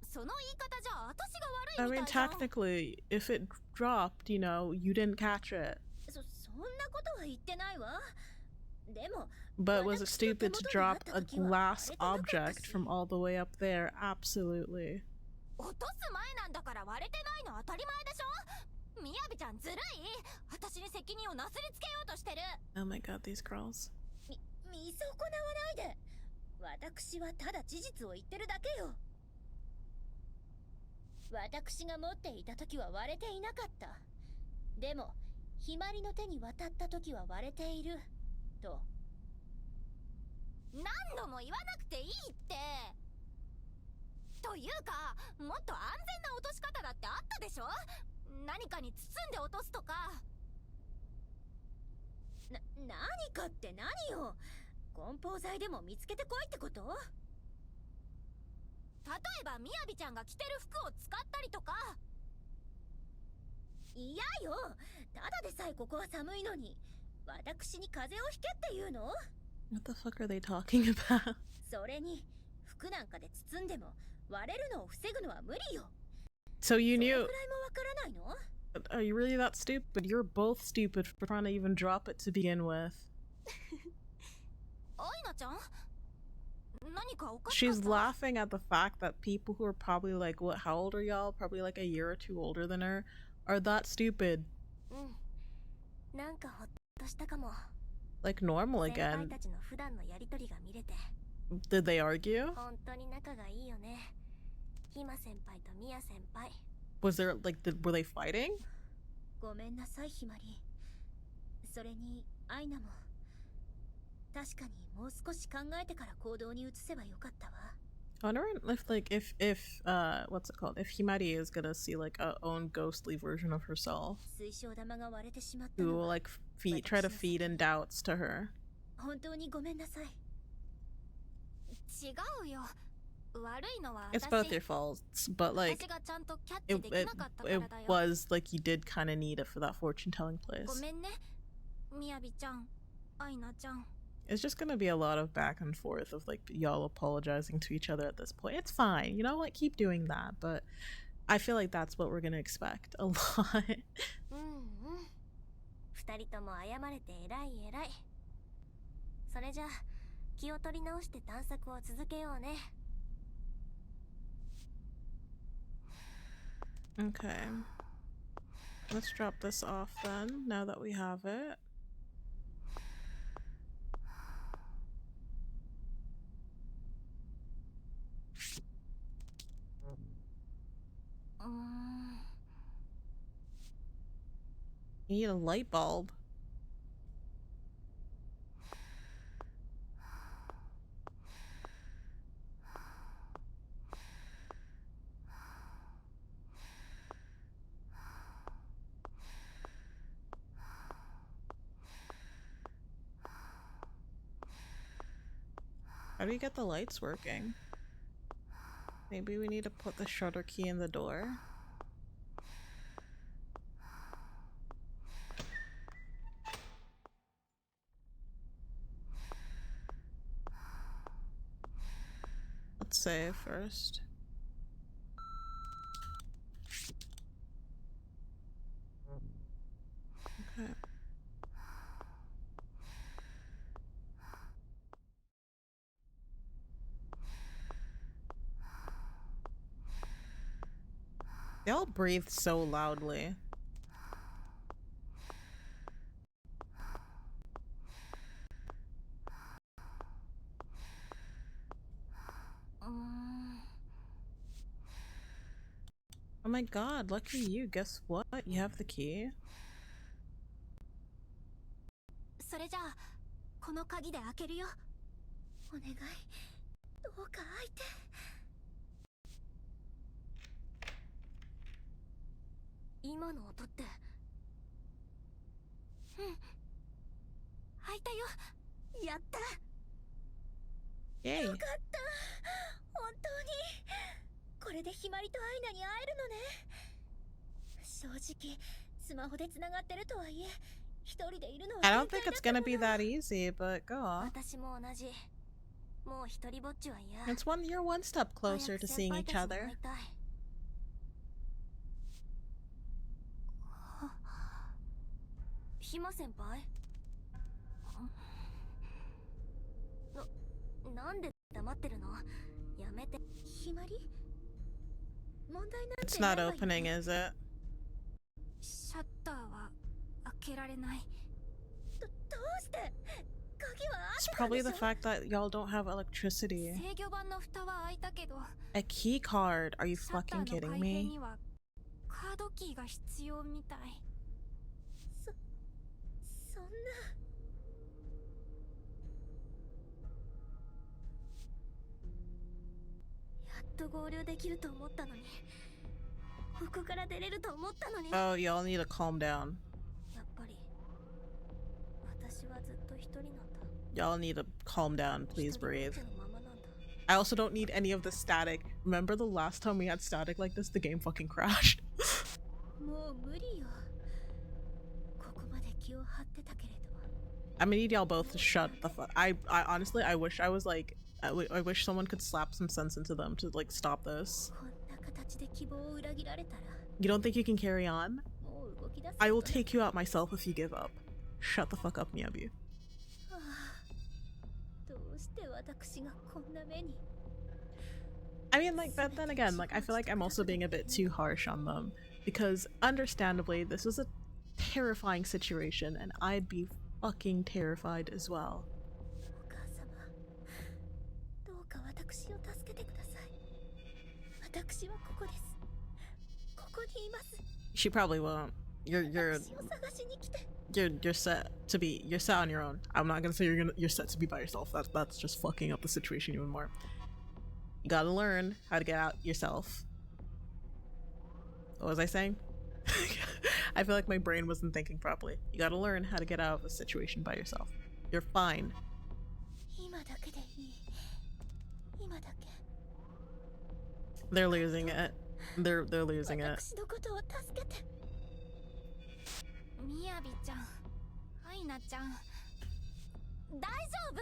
B: その言い方じゃ私が
A: I
B: 悪い
A: mean,
B: みたいじゃん。
A: technically, if it dropped, you know, you didn't catch it.
C: そんなことは言ってないわ。でも
A: But was it stupid to drop a glass object from all the way up there? Absolutely.
B: 落とす前なんだから割れてないの当たり前でしょ。みやびちゃんずるい。私に責任をなすりつけようとしてる。
A: Oh my god, these girls.
C: 見損なわないで。私はただ事実を言ってるだけよ。私が持っていた時は割れていなかった。でもひまりの手に渡った時は割れていると。
B: 何度も言わなくていいって。というか、もっと安全な落とし方だってあったでしょ。何かに包んで落とすとか。
C: 何かって何よ。梱包材でも見つけてこいってこと？
B: 例えばみやびちゃんが着てる服を使ったりとか。
C: 嫌よ。ただでさえここは寒いのに、私に風邪をひけって言うの？
A: What the fuck are they talking about?
C: それに服なんかで包んでも割れるのを防ぐのは無理よ。
A: So you
C: それ
A: knew.
C: くらいもわからないの？
A: Are you really that stupid? You're both stupid for trying to even drop it to begin with.
B: アイナちゃん、何かおかしかった？
A: She's laughing at the fact that people who are probably like, what, how old are y'all? Probably like a year or two older than her, are that stupid.
B: なんかほっとしたかも。
A: Like normal
B: 先輩
A: again.
B: たちの普段のやりとりが見れて。
A: Did they argue?
B: 本当に仲がいいよね。ひま先輩とみや先輩。
A: Was there like, were they fighting?
C: ごめんなさいひまり。それにアイナも確かにもう少し考えてから行動に移せばよかったわ。
A: I wonder if like if what's it called? If Himari is gonna see like a own ghostly version of herself
C: 水晶玉が割れてしまった
A: who
C: の
A: will
C: は
A: like try to feed in doubts to her.
C: 本当にごめんなさい。
B: 違うよ。悪いのは
A: It's
B: 私。
A: both your faults, but like
B: 私がちゃんとキャッチ
A: it
B: できなかったから
A: it
B: だよ。
A: was like you did kind of need it for that fortune telling
B: ご
A: place.
B: めんね。みやびちゃん、アイナちゃん。
A: It's just gonna be a lot of back and forth of like y'all apologizing to each other at this point. It's fine, you know what? Keep doing that, but I feel like that's what we're gonna expect a lot.
B: 二人とも謝れて偉い偉い。それじゃあ気を取り直して探索を続けようね。
A: Okay. Let's drop this off then, now that we have it. You need a light bulb. How do you get the lights working? Maybe we need to put the shutter key in the door. Let's save first. Okay. They all breathe so loudly. Oh my god, lucky you. Guess what? You have the key.
B: それじゃあこの鍵で開けるよ。
C: お願い、どうか開いて。
B: 今の音って。開いたよ。やった。
A: Yay.
C: よかった。本当にこれでひまりとアイナに会えるのね。正直スマホでつながってるとはいえ一人でいるのは
A: I don't think it's gonna be that easy, but go on.
B: 私も同じ。もう一人ぼっちは嫌。
A: It's you're one step closer to seeing each other.
B: ひま先輩？なんで黙ってるの？やめて。
C: ひまり？問題なんて
A: It's
C: ない
A: not
C: わよ
A: opening,
C: ね。
A: is it?
B: シャッターは開けられない。
C: どうして鍵は開
A: It's
C: けたんで
A: probably
C: しょ？
A: the fact that y'all don't have electricity.
B: 制御盤の蓋は開いたけど、
A: A key card? Are you
B: シャッター
A: fucking
B: の
A: kidding
B: 開閉
A: me?
B: にはカードキーが必要みたい。
C: そんな。
B: と合流できると思ったのに、ここから出れると思ったのに。
A: Oh, y'all need to calm down.
B: やっぱり私はずっと一人なんだ。
A: Y'all need to calm down. Please breathe.
B: 一人ぼっちのままなんだ。
A: I also don't need any of the static. Remember the last time we had static like this? The game fucking crashed.
C: もう無理よ。ここまで気を張ってたけれど。
A: I'm gonna need y'all both to shut the fuck. I honestly, I wish I was like, I wish someone could slap some sense into them to like stop this.
C: こんな形で希望を裏切られたら。
A: You don't think you can carry on?
C: もう動き出す。
A: I will take you out myself if you give up. Shut the fuck up, Miyabi.
C: はあ、どうして私がこんな目に。
A: I mean, like, but then again, like, I feel like I'm also being a bit too harsh on them because, understandably, this was a terrifying situation, and I'd be fucking terrified as well.
C: お母様、どうか私を助けてください。私はここです。ここにいます。
A: She probably won't. You're
C: 私を探しに来て。
A: you're set to be. You're set on your own. I'm not gonna say you're set to be by yourself. That's just fucking up the situation even more. You gotta learn how to get out yourself. What was I saying? I feel like my brain wasn't thinking properly. You gotta learn how to get out of the situation by yourself. You're fine.
C: 今だけでいい。今だけ。
A: They're losing it. They're losing it.
C: 私のことを助けて。
B: みやびちゃん、アイナちゃん、大丈夫。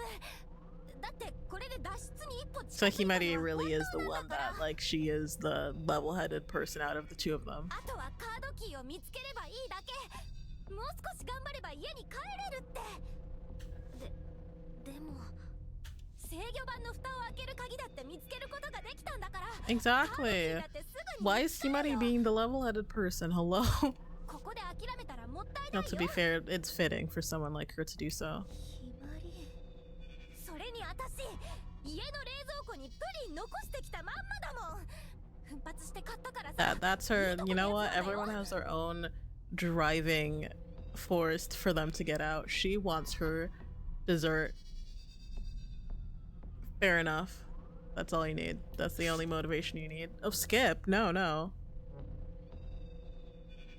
B: だってこれで脱出に一歩
A: So
B: 近づいたのは
A: Himari really is the
B: 本当
A: one
B: なんだから。
A: that, like, she is the level-headed person out of the two of them.
B: あとはカードキーを見つければいいだけ。もう少し頑張れば家に帰れるって。でも制御盤の蓋を開ける鍵だって見つけることができたんだから。
A: Exactly.
B: だってすぐに
A: Why
B: 見
A: is
B: つかる
A: Himari
B: よ。
A: being the level-headed person? Hello?
B: ここで諦めたらもったいな
A: Now,
B: い
A: to
B: よ。
A: be fair, it's fitting for someone like her to do so.
C: ひまり。
B: それに私、家の冷蔵庫にプリン残してきたまんまだもん。奮発して買ったからさ。
A: That's her. You know what? Everyone has their own driving force for them to get out. She wants her dessert. Fair enough. That's all you need. That's the only motivation you need. Oh, skip. No, no.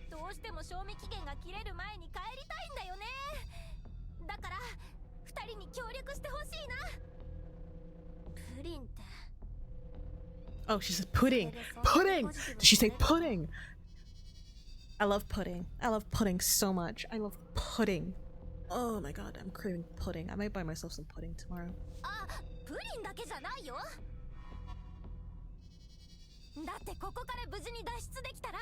B: どうしても賞味期限が切れる前に帰りたいんだよね。だから二人に協力してほしいな。プリンって。
A: Oh, she said pudding. Pudding! Did she say pudding? I love pudding. I love pudding so much. I love pudding. Oh my god, I'm craving pudding. I might buy myself some pudding tomorrow.
B: あ、プリンだけじゃないよ。だってここから無事に脱出できたら、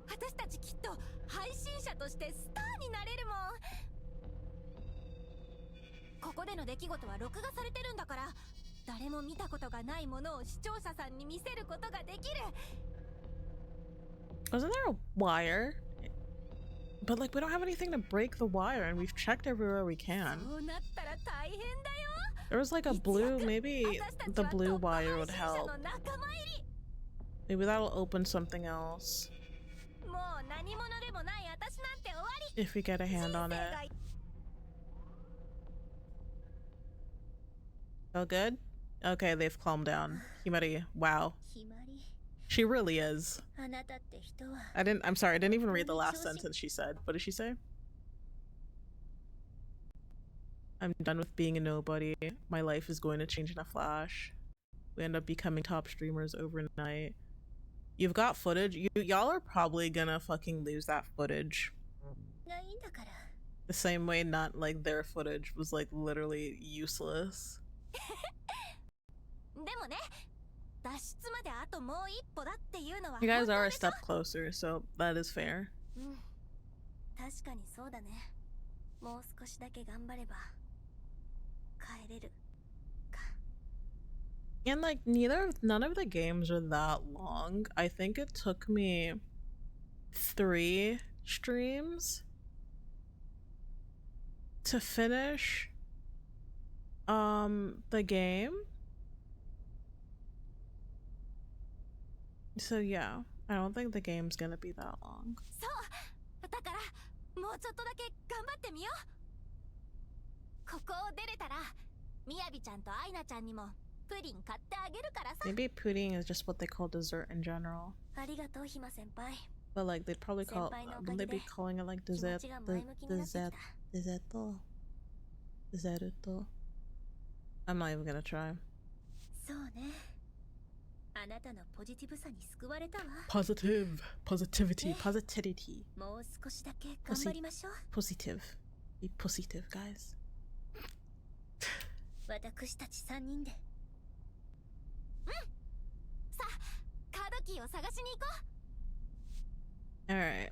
B: 私たちきっと配信者としてスターになれるもん。ここでの出来事は録画されてるんだから、誰も見たことがないものを視聴者さんに見せることができる。
A: Wasn't there a wire? But like, we don't have anything to break the wire, and we've checked everywhere we can.
B: そうなったら大変だよ。
A: There was like a blue, maybe
B: 私たち
A: the
B: は
A: blue
B: トップ配
A: wire would
B: 信者
A: help.
B: の仲間入り。
A: Maybe that'll open something else
B: もう何者でもない私なんて終わり。
A: if we get a hand on
B: 人
A: it.
B: 生が
A: Oh, good? Okay, they've calmed down. Himari, wow.
C: ひまり。
A: She really is.
C: あなたって人は。
A: I'm sorry, I didn't even read the last sentence she said. What did she say? I'm done with being a nobody. My life is going to change in a flash. We end up becoming top streamers overnight. You've got footage. Y'all are probably gonna fucking lose that footage.
C: がいいんだから。
A: The same way not like their footage was like literally useless.
B: でもね、脱出まであともう一歩だっていうのは
A: You guys
B: 本
A: are
B: 当
A: a
B: でしょ。
A: step closer, so that is fair.
B: うん、確かにそうだね。もう少しだけ頑張れば帰れるか。
A: And like none of the games are that long. I think it took me 3 streams to finish the game. So yeah, I don't think the game's gonna be that long.
B: そう、だからもうちょっとだけ頑張ってみよう。ここを出れたら、みやびちゃんとアイナちゃんにもププリン買ってあげるからさ。
A: Maybe pudding is just what they call dessert in general.
B: ありがとうひま先輩。
A: But like they'd probably call wouldn't they be calling it like dessert desserto. I'm not even gonna try.
C: そうね。あなたのポジティブさに救われたわ。
A: Positivity. Positivity.
C: もう少しだけ頑張りましょう。
A: Positive. Be positive, guys.
C: 私たち3人で。
B: さあ、カードキーを探しに行こう。
A: Alright.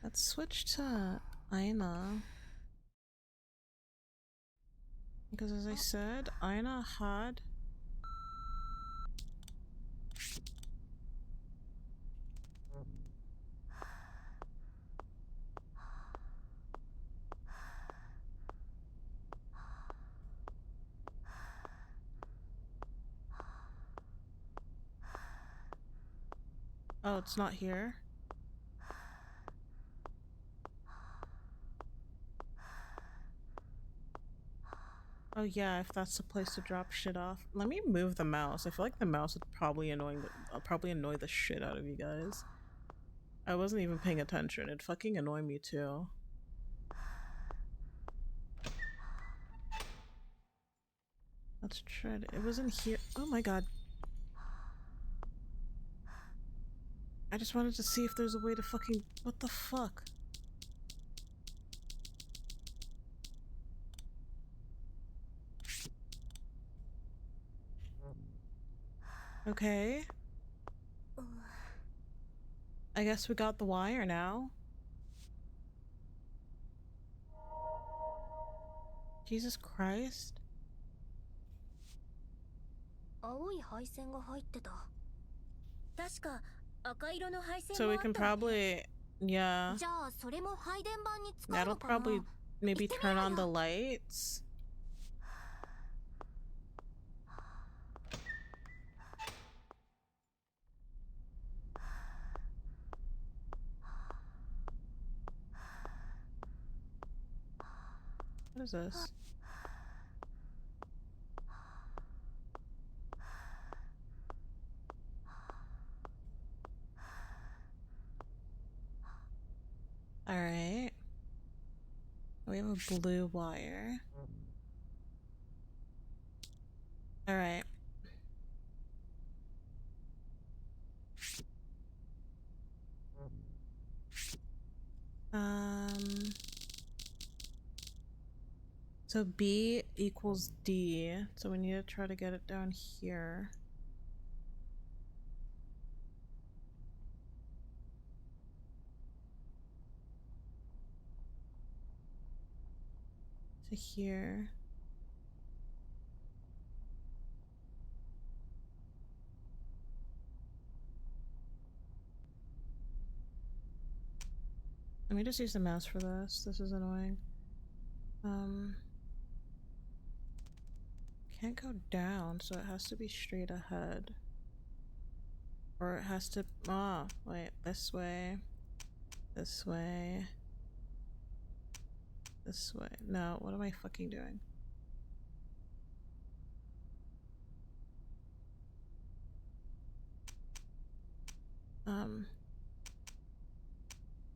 A: Let's switch to Aina. Because as I said, Aina had... Oh, it's not here. Oh yeah, if that's the place to drop shit off. Let me move the mouse. I feel like the mouse would probably annoy the shit out of you guys. I wasn't even paying attention. It'd fucking annoy me too. Let's try to— it wasn't here. Oh my god. I just wanted to see if there's a way to fucking— what the fuck? Okay. I guess we got the wire now. Jesus Christ.
B: 青い配線が入ってた。
C: 確か赤色の配線
A: So
C: もあ
A: we
C: った
A: can
C: わね。
A: probably— yeah.
B: じゃあそれも配電盤に使う
A: That'll
B: のかな。
A: probably maybe turn on the
B: 行ってみようよ。
A: lights. What is this? Alright. We have a blue wire. Alright. So B equals D. So we need to try to get it down here. To here. Let me just use the mouse for this. This is annoying. Can't go down, so it has to be straight ahead. Or it has to— ah, wait, this way. This way. This way. No, what am I fucking doing?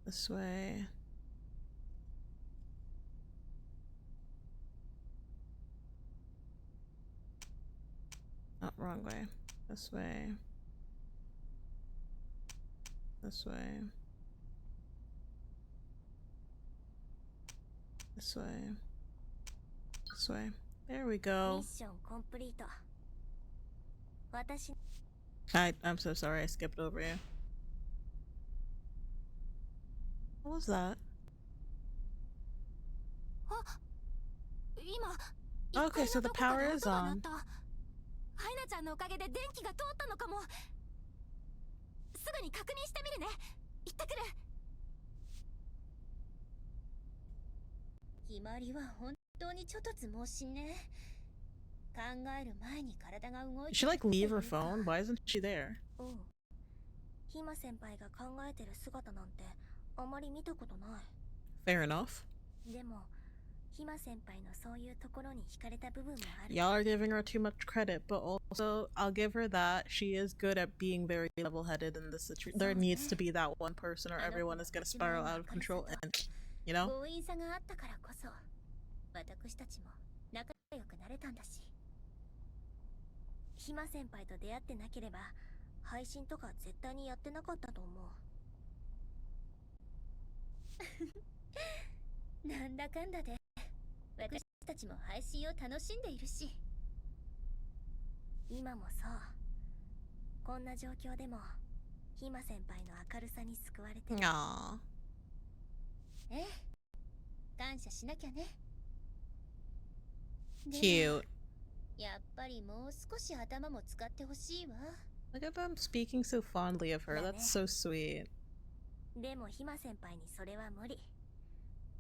A: This way. Oh, wrong way. This way. This way. This way. This way. There we
B: ミ
A: go.
B: ッションコンプリート。私
A: I'm so sorry I skipped over you. What was that?
B: あ、今
A: Okay, so the power is on.
B: ハイナちゃんのおかげで電気が通ったのかも。すぐに確認してみるね。行ってくる。
C: 決まりは本当にちょっとつ盲信ね。考える前に体が動い
A: Did
C: て
A: she like leave her phone? Why isn't she there?
B: うん。ヒマ先輩が考えてる姿なんてあまり見たことない。
A: Fair enough.
B: でもひま先輩のそういうところに惹かれた部分もある。
A: Y'all are giving her too much credit, but also I'll give her that she is good at being very level-headed in this situation. There needs to be that one person or everyone is gonna spiral out of control, and you know?
C: 強引さがあったからこそ私たちも仲良くなれたんだし。
B: ひま先輩と出会ってなければ配信とか絶対にやってなかったと思う。
C: なんだかんだで私たちも配信を楽しんでいるし。
B: 今もそう。こんな状況でもひま先輩の明るさに救われてる。
A: Aww.
C: ええ、感謝しなきゃね。
A: Cute.
C: やっぱりもう少し頭も使ってほしいわ。
A: Look at them speaking so fondly of her. That's so sweet.
B: でもひま先輩にそれは無理。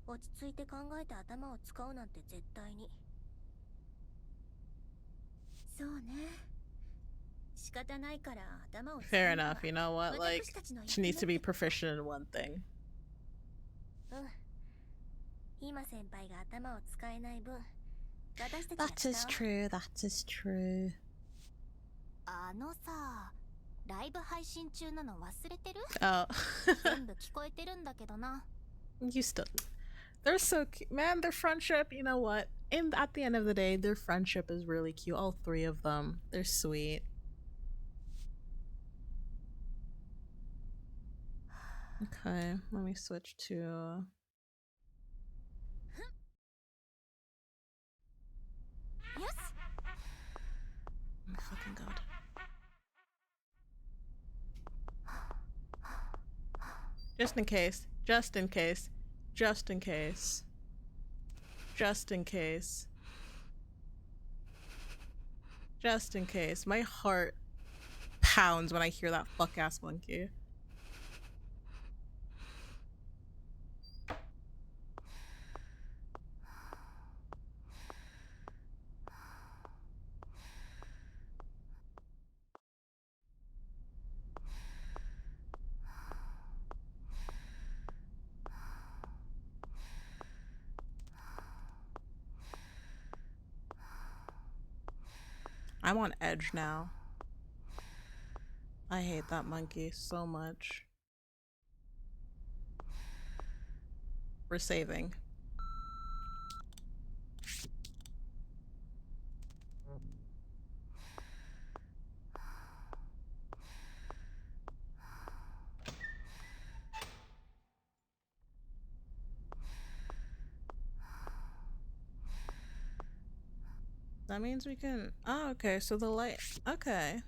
B: 落ち着いて考えて頭を使うなんて絶対に。
C: そうね。仕方ないから頭を使う。
A: Fair enough, you know what? Like, she needs to be proficient in one thing.
B: ひま先輩が頭を使えない分、私たちが
A: That is true, that is true.
B: あのさ、ライブ配信中なの忘れてる？
A: Oh.
B: 全部聞こえてるんだけどな。
A: You still. They're so cute. Man, their friendship, you know what? At the end of the day, their friendship is really cute. All three of them. They're sweet. Okay, let me switch to...
B: Yes.
A: Oh my fucking god. Just in case. Just in case. Just in case. Just in case. Just in case. My heart pounds when I hear that fuck-ass monkey. I'm on edge now. I hate that monkey so much. We're saving. That means we can... Oh, okay, so the light... Okay.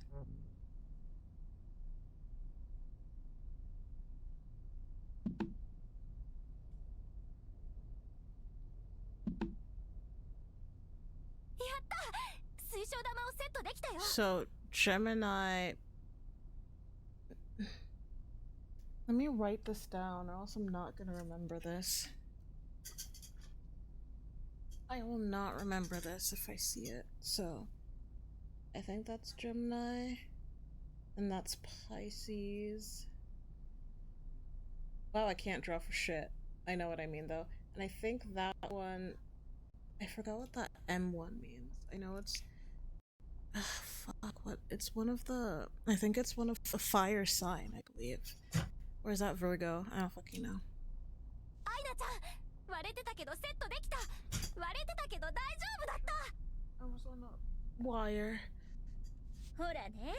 A: So, Gemini... Let me write this down or else I'm not gonna remember this. I will not remember this if I see it. So, I think that's Gemini. And that's Pisces. Wow, I can't draw for shit. I know what I mean though. And I think that one... I forgot what that M1 means. I know it's... fuck, what? It's one of the... I think it's one of the fire sign, I believe. Or is that Virgo? I don't fucking know. I was on a wire.
C: ほらね、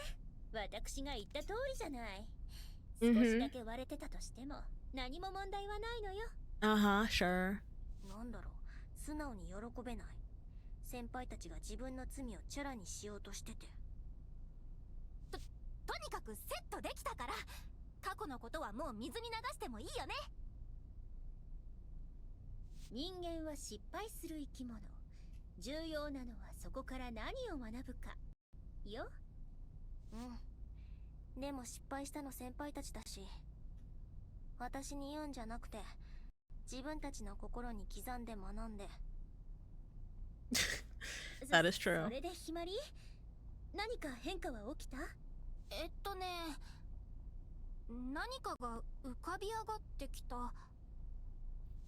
C: 私が言った通りじゃない。少しだけ割れてたとしても何も問題はないのよ。
A: Uh-huh, sure.
B: なんだろう、素直に喜べない。先輩たちが自分の罪をチャラにしようとしてて。とにかくセットできたから、過去のことはもう水に流してもいいよね。
C: 人間は失敗する生き物。重要なのはそこから何を学ぶか。よ。
B: うん。でも失敗したの先輩たちだし、私に言うんじゃなくて、自分たちの心に刻んで学んで。
A: That is true.
C: それでひまり？何か変化は起きた？
B: 何かが浮かび上がってきた。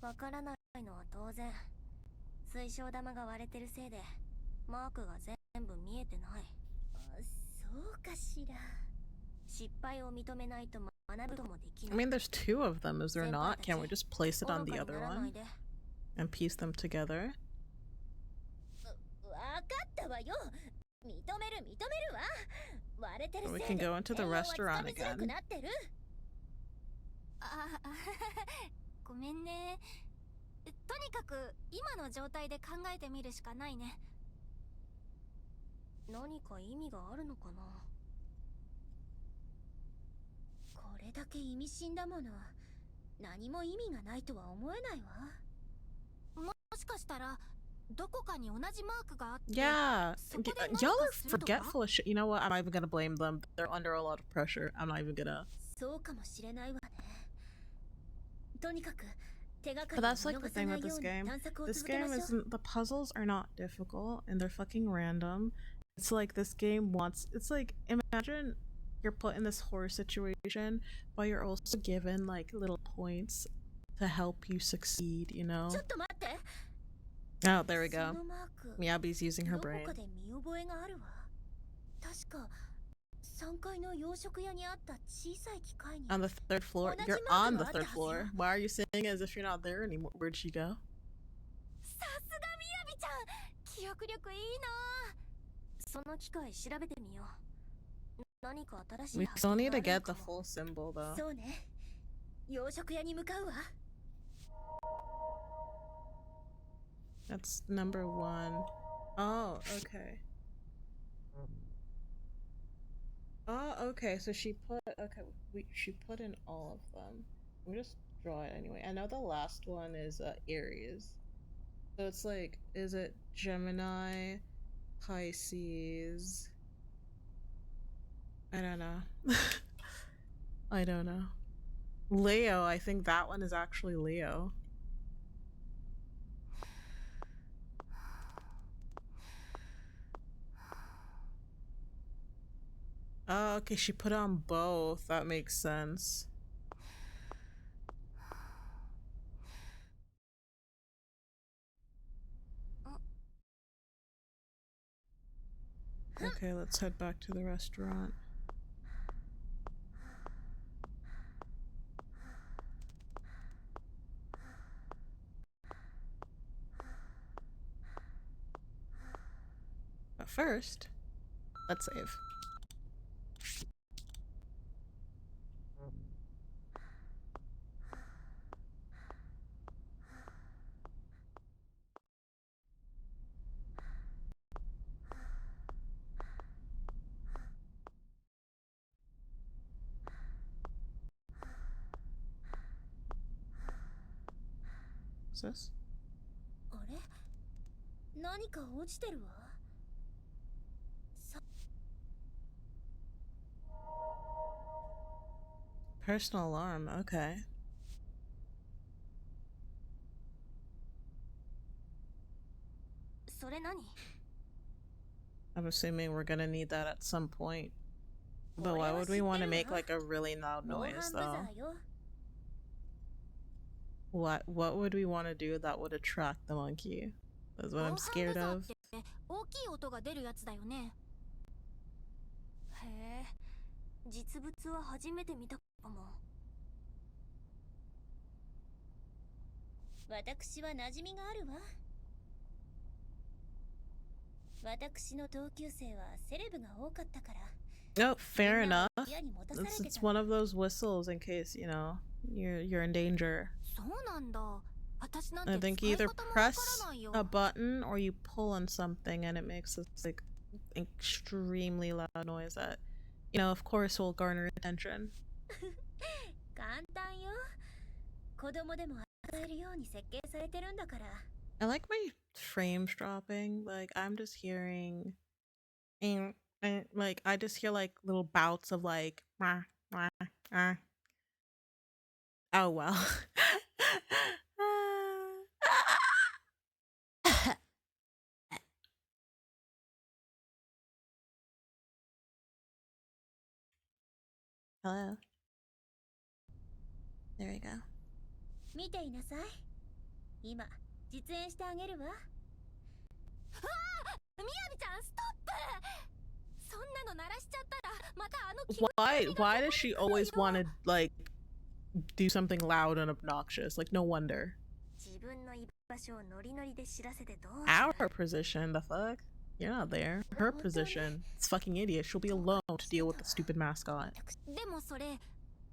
B: わからないいのは当然。水晶玉が割れてるせいでマークが全部見えてない。
C: そうかしら。
B: 失敗を認めないと学ぶこともでき
A: I
B: ない。
A: mean, there's two of them, is there not? Can't we just place it on the other one and piece them together?
C: わかったわよ。認めるわ。割れてる
A: We
C: せ
A: can
C: いで
A: go into the
C: 栄養は
A: restaurant
C: つかみづらく
A: again.
C: なってる。
B: ごめんね。とにかく今の状態で考えてみるしかないね。何か意味があるのかな。
C: これだけ意味深だもの。何も意味がないとは思えないわ。
B: もしかしたらどこかに同じマークがあって、
A: Yeah,
B: そこで何
A: y'all
B: か
A: are
B: するとか？
A: forgetful as shit. You know what? I'm not even gonna blame them. They're under a lot of pressure. I'm not even gonna.
C: そうかもしれないわね。とにかく手がか
A: But
C: りを
A: that's like
C: 見
A: the
C: 逃さ
A: thing
C: な
A: with
C: いよ
A: this
C: うに
A: game.
C: 探索を
A: This
C: 続けま
A: game
C: しょう。
A: isn't. The puzzles are not difficult and they're fucking random. It's like this game wants. It's like, imagine you're put in this horror situation, but you're also given like little points to help you succeed, you know?
C: ちょっと待って。
A: Oh, there we
C: そ
A: go.
C: のマーク
A: Miyabi's using her
C: どこ
A: brain.
C: かで見覚えがあるわ。確か3階の洋食屋にあった小さい機械に。
A: On the third floor? You're on the third floor. Why are you saying as if you're not there anymore? Where'd she go?
B: さすがみやびちゃん、記憶力いいな。その機械調べてみよう。何か新しい
A: We
B: 発
A: still
B: 見
A: need
B: があ
A: to
B: るの
A: get
B: か
A: the
B: も。
A: full symbol though.
C: そうね。洋食屋に向かうわ。
A: That's number 1. Oh, okay. Oh, okay. So she put she put in all of them. Let me just draw it anyway. I know the last one is Aries. So it's like, is it Gemini, Pisces? I don't know. I don't know. Leo, I think that one is actually Leo. Oh, okay, she put on both. That makes sense. Okay, let's head back to the restaurant. But first, let's save. What's this?
C: あれ、何か落ちてるわ。
A: Personal alarm, okay.
B: それ何？
A: I'm assuming we're gonna need that at some point. But why would we want to make like a really loud noise though? What would we want to do that would attract the monkey? That's what I'm scared of.
B: 大きい音が出るやつだよね。へえ、実物は初めて見たかも。
C: 私は馴染みがあるわ。私の同級生はセレブが多かったから。
A: Oh, fair enough. It's one of those whistles in case, you know, you're in danger.
B: そうなんだ。私なん
A: I
B: て
A: think
B: 使
A: you
B: い
A: either
B: 方もわから
A: press
B: ないよ。
A: a button or you pull on something and it makes this like extremely loud noise that, you know, of course will garner attention.
C: 簡単よ。子供でも遊べるように設計されてるんだから。
A: I like my frames dropping. Like I'm just hearing, like I just hear like little bouts of like, wah, wah, ah. Oh well. Hello. There we go.
C: 見ていなさい。今実演してあげるわ。
B: みやびちゃんストップ。そんなの鳴らしちゃったらまたあの
A: Why does she always want to like do something loud and obnoxious? Like, no wonder.
B: 自分の居場所をノリノリで知らせてどうする。
A: Our position, the fuck? You're not there. Her position. It's fucking idiot. She'll be alone to deal with the stupid mascot.
B: でもそれ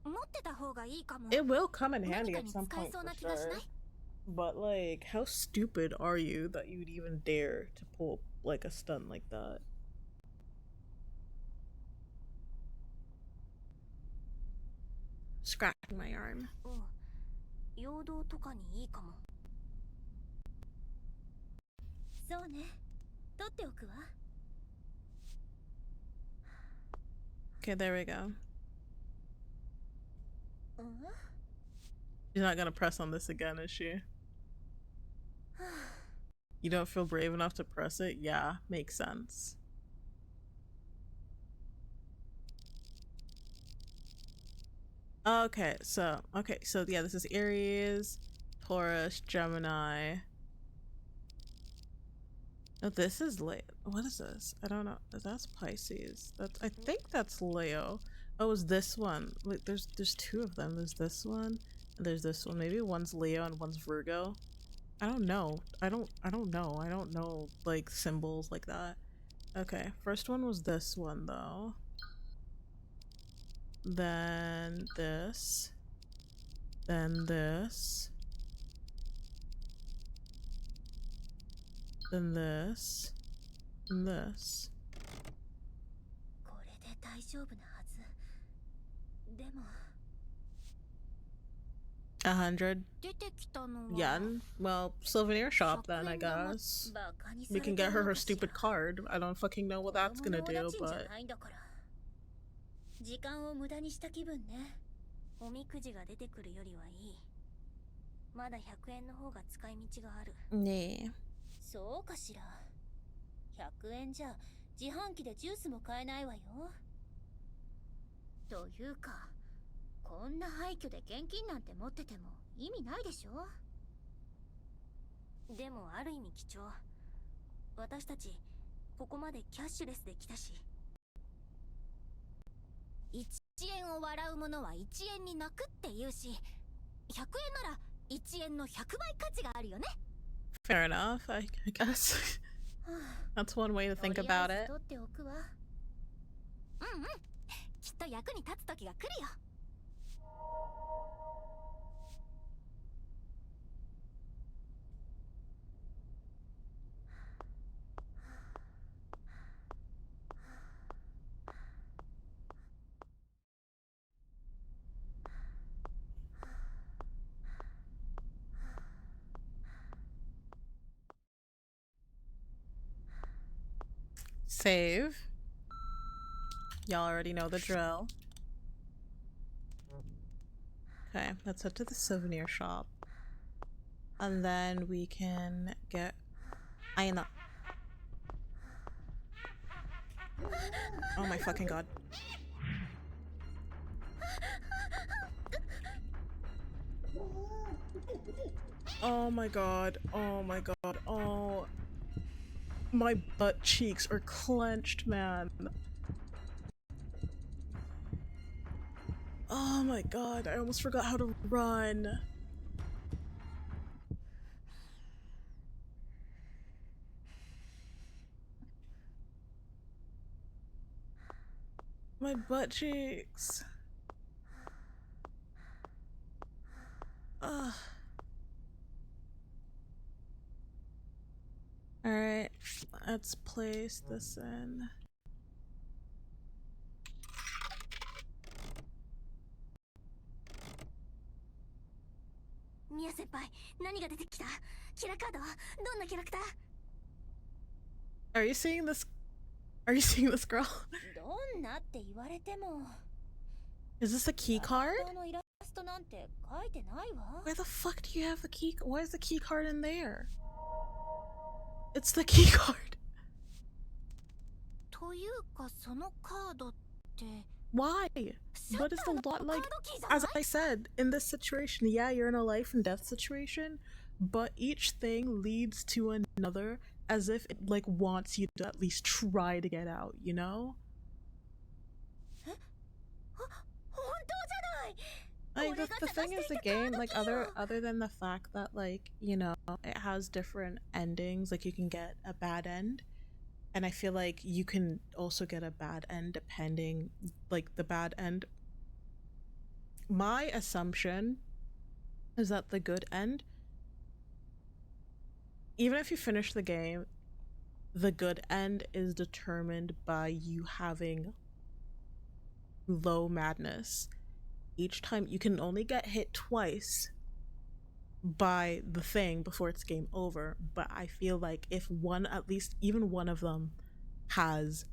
B: 持ってた方がいいかも。
A: It will come in handy
B: 何か
A: at
B: に
A: some
B: 使え
A: point
B: そう
A: for
B: な気がしな
A: sure.
B: い？
A: But like, how stupid are you that you'd even dare to pull like a stunt like that? Scratching my arm.
B: うん。陽動とかにいいかも。
C: そうね。取っておくわ。
A: Okay, there we go.
C: うん？
A: She's not gonna press on this again, is she? You don't feel brave enough to press it? Yeah, makes sense. Okay, so yeah, this is Aries, Taurus, Gemini. No, this is Leo. What is this? I don't know. That's Pisces. I think that's Leo. Oh, is this one? Wait, there's two of them. There's this one and there's this one. Maybe one's Leo and one's Virgo. I don't know. I don't know. I don't know like symbols like that. Okay, first one was this one though. Then this. Then this. Then this. And this.
C: これで大丈夫なはず。でも。
A: 100
B: 出てきたのは
A: yen? Well, souvenir shop then, I guess. We can get her her stupid card. I don't fucking know what that's gonna do, but...
C: 時間を無駄にした気分ね。
B: おみくじが出てくるよりはいい。まだ100円の方が使い道がある。
A: ねえ。
C: そうかしら。100円じゃ自販機でジュースも買えないわよ。というか、こんな廃墟で現金なんて持ってても意味ないでしょ。
B: でもある意味貴重。私たちここまでキャッシュレスで来たし。1円を笑うものは1円に泣くって言うし、100円なら1円の100倍価値があるよね。
A: Fair enough, I guess. That's one way to think about it.
C: 取っておくわ。
B: うんうん。きっと役に立つ時が来るよ。
A: Save. Y'all already know the drill. Okay, let's head to the souvenir shop. And then we can get Aina. Oh my fucking god. Oh my god. Oh my god. Oh. My butt cheeks are clenched, man. Oh my god, I almost forgot how to run. My butt cheeks. Ugh. Alright, let's place this in.
B: Mia senpai, 何が出てきた？キラカード？どんなキャラクター？
A: Are you seeing this? Are you seeing this girl?
C: どんなって言われても。
A: Is this a key card?
C: のイラストなんて書いてないわ。
A: Where the fuck do you have the key? Why is the key card in there? It's the key card.
B: というかそのカードって。
A: Why? What is the lot like? As I said, in this situation, yeah, you're in a life and death situation, but each thing leads to another, as if it like wants you to at least try to get out, you know? Like the thing is, the game, like other than the fact that, like, you know, it has different endings, like you can get a bad end, and I feel like you can also get a bad end depending, like the bad end. My assumption is that the good end, even if you finish the game, the good end is determined by you having low madness. Each time you can only get hit twice by the thing before it's game over, but I feel like if one, at least even one of them, has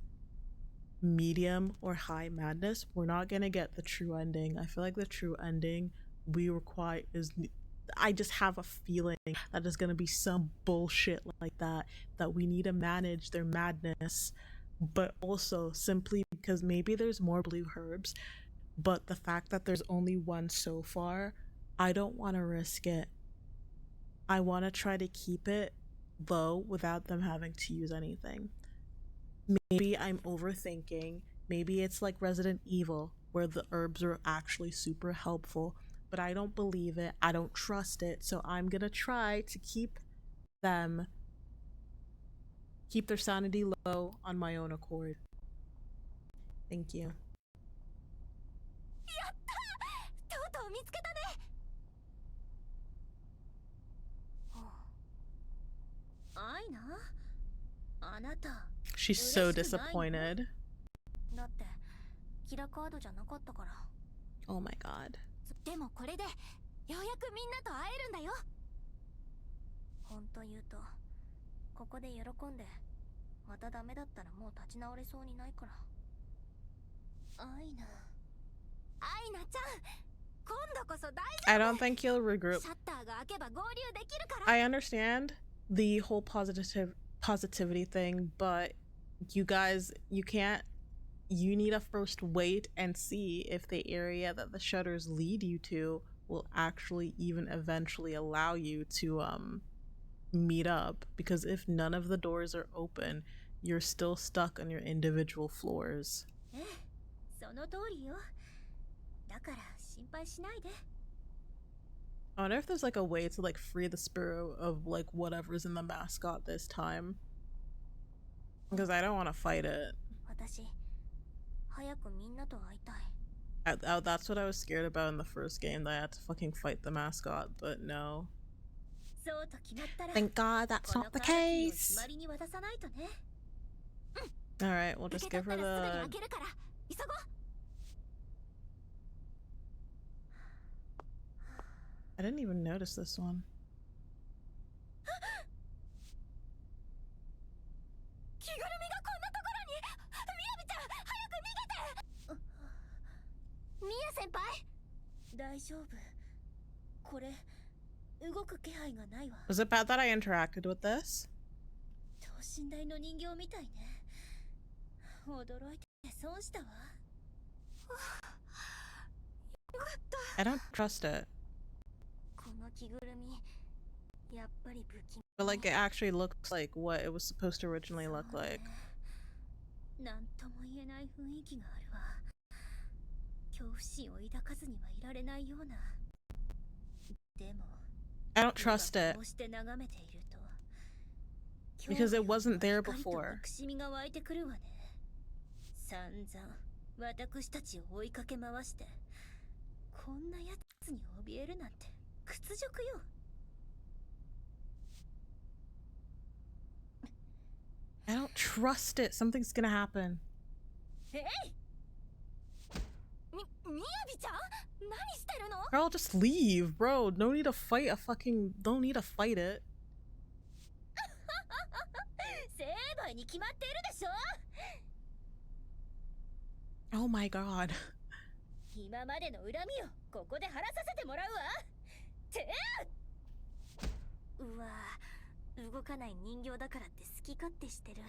A: medium or high madness, we're not gonna get the true ending. I feel like the true ending we require is, I just have a feeling that there's gonna be some bullshit like that we need to manage their madness, but also simply because maybe there's more blue herbs, but the fact that there's only one so far, I don't want to risk it. I want to try to keep it low without them having to use anything. Maybe I'm overthinking. Maybe it's like Resident Evil, where the herbs are actually super helpful, but I don't believe it. I don't trust it. So I'm gonna try to keep their sanity low on my own accord. Thank you. She's so disappointed. Oh my god.
B: でもこれでようやくみんなと会えるんだよ。本当言うとここで喜んでまたダメだったらもう立ち直れそうにないから。アイナちゃん、今度こそ大丈夫。
A: I don't think you'll regroup.
B: シャッターが開けば合流できるから。
A: I understand the whole positivity thing, but you guys, you need to first wait and see if the area that the shutters lead you to will actually even eventually allow you to meet up, because if none of the doors are open, you're still stuck on your individual floors.
C: その通りよ。だから心配しないで。
A: I wonder if there's like a way to like free the spirit of like whatever's in the mascot this time, because I don't want to fight it.
B: 私早くみんなと会いたい。
A: That's what I was scared about in the first game, that I had to fucking fight the mascot, but no.
C: そうと決まったら
A: Thank God that's not the case.
C: 決まりに渡さないとね。
A: Alright, we'll just give her the... I didn't even notice this one.
B: 着ぐるみがこんなところに。みやびちゃん、早く逃げて。みや先輩。
C: 大丈夫。これ動く気配がないわ。
A: Was it bad that I interacted with this?
C: 等身大の人形みたいね。驚いて損したわ。
A: I don't trust it.
B: この着ぐるみ、やっぱり不気味。
A: But like it actually looks like what it was supposed to originally look like.
C: なんとも言えない雰囲気があるわ。恐怖心を抱かずにはいられないような。でも
A: I don't trust it
C: こうして眺めていると
A: because it wasn't there before.
C: 憎しみが湧いてくるわね。散々私たちを追いかけ回してこんなやつに怯えるなんて屈辱よ。
A: I don't trust it. Something's gonna happen.
B: えい。みやびちゃん、何してるの？
A: Girl, just leave, bro. No need to fight a fucking... Don't need to fight it.
C: 成敗に決まっているでしょ。
A: Oh my god.
C: 今までの恨みをここで晴らさせてもらうわ。て
B: うわ、動かない人形だからって好き勝手してる。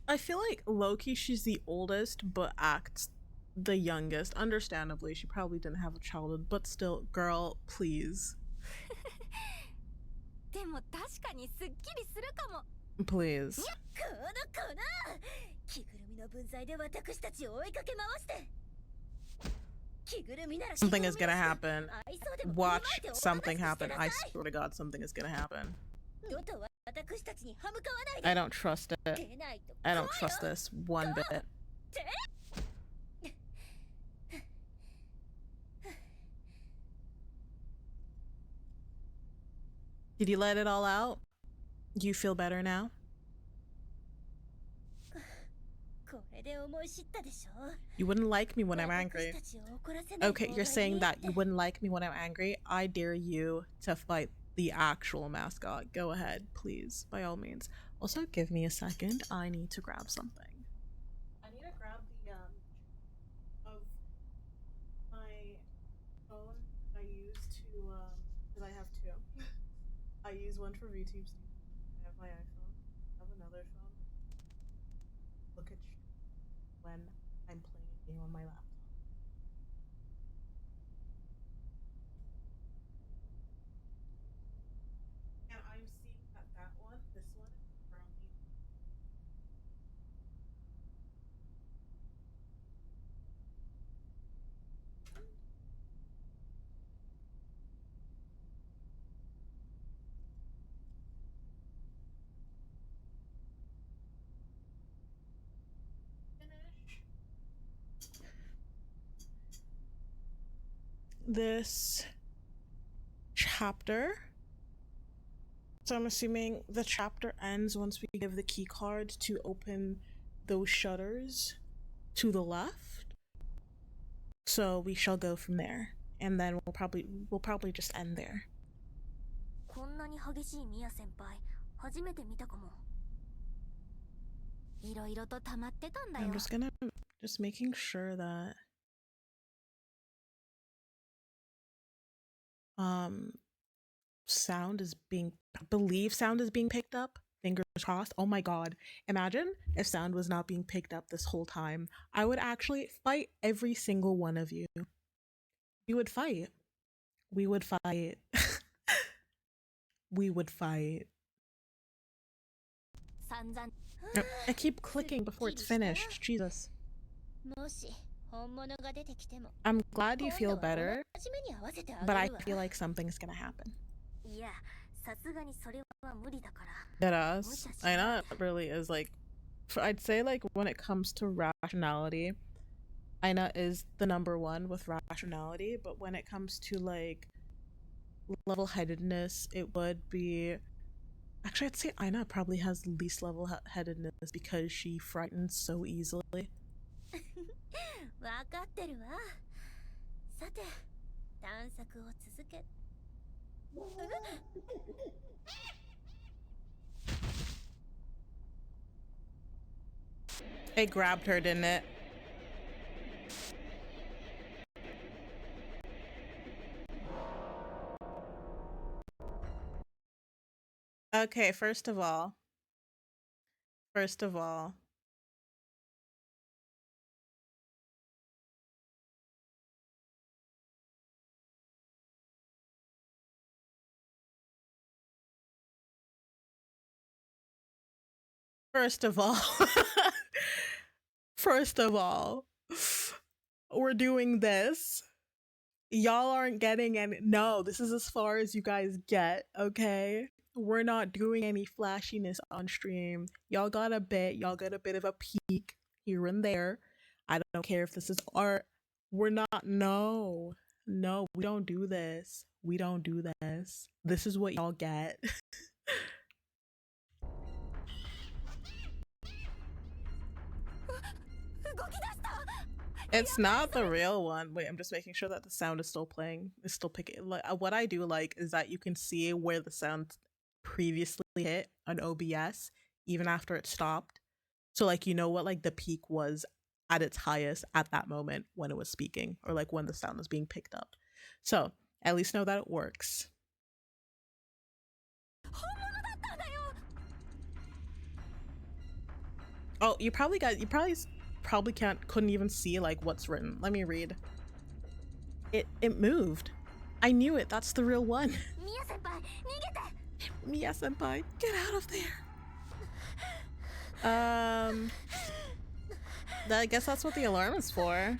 A: I feel like low-key she's the oldest but acts the youngest. Understandably, she probably didn't have a childhood, but still, girl, please.
B: でも確かにすっきりするかも。
A: Please.
C: この着ぐるみの分際で私たちを追いかけ回して。着ぐるみなら
A: Something is gonna happen. Watch something happen. I swear to God, something is gonna happen. I don't trust it. I don't trust this one bit. Did you let it all out? Do you feel better now? You wouldn't like me when I'm angry. Okay, you're saying that you wouldn't like me when I'm angry. I dare you to fight the actual mascot. Go ahead, please, by all means. Also, give me a second. I need to grab something. I need to grab the of my phone I use to because I have two. I use one for YouTube. I have my iPhone. I have another phone. Look at when I'm playing a game on my laptop. And I'm seeing that this one is currently. This chapter. So I'm assuming the chapter ends once we give the key card to open those shutters to the left. So we shall go from there, and then we'll probably just end there.
B: こんなに激しいミヤ先輩、初めて見たかも。いろいろと溜まってたんだよ。
A: I'm just making sure that sound is being picked up. Fingers crossed. Oh my god. Imagine if sound was not being picked up this whole time. I would actually fight every single one of you. We would fight. We would fight. We would fight. I keep clicking before it's finished. Jesus. I'm glad you feel better, but I feel like something's gonna happen. That us. I know it really is like, I'd say like when it comes to rationality, Aina is the number one with rationality, but when it comes to like level-headedness, it would be, actually I'd say Aina probably has the least level-headedness because she frightens so easily. It grabbed her, didn't it? Okay, first of all, we're doing this. Y'all aren't getting any. No, this is as far as you guys get, okay? We're not doing any flashiness on stream. Y'all got a bit of a peek here and there. I don't care if this is art. We're not. No, we don't do this. We don't do this. This is what y'all get. It's not the real one. Wait, I'm just making sure that the sound is still playing. It's still picking. Like, what I do like is that you can see where the sound previously hit on OBS, even after it stopped. So like, you know what like the peak was at its highest at that moment when it was speaking, or like when the sound was being picked up. So at least know that it works. Oh, you probably couldn't even see like what's written. Let me read. It moved. I knew it. That's the real one. Mia senpai, get out of there. I guess that's what the alarm is for.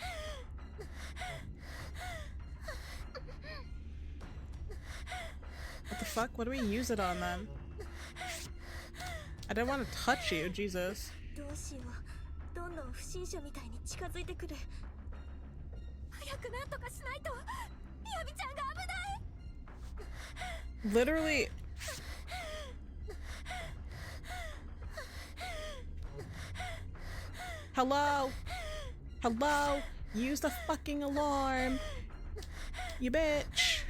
A: What the fuck? What do we use it on then? I didn't want to touch you, Jesus. Literally. Hello? Hello? Use the fucking alarm. You bitch.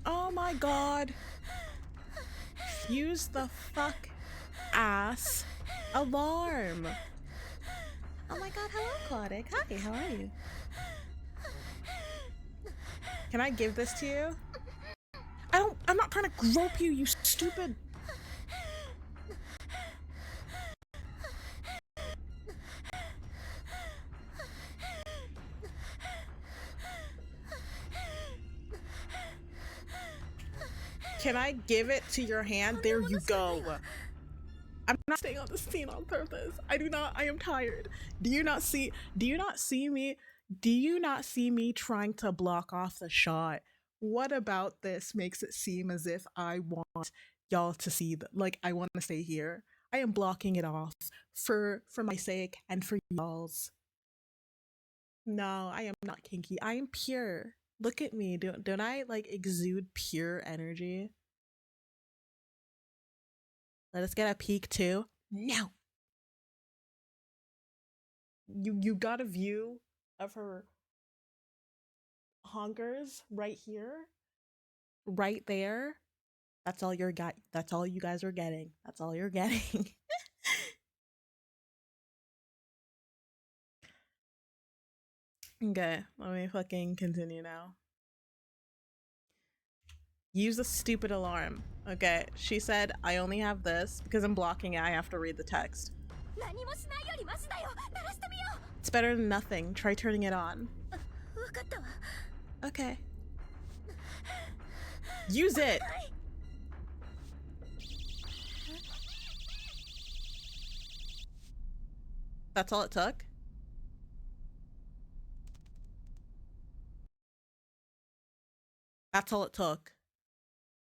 A: Oh my god. Use the fuck ass alarm. Oh my god, hello Claudic. Hi, how are you? Can I give this to you? I'm not trying to grope you, you stupid. Can I give it to your hand? There you go. I'm not staying on the scene on purpose. I am tired. Do you not see me? Do you not see me trying to block off the shot? What about this makes it seem as if I want y'all to see like I want to stay here? I am blocking it off for my sake and for y'all's. No, I am not kinky. I am pure. Look at me. Don't I like exude pure energy? Let us get a peek too. No. You got a view of her honkers right here, right there. That's all you guys are getting. That's all you're getting. Okay, let me fucking continue now. Use the stupid alarm. Okay, she said I only have this because I'm blocking it. I have to read the text. It's better than nothing. Try turning it on. Okay. Use it! That's all it took? That's all it took.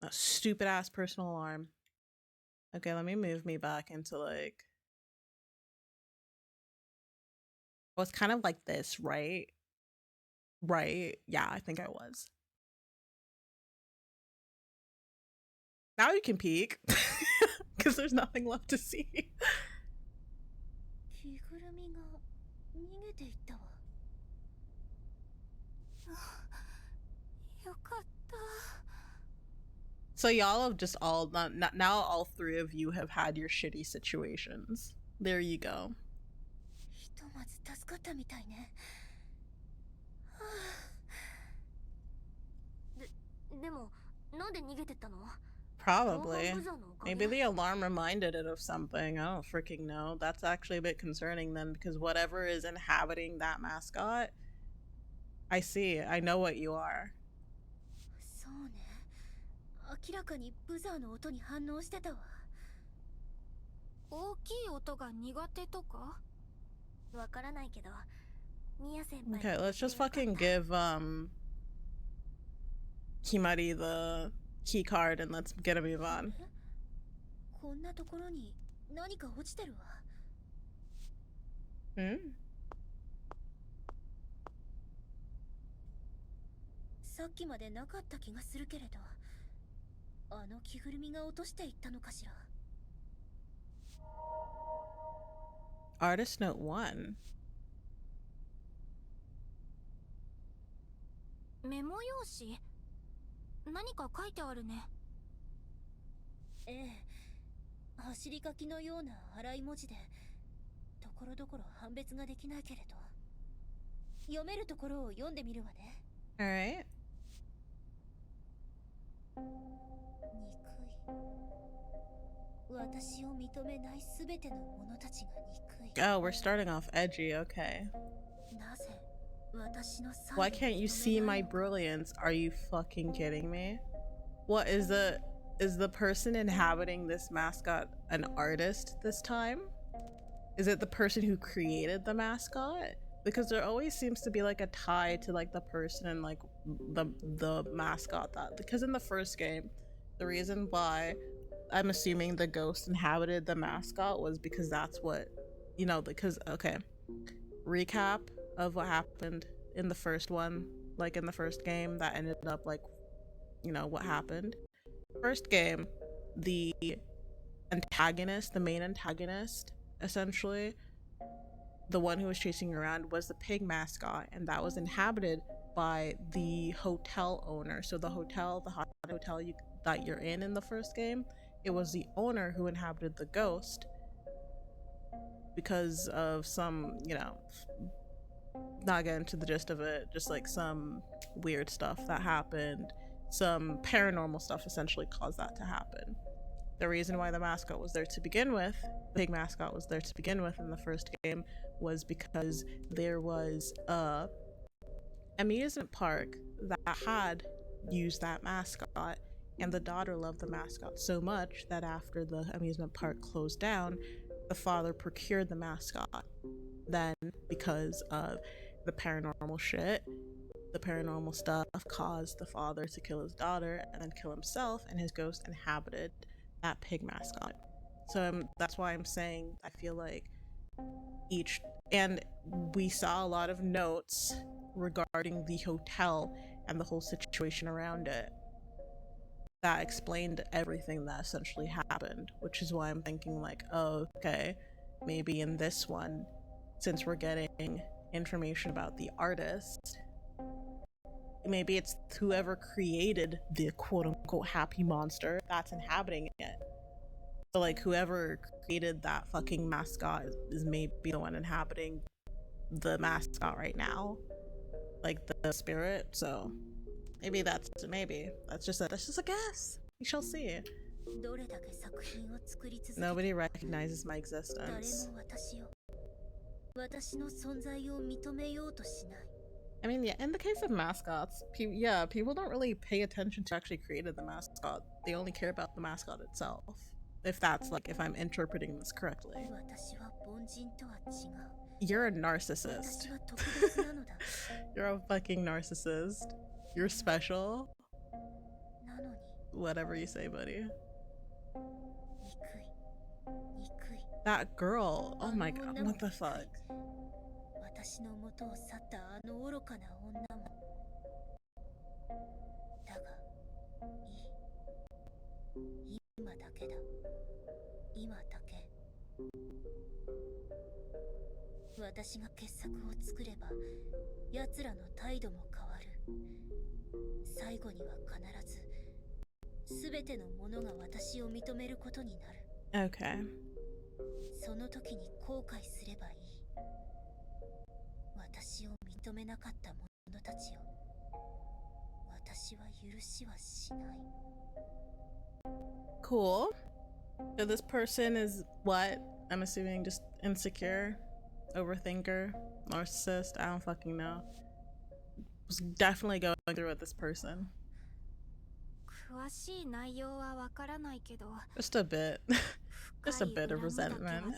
A: A stupid ass personal alarm. Okay, let me move me back into like... Well, it's kind of like this, right? Right? Yeah, I think I was. Now you can peek. Because there's nothing left to see. So y'all have just all now all three of you have had your shitty situations. There you go. Probably. Maybe the alarm reminded it of something. I don't freaking know. That's actually a bit concerning then, because whatever is inhabiting that mascot, I see. I know what you are. Okay, let's just fucking give Himari the key card and let's get a move on. Hmm?
C: さっきまでなかった気がするけれど、あの着ぐるみが落としていったのかしら。
A: Artist Note 1.
B: メモ用紙？何か書いてあるね。
C: ええ、走り書きのような粗い文字で、ところどころ判別ができないけれど、読めるところを読んでみるわね。
A: Alright.
C: 私を認めないすべての者たちが憎い。
A: Oh, we're starting off edgy, okay.
C: なぜ私の
A: Why can't you see my brilliance? Are you fucking kidding me? What is the person inhabiting this mascot an artist this time? Is it the person who created the mascot? Because there always seems to be like a tie to like the person and like the mascot that, because in the first game, the reason why I'm assuming the ghost inhabited the mascot was because that's what, you know, because okay, recap of what happened in the first one, like in the first game that ended up like, you know, what happened. First game, the antagonist, the main antagonist, essentially, the one who was chasing you around was the pig mascot, and that was inhabited by the hotel owner. So the hotel, the hot hotel that you're in the first game, it was the owner who inhabited the ghost because of some, you know, not getting into the gist of it, just like some weird stuff that happened, some paranormal stuff essentially caused that to happen. The reason why the mascot was there to begin with, the pig mascot was there to begin with in the first game, was because there was a amusement park that had used that mascot, and the daughter loved the mascot so much that after the amusement park closed down, the father procured the mascot. Then, because of the paranormal shit, the paranormal stuff caused the father to kill his daughter and then kill himself, and his ghost inhabited that pig mascot. So that's why I'm saying I feel like each, and we saw a lot of notes regarding the hotel and the whole situation around it that explained everything that essentially happened, which is why I'm thinking like, oh, okay, maybe in this one, since we're getting information about the artist, maybe it's whoever created the quote-unquote happy monster that's inhabiting it. So like whoever created that fucking mascot is maybe the one inhabiting the mascot right now, like the spirit. So maybe that's just a guess. We shall see. Nobody recognizes my existence. I mean, yeah, in the case of mascots, people don't really pay attention to actually created the mascot. They only care about the mascot itself. If that's like, if I'm interpreting this correctly. You're a narcissist. You're a fucking narcissist. You're special. Whatever you say, buddy. That girl. Oh my god, what the fuck? Okay. Cool. So this person is what? I'm assuming just insecure, overthinker, narcissist. I don't fucking know. Was definitely going through with this person. Just a bit. Just a bit of resentment.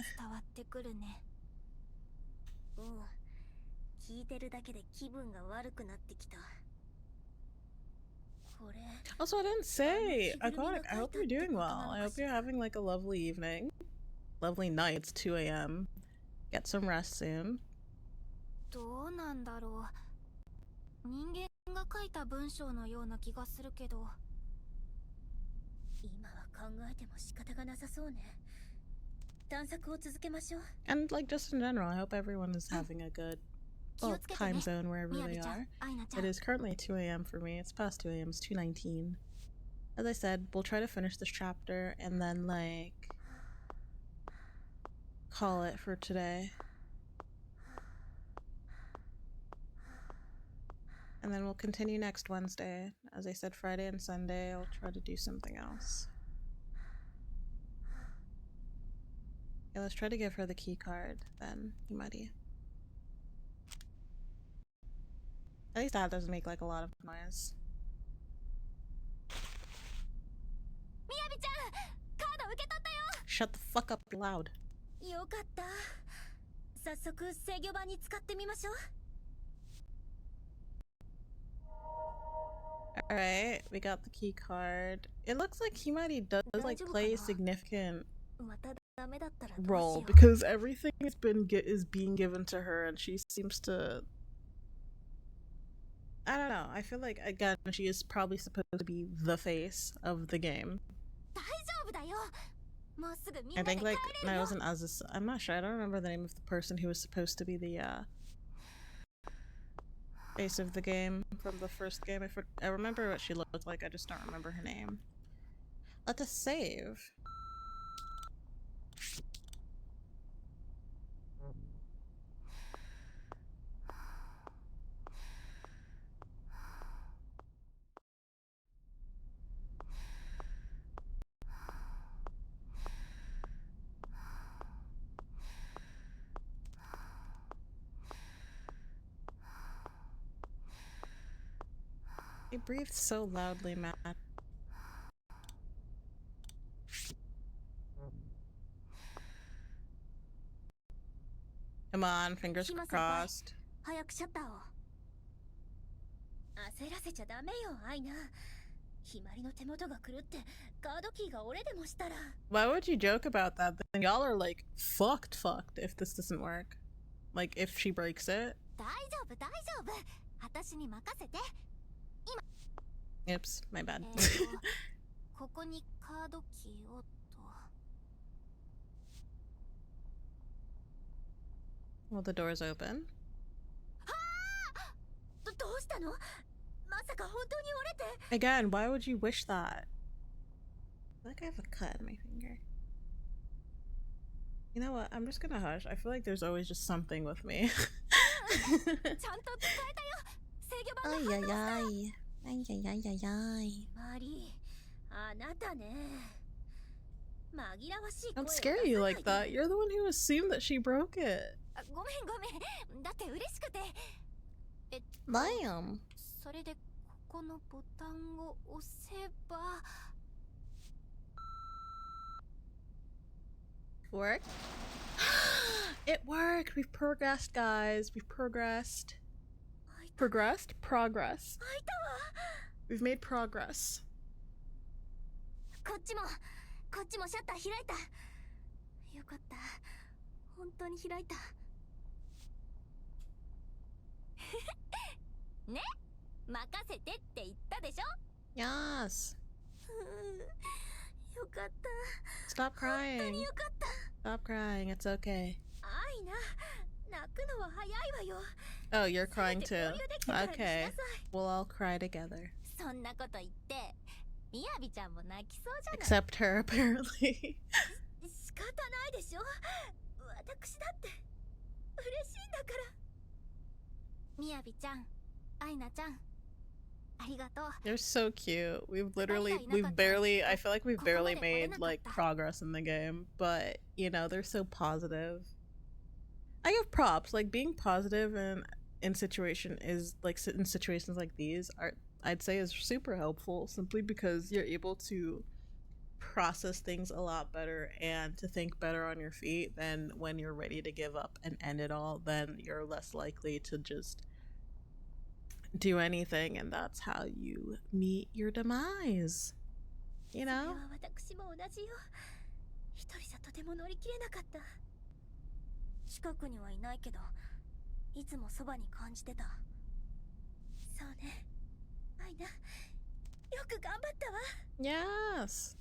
A: Also, I didn't say. I hope you're doing well. I hope you're having like a lovely evening. Lovely night. It's 2 a.m. Get some rest soon. And like just in general, I hope everyone is having a good time zone wherever they are. It is currently 2 a.m. for me. It's past 2 a.m. It's 2:19. As I said, we'll try to finish this chapter and then like call it for today. And then we'll continue next Wednesday. As I said, Friday and Sunday, I'll try to do something else. Yeah, let's try to give her the key card then, Himari. At least that doesn't make like a lot of noise. Shut the fuck up, you're loud.
C: よかった。早速制御盤に使ってみましょう。
A: Alright, we got the key card. It looks like Himari does like play a significant
B: またダメだったらどうし
A: role
B: よう。
A: because everything is being given to her and she seems to, I don't know, I feel like again she is probably supposed to be the face of the game.
B: 大丈夫だよ。もうすぐみん
A: I
B: なで
A: think
B: 帰れ
A: like
B: る
A: I
B: よ。
A: wasn't as I'm not sure, I don't remember the name of the person who was supposed to be the face of the game from the first game. I remember what she looked like, I just don't remember her name. Let us save. He breathed so loudly, Matt. Come on, fingers crossed.
B: 早くシャッターを。
C: 焦らせちゃダメよ、アイナ。ひまりの手元が狂ってカードキーが折れでもしたら。
A: Why would you joke about that? Then y'all are like fucked if this doesn't work. Like if she breaks it.
B: 大丈夫大丈夫。私に任せて。
A: Oops, my bad.
B: ここにカードキーをと。
A: Well, the door's open.
C: どうしたの？まさか本当に折れて。
A: Again, why would you wish that? I feel like I have a cut in my finger. You know what? I'm just gonna hush. I feel like there's always just something with me.
B: ちゃんと使えたよ。制御盤が反応した。
A: Ay.
C: マリー、あなたね。紛らわしい声を
A: Don't
C: 出
A: scare
C: さ
A: you
C: ない
A: like
C: で。
A: that. You're the one who assumed that she broke it.
B: ごめんごめん。だって嬉しくて。
A: Damn.
B: それでここのボタンを押せば。
A: Worked? It worked! We've progressed, guys. We've progressed. Progressed? Progress.
C: 開いたわ。
A: We've made progress.
B: こっちもシャッター開いた。よかった。本当に開いた。ね、任せてって言ったでしょ。
A: Yes.
C: よかった。
A: Stop
C: 本当
A: crying.
C: によかった。
A: Stop crying. It's okay.
C: アイナ、泣くのは早いわよ。
A: Oh, you're crying
C: せめ
A: too.
C: て交流できたからにしなさい。
A: Okay. We'll all cry together.
B: そんなこと言って、みやびちゃんも泣きそうじゃない。
A: Except her, apparently.
C: 仕方ないでしょ。私だって嬉しいんだから。
B: みやびちゃん、アイナちゃん、ありがとう。
A: They're so cute. I feel like we've barely made like progress in the game, but you know, they're so positive. I give props. Like being positive in situations like these I'd say is super helpful simply because you're able to process things a lot better and to think better on your feet than when you're ready to give up and end it all. Then you're less likely to just do anything, and that's how you meet your demise. You
C: それ
A: know?
C: は私も同じよ。一人じゃとても乗り切れなかった。
B: 近くにはいないけど、いつもそばに感じてた。
C: そうね。アイナ、よく頑張ったわ。
A: Yes.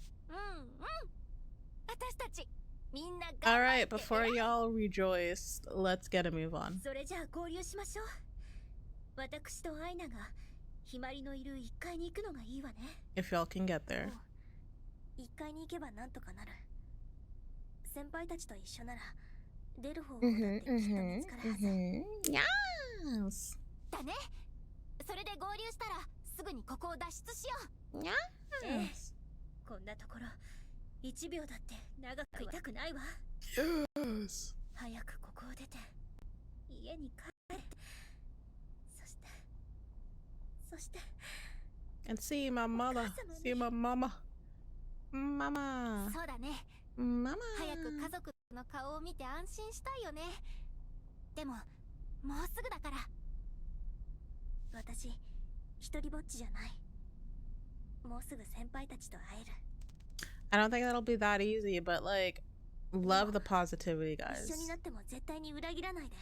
B: 私たちみんな頑張って。
A: Alright, before y'all rejoice, let's get a move on.
C: それじゃあ合流しましょう。私とアイナがひまりのいる1階に行くのがいいわね。
A: If y'all can get there.
B: 1階に行けばなんとかなる。先輩たちと一緒なら出る方法だってきっと見つかるはず。
A: Yes.
B: だね。それで合流したらすぐにここを脱出しよう。
A: Yes.
C: こんなところ1秒だって長くいたくないわ。
A: Yes.
C: 早くここを出て家に帰る。そして
A: And see my mother. See my mama. Mama.
B: そうだね。
A: Mama.
B: 早く家族の顔を見て安心したいよね。でももうすぐだから。私一人ぼっちじゃない。もうすぐ先輩たちと会える。
A: I don't think that'll be that easy, but like, love the positivity, guys.
B: 一緒になっても絶対に裏切らないで。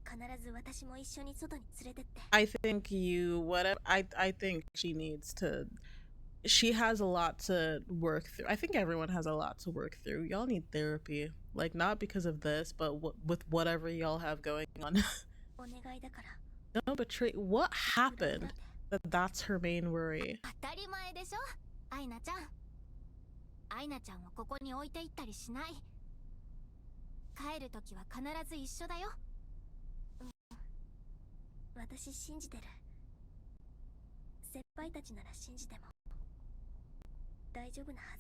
B: 必ず私も一緒に外に連れてって。
A: I think you, whatever, I think she needs to, she has a lot to work through. I think everyone has a lot to work through. Y'all need therapy. Like, not because of this, but with whatever y'all have going on.
B: お願いだから。
A: No, but what happened that that's her main worry?
B: 当たり前でしょ、アイナちゃん。アイナちゃんをここに置いていったりしない。帰るときは必ず一緒だよ。私信じてる。先輩たちなら信じても大丈夫なは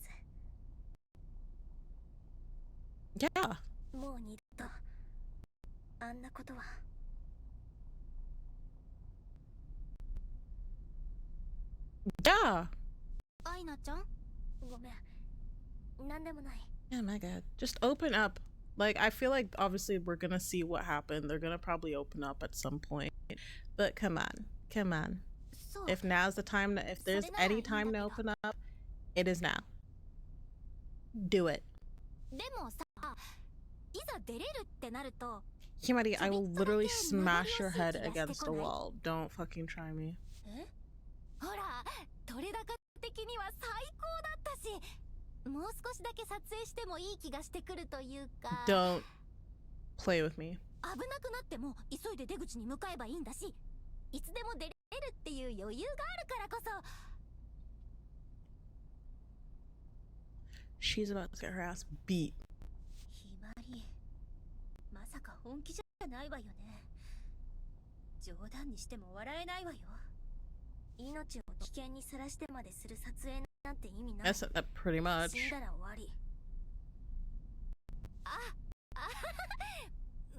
B: ず。
A: Yeah.
B: もう二度とあんなことは。
A: Yeah.
B: アイナちゃん、ごめん、なんでもない。
A: Yeah, my god. Just open up. Like, I feel like obviously we're gonna see what happened. They're gonna probably open up at some point. But come on. Come on.
B: そう。
A: If now's the time to, if there's any time to open up, it is now. Do it.
B: でもさ、いざ出れるってなると。
A: Himari, I will literally smash your head against the wall. Don't fucking try me.
B: え？ほら、取れ高的には最高だったし、もう少しだけ撮影してもいい気がしてくるというか。
A: Don't play with me.
B: 危なくなっても急いで出口に向かえばいいんだし、いつでも出れるっていう余裕があるからこそ。
A: She's about to get her ass beat.
C: ひまり、まさか本気じゃないわよね。冗談にしても笑えないわよ。
B: 命を危険にさらしてまでする撮影なんて意味ない。
A: That's pretty much.
B: 死んだら終わり。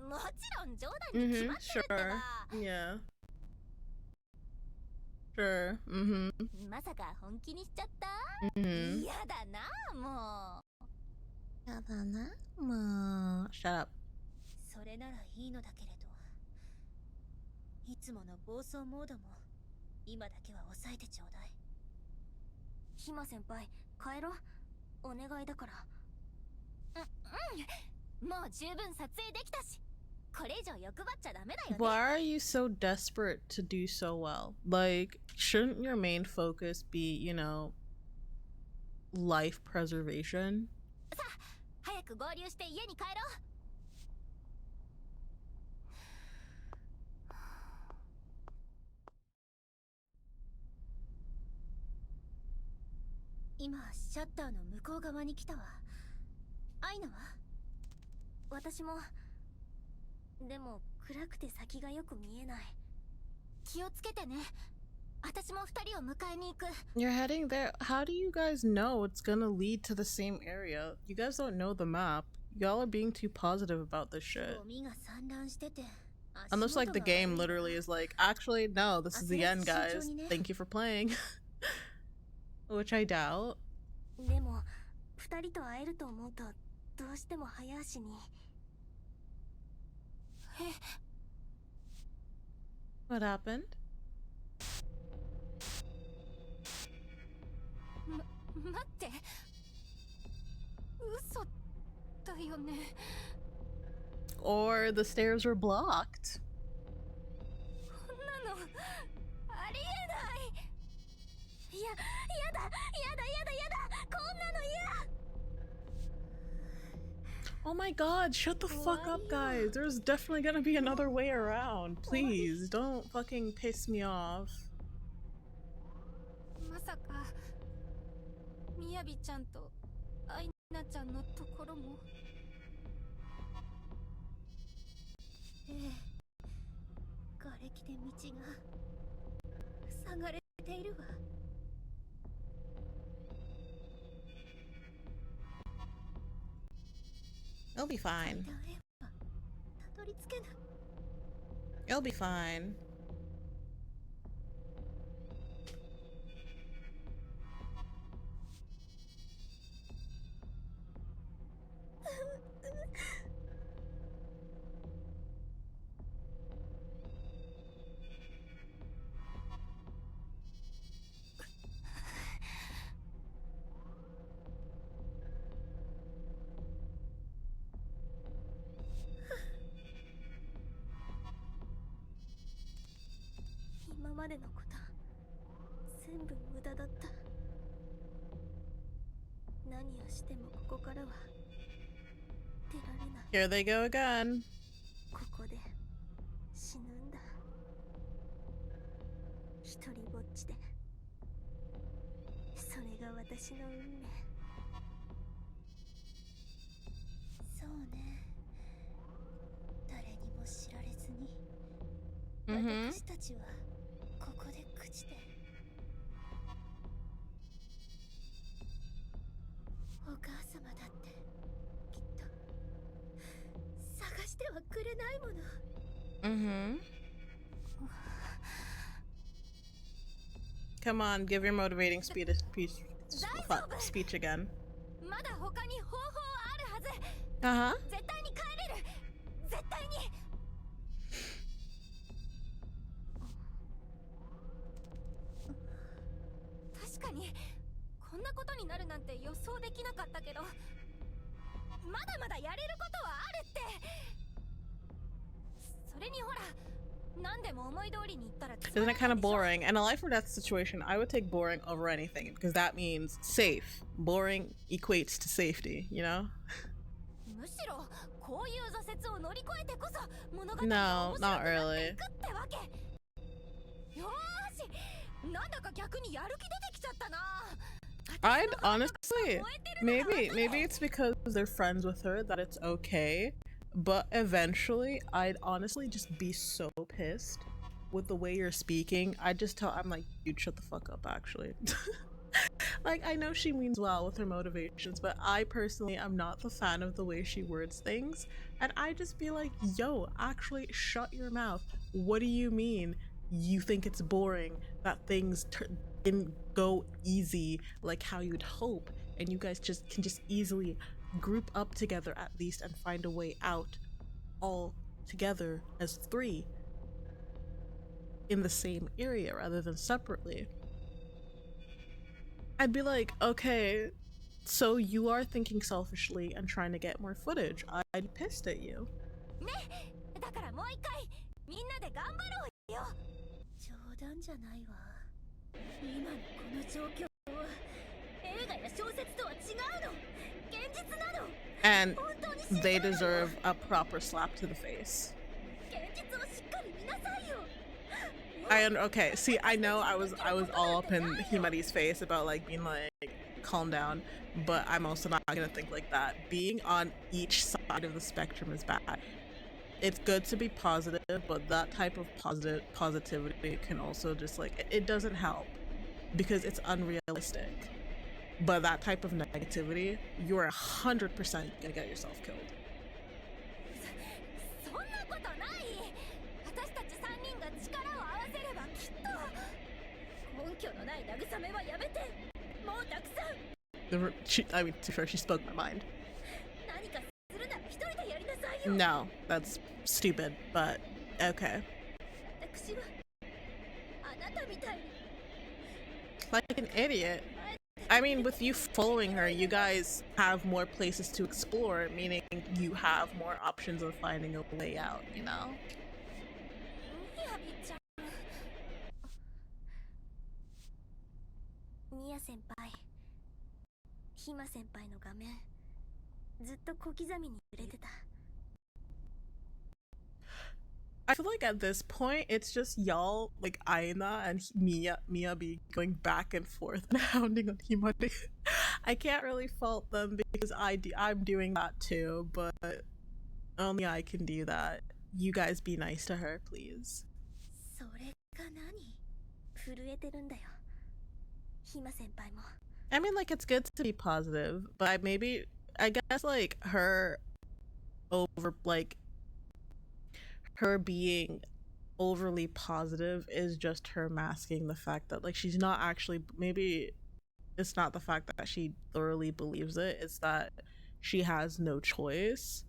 B: もちろん冗談に決まってるってば。
A: Sure. Yeah. Sure. Mm-hmm.
B: まさか本気にしちゃった？
A: Mm-hmm.
B: 嫌だな、もう。
A: やだな、もう。Shut up.
C: それならいいのだけれど、いつもの暴走モードも今だけは抑えてちょうだい。
B: ひま先輩、帰ろう。お願いだから。もう十分撮影できたし、これ以上欲張っちゃダメだよね。
A: Why are you so desperate to do so well? Like, shouldn't your main focus be, you know, life preservation?
B: さあ、早く合流して家に帰ろう。
C: 今シャッターの向こう側に来たわ。アイナは？
B: 私も。でも暗くて先がよく見えない。気をつけてね。私も二人を迎えに行く。
A: You're heading there. How do you guys know it's gonna lead to the same area? You guys don't know the map. Y'all are being too positive about this shit.
C: ゴミが散乱してて。
A: Unless like the game literally is like, actually no, this is the end, guys. Thank you for playing. Which I doubt.
B: でも二人と会えると思うとどうしても早足に。
A: What happened?
B: 待って、嘘だよね。
A: Or the stairs were blocked.
B: こんなのありえない。いや、やだやだやだやだ、こんなの嫌。
A: Oh my god, shut the fuck up, guys. There's definitely gonna be another way around. Please, don't fucking piss me off.
B: まさかみやびちゃんとアイナちゃんのところも。
C: ええ、瓦礫で道が塞がれているわ。
A: It'll be fine.
C: 階段へはたどり着けない。
A: It'll be fine.
B: 今までのこと全部無駄だった。何をしてもここからは出られない。
A: Here they go again.
B: ここで死ぬんだ。一人ぼっちで。それが私の運命。
C: そうね。誰にも知られずに、私たちはここで朽ちて。お母様だってきっと探してはくれないもの。
A: Come on, give your motivating speech again.
B: まだ他に方法あるはず。絶対に帰れる。絶対に。確かにこんなことになるなんて予想できなかったけど、まだまだやれることはあるって。それにほら、何でも思い通りにいったら。
A: Isn't it kind of boring? In a life or death situation, I would take boring over anything because that means safe. Boring equates to safety, you know?
B: むしろこういう挫折を乗り越えてこそ物語
A: No, not really.
B: ってわけ。よーし、なんだか逆にやる気出てきちゃったな。
A: I'd honestly, maybe it's because they're friends with her that it's okay, but eventually I'd honestly just be so pissed with the way you're speaking. I'm like, dude, shut the fuck up, actually. Like, I know she means well with her motivations, but I personally am not the fan of the way she words things, and I just be like, yo, actually shut your mouth. What do you mean you think it's boring that things didn't go easy like how you'd hope, and you guys can just easily group up together at least and find a way out all together as three in the same area rather than separately? I'd be like, okay, so you are thinking selfishly and trying to get more footage. I'd be pissed at you.
B: だからもう一回みんなで頑張ろうよ。
C: 冗談じゃないわ。今のこの状況は映画や小説とは違うの。現実なの。
A: And they deserve a proper slap to the face.
C: 現実をしっかり見なさいよ。
A: Okay, see, I know I was all up in Himari's face about like being like, calm down, but I'm also not gonna think like that. Being on each side of the spectrum is bad. It's good to be positive, but that type of positivity can also just like, it doesn't help because it's unrealistic. But that type of negativity, you're 100% gonna get yourself killed.
B: そんなことない。私たち3人が力を合わせればきっと。根拠のない慰めはやめて。もうたくさん。
A: I mean, to be fair, she spoke my mind.
B: 何かするなら一人でやりなさいよ。
A: No, that's stupid, but okay.
C: 私はあなたみたいに。
A: Like an idiot. I mean, with you following her, you guys have more places to explore, meaning you have more options of finding a way out, you know?
B: みやびちゃん。みや先輩、ひま先輩の画面、ずっと小刻みに揺れてた。
A: I feel like at this point, it's just y'all, like Aina and Mia be going back and forth and hounding on Himari. I can't really fault them because I'm doing that too, but only I can do that. You guys be nice to her, please.
B: それが何？震えてるんだよ。ひま先輩も。
A: I mean, like, it's good to be positive, but I guess, like, her being overly positive is just her masking the fact that, like, she's not actually, maybe it's not the fact that she thoroughly believes it, it's that she has no choice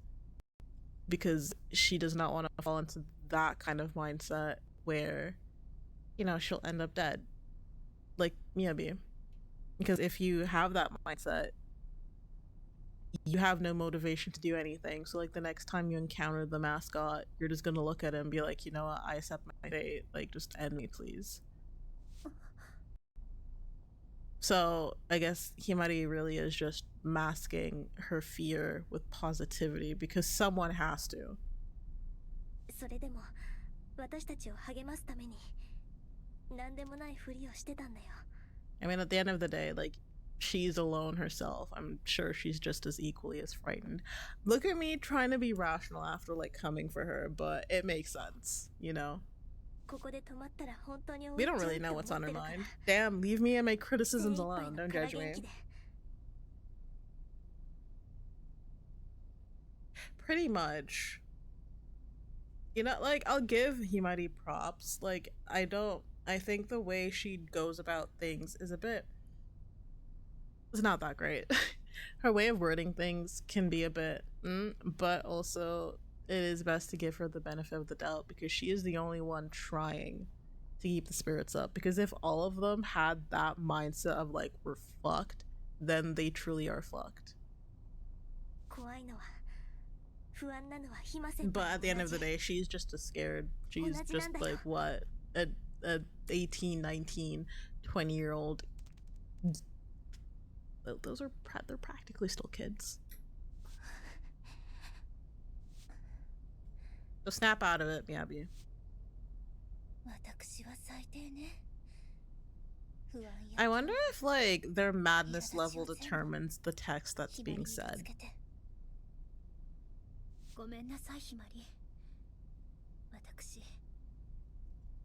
A: because she does not want to fall into that kind of mindset where, you know, she'll end up dead, like Miyabi. Because if you have that mindset, you have no motivation to do anything. So like the next time you encounter the mascot, you're just gonna look at him and be like, you know what, I accept my fate. Like, just end me, please. So I guess Himari really is just masking her fear with positivity because someone has to.
B: それでも私たちを励ますために何でもないふりをしてたんだよ。
A: I mean, at the end of the day, like, she's alone herself. I'm sure she's just as equally as frightened. Look at me trying to be rational after like coming for her, but it makes sense, you know?
B: ここで止まったら本当に
A: We don't really know what's on her mind. Damn, leave me and my criticisms alone. Don't judge me. Pretty much. You know, like, I'll give Himari props. Like, I think the way she goes about things is it's not that great. Her way of wording things can be a bit, but also it is best to give her the benefit of the doubt because she is the only one trying to keep the spirits up. Because if all of them had that mindset of like, we're fucked, then they truly are fucked. But at the end of the day, she's just as scared. She's just like, what, a 18, 19, 20-year-old. They're practically still kids. So snap out of it, Miyabi. I wonder if like their madness level determines the text that's being said.
C: ごめんなさい、ひまり。私、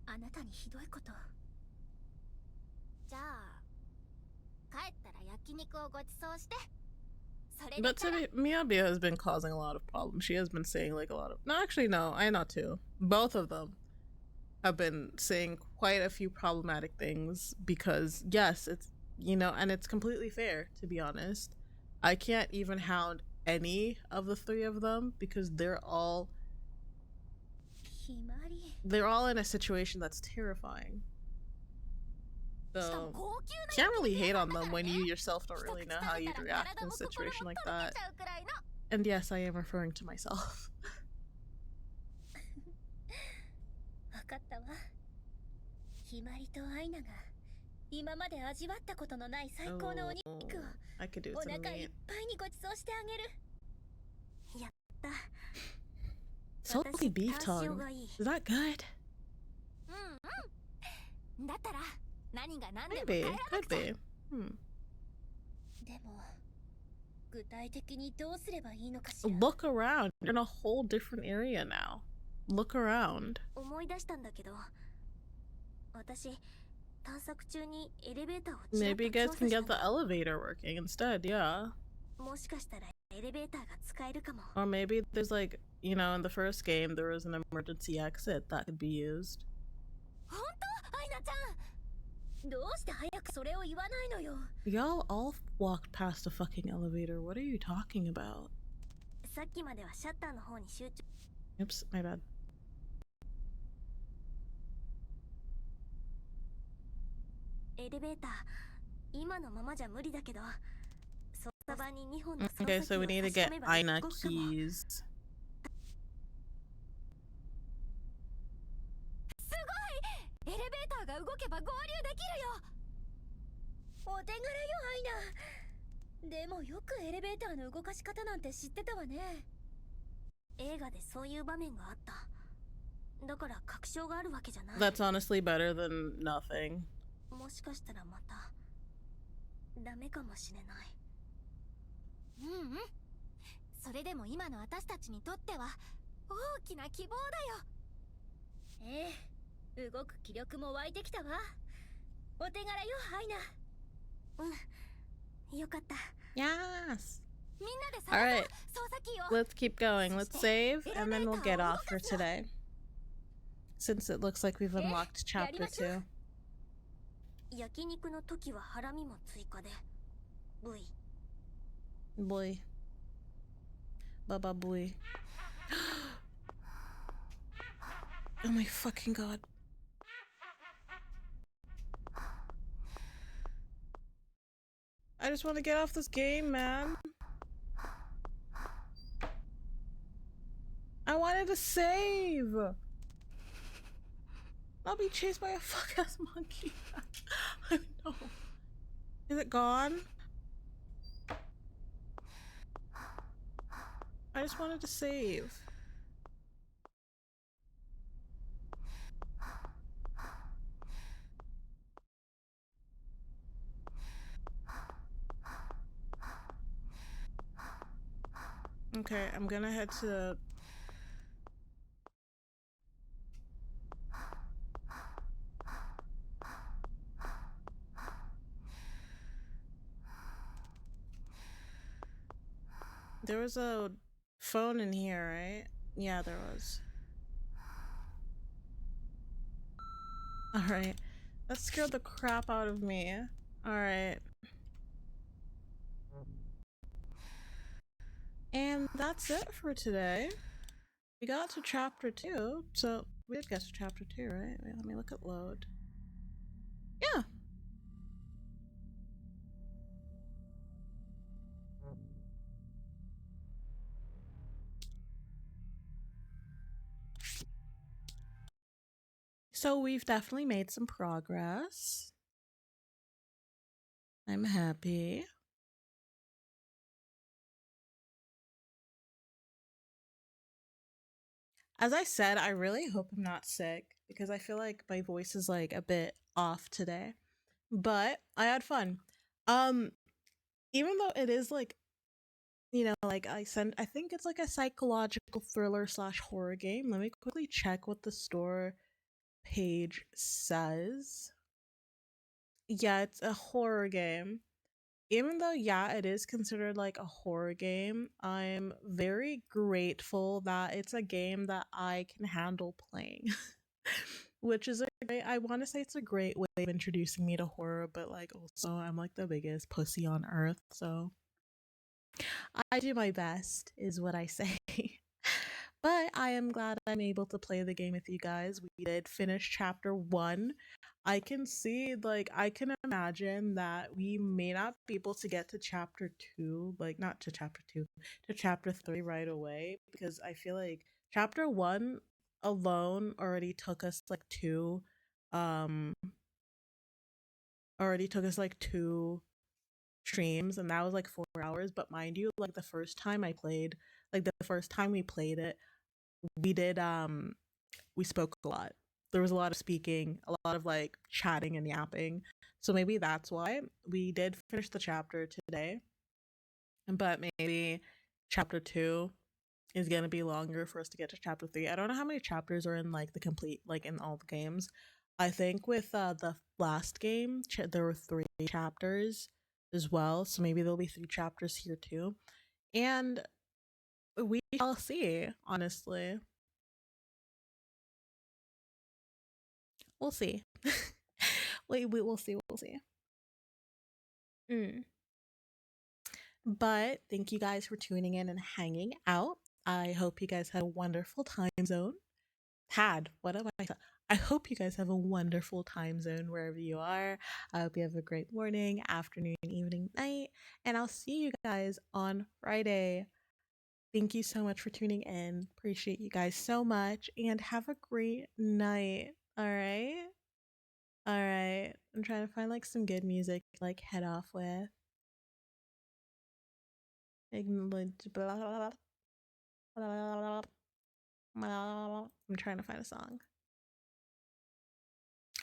C: あなたにひどいこと。
B: じゃあ、帰ったら焼肉をご馳走して。
A: But Miyabi has been causing a lot of problems. She has been saying like a lot of... No, actually, no. Aina too. Both of them have been saying quite a few problematic things because, yes, it's, you know, and it's completely fair, to be honest. I can't even hound any of the three of them because they're all in a situation that's terrifying. So can't really hate on them when you yourself don't really know how you'd react in a situation like that. And yes, I am referring to myself.
C: わかったわ。ひまりとアイナが今まで味わったことのない最高のお肉を
A: I could do
C: お
A: some
C: 腹いっ
A: meat.
C: ぱいにご馳走してあげる。
B: やった。
A: Salty beef tongue. Is that good?
B: だったら何が何でも
A: Maybe.
B: 帰らな
A: Could
B: くちゃ。
A: be.
C: でも具体的にどうすればいいのかしら。
A: Look around. You're in a whole different area now. Look around.
B: 思い出したんだけど、私探索中にエレベーターをちらっ
A: Maybe you
B: と
A: guys
B: 調査
A: can
B: した
A: get
B: ん
A: the
B: だ。
A: elevator working instead, yeah.
B: もしかしたらエレベーターが使えるかも。
A: Or maybe there's like, you know, in the first game there was an emergency exit that could be used.
C: 本当？アイナちゃん。どうして早くそれを言わないのよ。
A: Y'all all walked past a fucking elevator. What are you talking about?
B: さっきまではシャッターの方に集中。
A: Oops, my bad.
B: エレベーター今のままじゃ無理だけど、操作盤に2本の操
A: Okay,
B: 作
A: so we
B: キー
A: need
B: を
A: to
B: 差し
A: get
B: 込めば
A: Aina
B: 動くかも。
A: keys.
B: すごい！エレベーターが動けば合流できるよ。
C: お手柄よアイナ。でもよくエレベーターの動かし方なんて知ってたわね。
B: 映画でそういう場面があった。だから確証があるわけじゃない。
A: That's honestly better than nothing.
B: もしかしたらまたダメかもしれない。それでも今の私たちにとっては大きな希望だよ。
C: ええ、動く気力も湧いてきたわ。お手柄よアイナ。
B: よかった。
A: Yes.
B: みんなで探そう。
A: Alright,
B: 操作キーを。
A: let's keep going. Let's save and then we'll get off for today. Since it looks like we've unlocked chapter 2.
B: 焼肉の時はハラミも追加で。V。
A: Boy. Baba boy. Oh my fucking god. I just want to get off this game, man. I wanted to save. I'll be chased by a fuck ass monkey. I know. Is it gone? I just wanted to save. Okay, I'm gonna head to... There was a phone in here, right? Yeah, there was. Alright. That scared the crap out of me. Alright. And that's it for today. We got to chapter 2, so we did get to chapter 2, right? Wait, let me look at load. Yeah. So we've definitely made some progress. I'm happy. As I said, I really hope I'm not sick because I feel like my voice is like a bit off today. But I had fun. Even though it is like, you know, like I think it's like a psychological thriller / horror game. Let me quickly check what the store page says. Yeah, it's a horror game. Even though, yeah, it is considered like a horror game, I'm very grateful that it's a game that I can handle playing. Which is I want to say it's a great way of introducing me to horror, but like also I'm like the biggest pussy on earth, so I do my best, is what I say. But I am glad I'm able to play the game with you guys. We did finish chapter 1. I can see, like, I can imagine that we may not be able to get to chapter 2, like, not to chapter 2, to chapter 3 right away, because I feel like chapter 1 alone already took us like two streams, and that was like 4 hours. But mind you, like the first time we played it, we spoke a lot. There was a lot of speaking, a lot of like chatting and yapping, so maybe that's why we did finish the chapter today. But maybe chapter 2 is gonna be longer for us to get to chapter 3. I don't know how many chapters are in like the complete, like in all the games. I think with the last game there were 3 chapters as well, so maybe there'll be 3 chapters here too, and we shall see. Honestly, we'll see. we will see. We'll see. But thank you guys for tuning in and hanging out. I hope you guys had a wonderful time zone. What am I hope you guys have a wonderful time zone wherever you are. I hope you have a great morning, afternoon, evening, night, and I'll see you guys on Friday. Thank you so much for tuning in. Appreciate you guys so much, and have a great night. All right? All right. I'm trying to find like some good music to like head off with. I'm trying to find a song.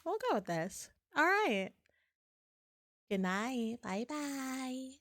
A: We'll go with this. All right. Good night. Bye bye.